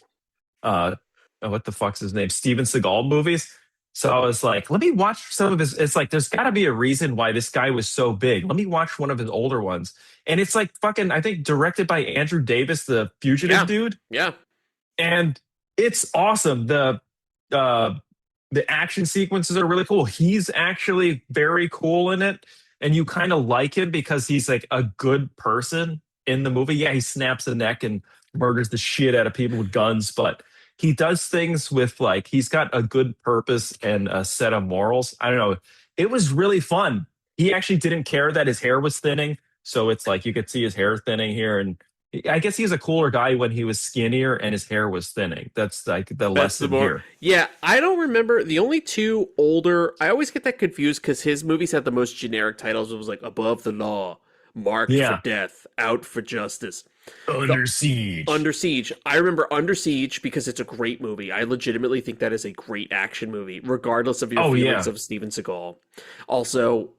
what the fuck's his name, Steven Seagal movies. So I was like, let me watch some of his. It's like there's got to be a reason why this guy was so big. Let me watch one of his older ones, and it's like fucking I think directed by Andrew Davis, the fugitive Yeah. dude, Yeah. and it's awesome. The The action sequences are really cool. He's actually very cool in it, and you kind of like him because he's like a good person in the movie. Yeah, he snaps a neck and murders the shit out of people with guns, but he does things with like he's got a good purpose and a set of morals. I don't know. It was really fun. He actually didn't care that his hair was thinning, so it's like you could see his hair thinning here, and I guess he's a cooler guy when he was skinnier and his hair was thinning. That's like the lesson here. Yeah, I don't remember the only two older. I always get that confused because his movies had the most generic titles. It was like Above the Law, Marked for Death, Out for Justice, Under Siege. Under Siege. I remember Under Siege because it's a great movie. I legitimately think that is a great action movie, regardless of your feelings of Steven Seagal. Also,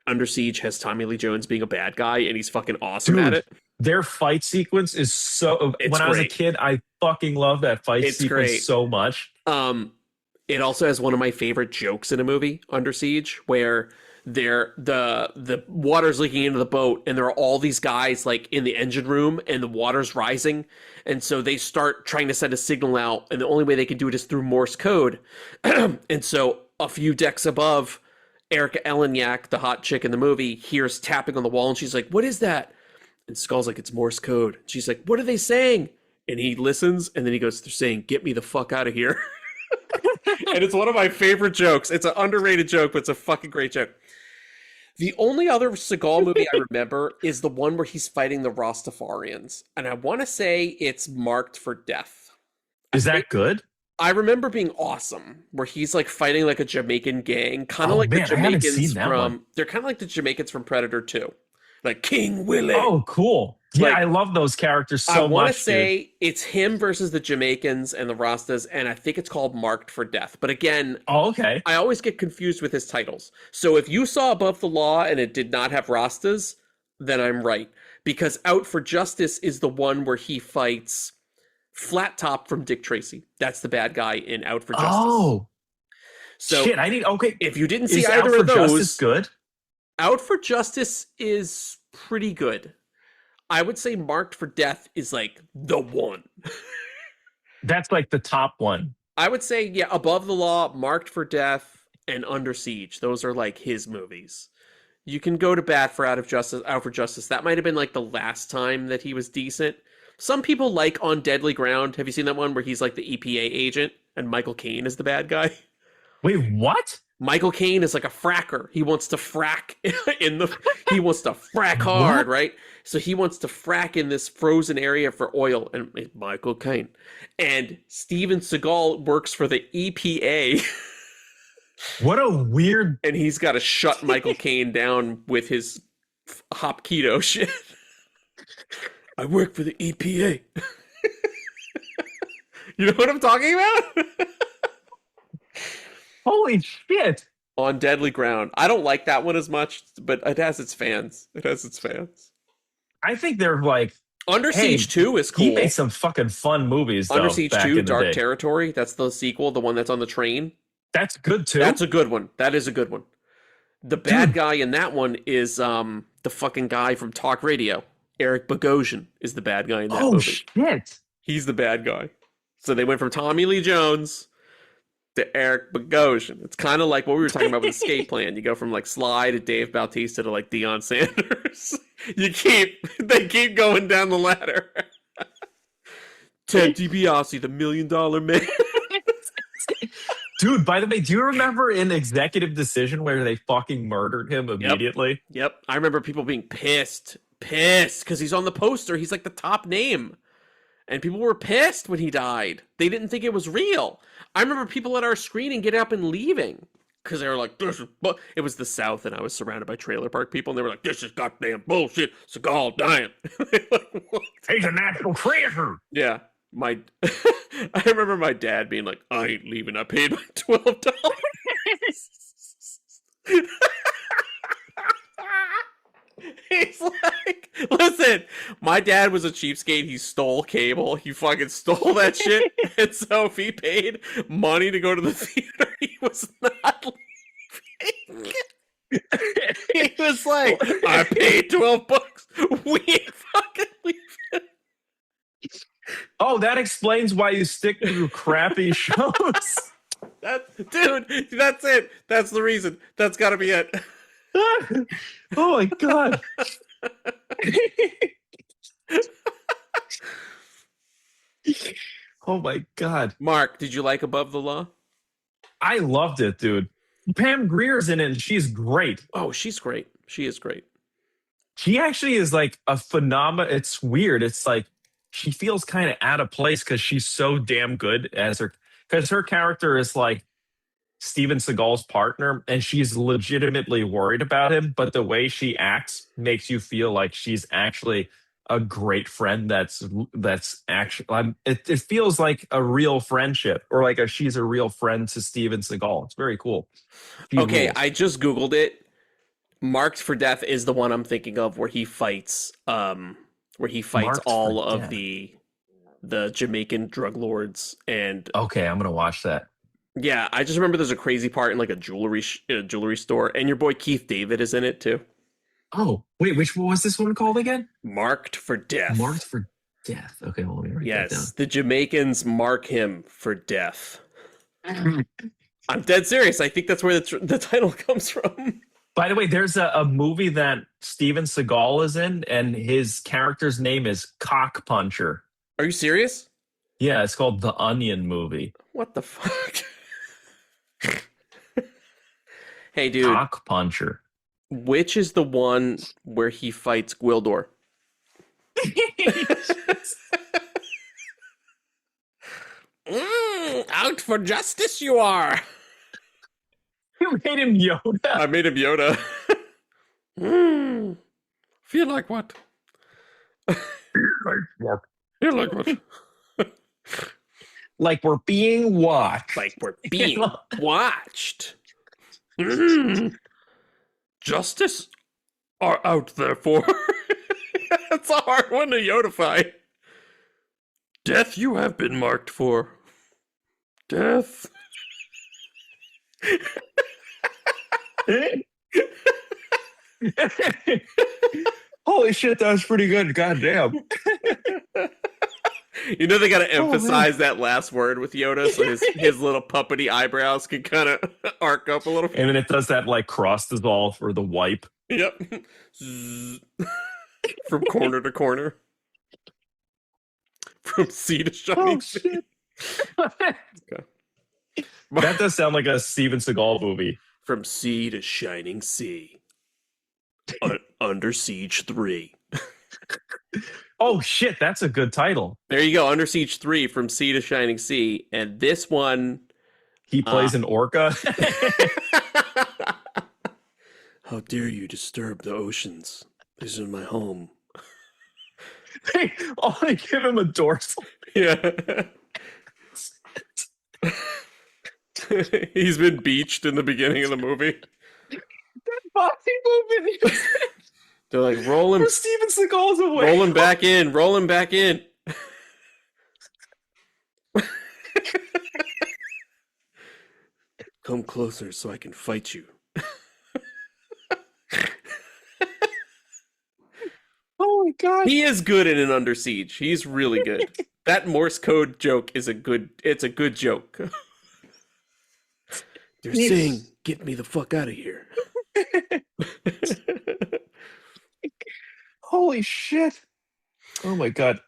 Under Siege has Tommy Lee Jones being a bad guy, and he's fucking awesome at it. Their fight sequence is so. When I was a kid, I fucking loved that fight sequence so much. It also has one of my favorite jokes in a movie, Under Siege, where the water's leaking into the boat, and there are all these guys like in the engine room, and the water's rising, and so they start trying to send a signal out, and the only way they can do it is through Morse code. And so a few decks above, Erica Eleniak, the hot chick in the movie, hears tapping on the wall, and she's like, "What is that?" And Skull's like, "It's Morse code." She's like, "What are they saying?" And he listens, and then he goes, "They're saying, get me the fuck out of here." And it's one of my favorite jokes. It's an underrated joke, but it's a fucking great joke. The only other Seagal movie I remember is the one where he's fighting the Rastafarians. And I want to say it's Marked for Death. Is that good? I remember being awesome, where he's like fighting like a Jamaican gang, kind of like the Jamaicans from... They're kind of like the Jamaicans from Predator 2. Like King Willie. Oh, cool. Yeah, like, I love those characters so much. I want to say it's him versus the Jamaicans and the Rastas, and I think it's called Marked for Death. But again, I always get confused with his titles. So if you saw Above the Law and it did not have Rastas, then I'm right. Because Out for Justice is the one where he fights Flat Top from Dick Tracy. That's the bad guy in Out for Justice. Oh. So shit, if you didn't see either of those... Out for Justice good? Out for Justice is pretty good. I would say Marked for Death is like the one. That's like the top one. I would say, yeah, Above the Law, Marked for Death, and Under Siege. Those are like his movies. You can go to bat for Out for Justice. That might have been like the last time that he was decent. Some people like On Deadly Ground. Have you seen that one where he's like the EPA agent and Michael Caine is the bad guy? Wait, what? Michael Caine is like a fracker. He wants to frack he wants to frack hard, right? So he wants to frack in this frozen area for oil, and Michael Caine. And Steven Seagal works for the EPA. What a weird... And he's got to shut Michael Caine down with his hop keto shit. I work for the EPA. You know what I'm talking about? Holy shit. On Deadly Ground. I don't like that one as much, but it has its fans. I think they're like... Under Siege 2 is cool. He made some fucking fun movies, though, Under Siege 2, Dark Territory. That's the sequel, the one that's on the train. That's good, too. That's a good one. That is a good one. The bad guy in that one is the fucking guy from Talk Radio. Eric Bogosian is the bad guy in that movie. Oh, shit. He's the bad guy. So they went from Tommy Lee Jones to Eric Bogosian. It's kind of like what we were talking about with Escape Plan. You go from like Sly to Dave Bautista to like Deion Sanders. They keep going down the ladder. Ted DiBiase, the $1 Million Man. Dude, by the way, do you remember in Executive Decision where they fucking murdered him immediately? Yep. I remember people being pissed because he's on the poster. He's like the top name. And people were pissed when he died. They didn't think it was real. I remember people at our screening getting up and leaving because they were like, it was the South, and I was surrounded by trailer park people, and they were like, this is goddamn bullshit. Seagal dying. Like, he's a national treasure. Yeah. I remember my dad being like, I ain't leaving. I paid my $12. He's like, listen, my dad was a cheapskate. He stole cable. He fucking stole that shit. And so if he paid money to go to the theater, he was not leaving. He was like, I paid $12. We ain't fucking leaving. Oh, that explains why you stick through crappy shows. Dude, that's it. That's the reason. That's got to be it. Oh my god. Oh my god. Mark, did you like Above the Law? I loved it, dude. Pam Grier's in it and she's great. Oh, she's great. She is great. She actually is like a phenomenon. It's weird. It's like she feels kind of out of place because she's so damn good as her, because her character is like Steven Seagal's partner and she's legitimately worried about him, but the way she acts makes you feel like she's actually a great friend. That's actually it feels like a real friendship, or like she's a real friend to Steven Seagal. It's very cool. Okay, I just Googled it. Marked for Death is the one I'm thinking of, where he fights Marked all for of Death. the Jamaican drug lords. And Okay, I'm gonna watch that. yeah, I just remember there's a crazy part in like a jewelry store, and your boy Keith David is in it too. Oh, wait, which one was this one called again? Marked for Death. Marked for Death. Okay, well, let me write that down. Yes, the Jamaicans mark him for death. I'm dead serious. I think that's where the title comes from. By the way, there's a movie that Steven Seagal is in, and his character's name is Cock Puncher. Are you serious? Yeah, it's called The Onion Movie. What the fuck? Hey, dude. Cock Puncher. Which is the one where he fights Gwildor? Out for justice you are. You made him Yoda. I made him Yoda. Feel like what? Feel like what? Like we're being watched. Like we're being watched. Justice are out there for. That's a hard one to Yodify. Death you have been marked for. Death. Holy shit, that was pretty good. Goddamn. You know they got to emphasize that last word with Yoda, so his little puppety eyebrows can kind of arc up a little bit. And then it does that like cross dissolve for the wipe. Yep. From corner to corner. From sea to shining sea. Shit. Okay. That does sound like a Steven Seagal movie. From sea to shining sea. Under Siege 3. Oh shit, that's a good title. There you go, Under Siege 3, From Sea to Shining Sea. And this one... He plays an orca. How dare you disturb the oceans? This is my home. Hey, they give him a dorsal. Yeah. He's been beached in the beginning of the movie. Boxing movie. They're like, roll him. Steven Seagal's away. Roll him back in. Roll him back in. Come closer so I can fight you. Oh my god. He is good in an Under Siege. He's really good. That Morse code joke is a good joke. They're saying, get me the fuck out of here. Holy shit. Oh my god.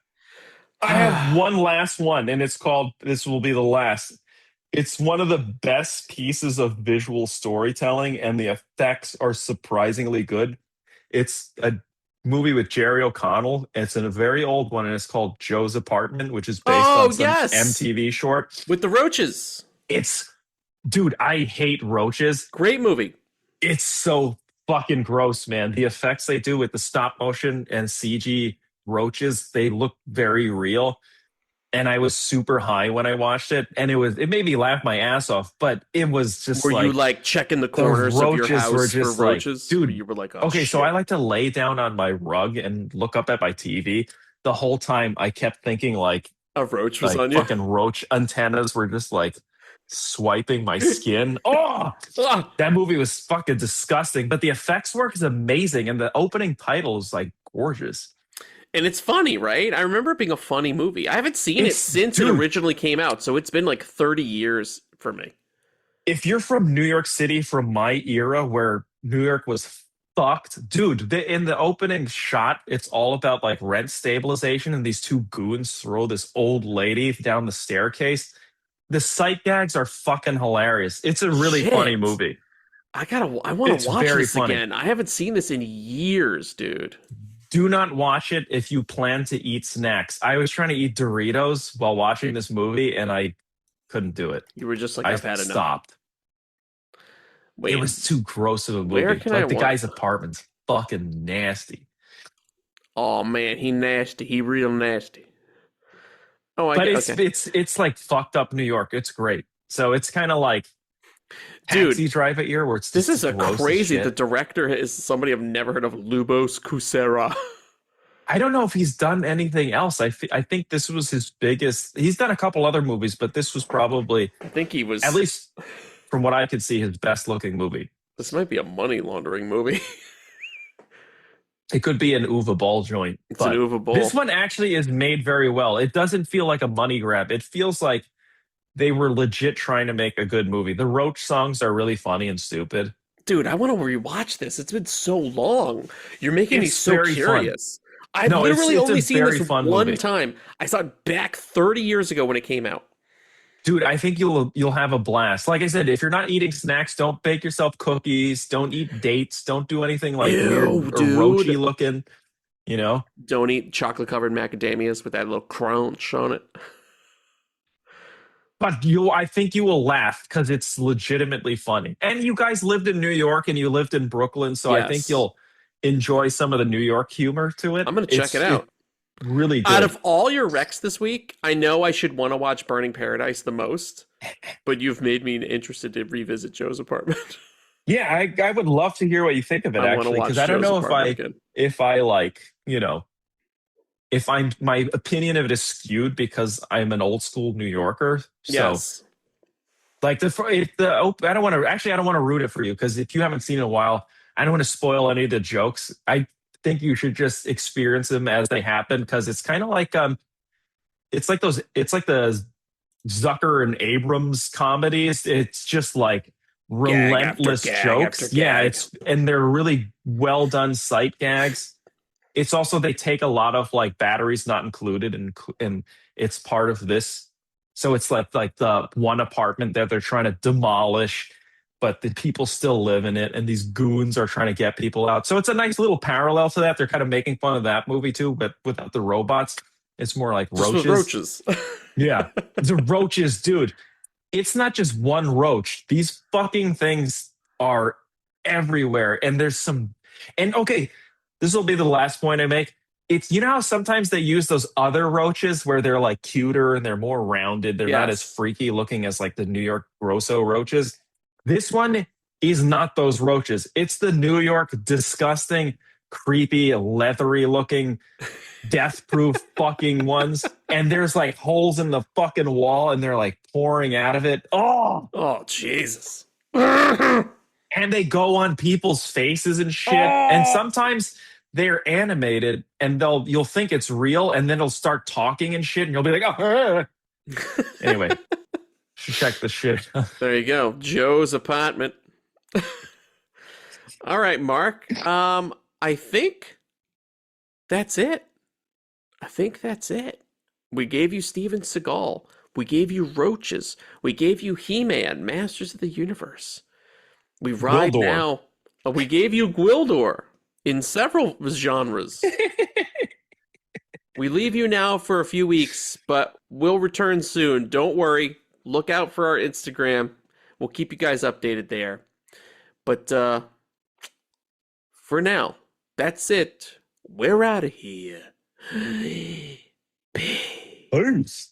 I have one last one, and it's called, this will be the last. It's one of the best pieces of visual storytelling, and the effects are surprisingly good. It's a movie with Jerry O'Connell. It's a very old one, and it's called Joe's Apartment, which is based on some MTV short. With the roaches. Dude, I hate roaches. Great movie. It's so fucking gross, man. The effects they do with the stop motion and CG roaches, they look very real. And I was super high when I watched it, and it made me laugh my ass off. But it was just Were you like checking the corners of your house for roaches? Dude, you were like, oh, okay, shit. so I like to lay down on my rug and look up at my TV. The whole time I kept thinking like a roach was like on you. Fucking roach antennas were just like swiping my skin. That movie was fucking disgusting. But the effects work is amazing, and the opening title is like gorgeous. And it's funny, right? I remember it being a funny movie. I haven't seen it since it originally came out, so it's been like 30 years for me. If you're from New York City from my era where New York was fucked, dude, in the opening shot, it's all about like rent stabilization, and these two goons throw this old lady down the staircase. The sight gags are fucking hilarious. It's a really funny Shit. movie. I want It's to watch very this funny. again. I haven't seen this in years, dude. Do not watch it if you plan to eat snacks. I was trying to eat Doritos while watching this movie, and I couldn't do it. You were just like, I I've had enough. stopped. Wait, It was too gross of a movie. where can I Like the watch- guy's apartment's fucking nasty. Oh man, he nasty. He real nasty. Oh, I But get, okay. it's like fucked up New York. It's great. So it's kind of like Taxi Driver year where it's This just is a gross as crazy. shit. The director is somebody I've never heard of, Lubos Kusera. I don't know if he's done anything else. I think this was his biggest. He's done a couple other movies, but this was probably, I think he was, at least from what I could see, his best looking movie. This might be a money laundering movie. It could be an Uwe Boll joint. It's but an Uwe Boll. This one actually is made very well. It doesn't feel like a money grab. It feels like they were legit trying to make a good movie. The Roach songs are really funny and stupid. Dude, I want to rewatch this. It's been so long. You're making me It's so very curious. I've No, it's- literally it's a only seen very this fun one movie. time. I saw it back 30 years ago when it came out. Dude, I think you'll have a blast. Like I said, if you're not eating snacks, don't bake yourself cookies. Don't eat dates. Don't do anything like Ew, weird or dude. roachy looking. You know, Don't eat chocolate covered macadamias with that little crunch on it. but I think you will laugh because it's legitimately funny. And you guys lived in New York and you lived in Brooklyn, so I think Yes. you'll enjoy some of the New York humor to it. I'm going to check it out. Really good. Out of all your recs this week, I know I should want to watch Burning Paradise the most, but you've made me interested to revisit Joe's apartment. Yeah, I would love to hear what you think of it I wanna actually, watch because I don't Joe's know apartment again. if I like, you know, if my opinion of it is skewed because I'm an old school New Yorker. So Yes. like I don't want to root it for you because if you haven't seen it in a while, I don't want to spoil any of the jokes. I think you should just experience them as they happen because it's kind of like it's like the Zucker and Abrams comedies. It's just like relentless gag jokes. after Yeah, gag. and they're really well done sight gags. It's also they take a lot of like batteries not included and it's part of this. So it's like the one apartment that they're trying to demolish, but the people still live in it, and these goons are trying to get people out. So it's a nice little parallel to that. They're kind of making fun of that movie too, but without the robots. It's more like Just roaches. with roaches. Yeah. The roaches, dude. It's not just one roach. These fucking things are everywhere. And there's some. And okay, this will be the last point I make. It's, you know how sometimes they use those other roaches where they're like cuter and they're more rounded. They're not as Yes. freaky looking as like the New York Grosso roaches. This one is not those roaches. It's the New York disgusting, creepy, leathery looking, death proof fucking ones. And there's like holes in the fucking wall and they're like pouring out of it. Oh, Jesus. And they go on people's faces and shit. And sometimes they're animated and you'll think it's real and then it'll start talking and shit and you'll be like, oh. Anyway, check the shit. There you go. Joe's apartment. All right, Mark. I think that's it. We gave you Steven Seagal. We gave you Roaches. We gave you He-Man, Masters of the Universe. We ride Gwildor. now. We gave you Gwildor in several genres. We leave you now for a few weeks, but we'll return soon. Don't worry. Look out for our Instagram. We'll keep you guys updated there. But for now, that's it. We're out of here. Peace. Peace.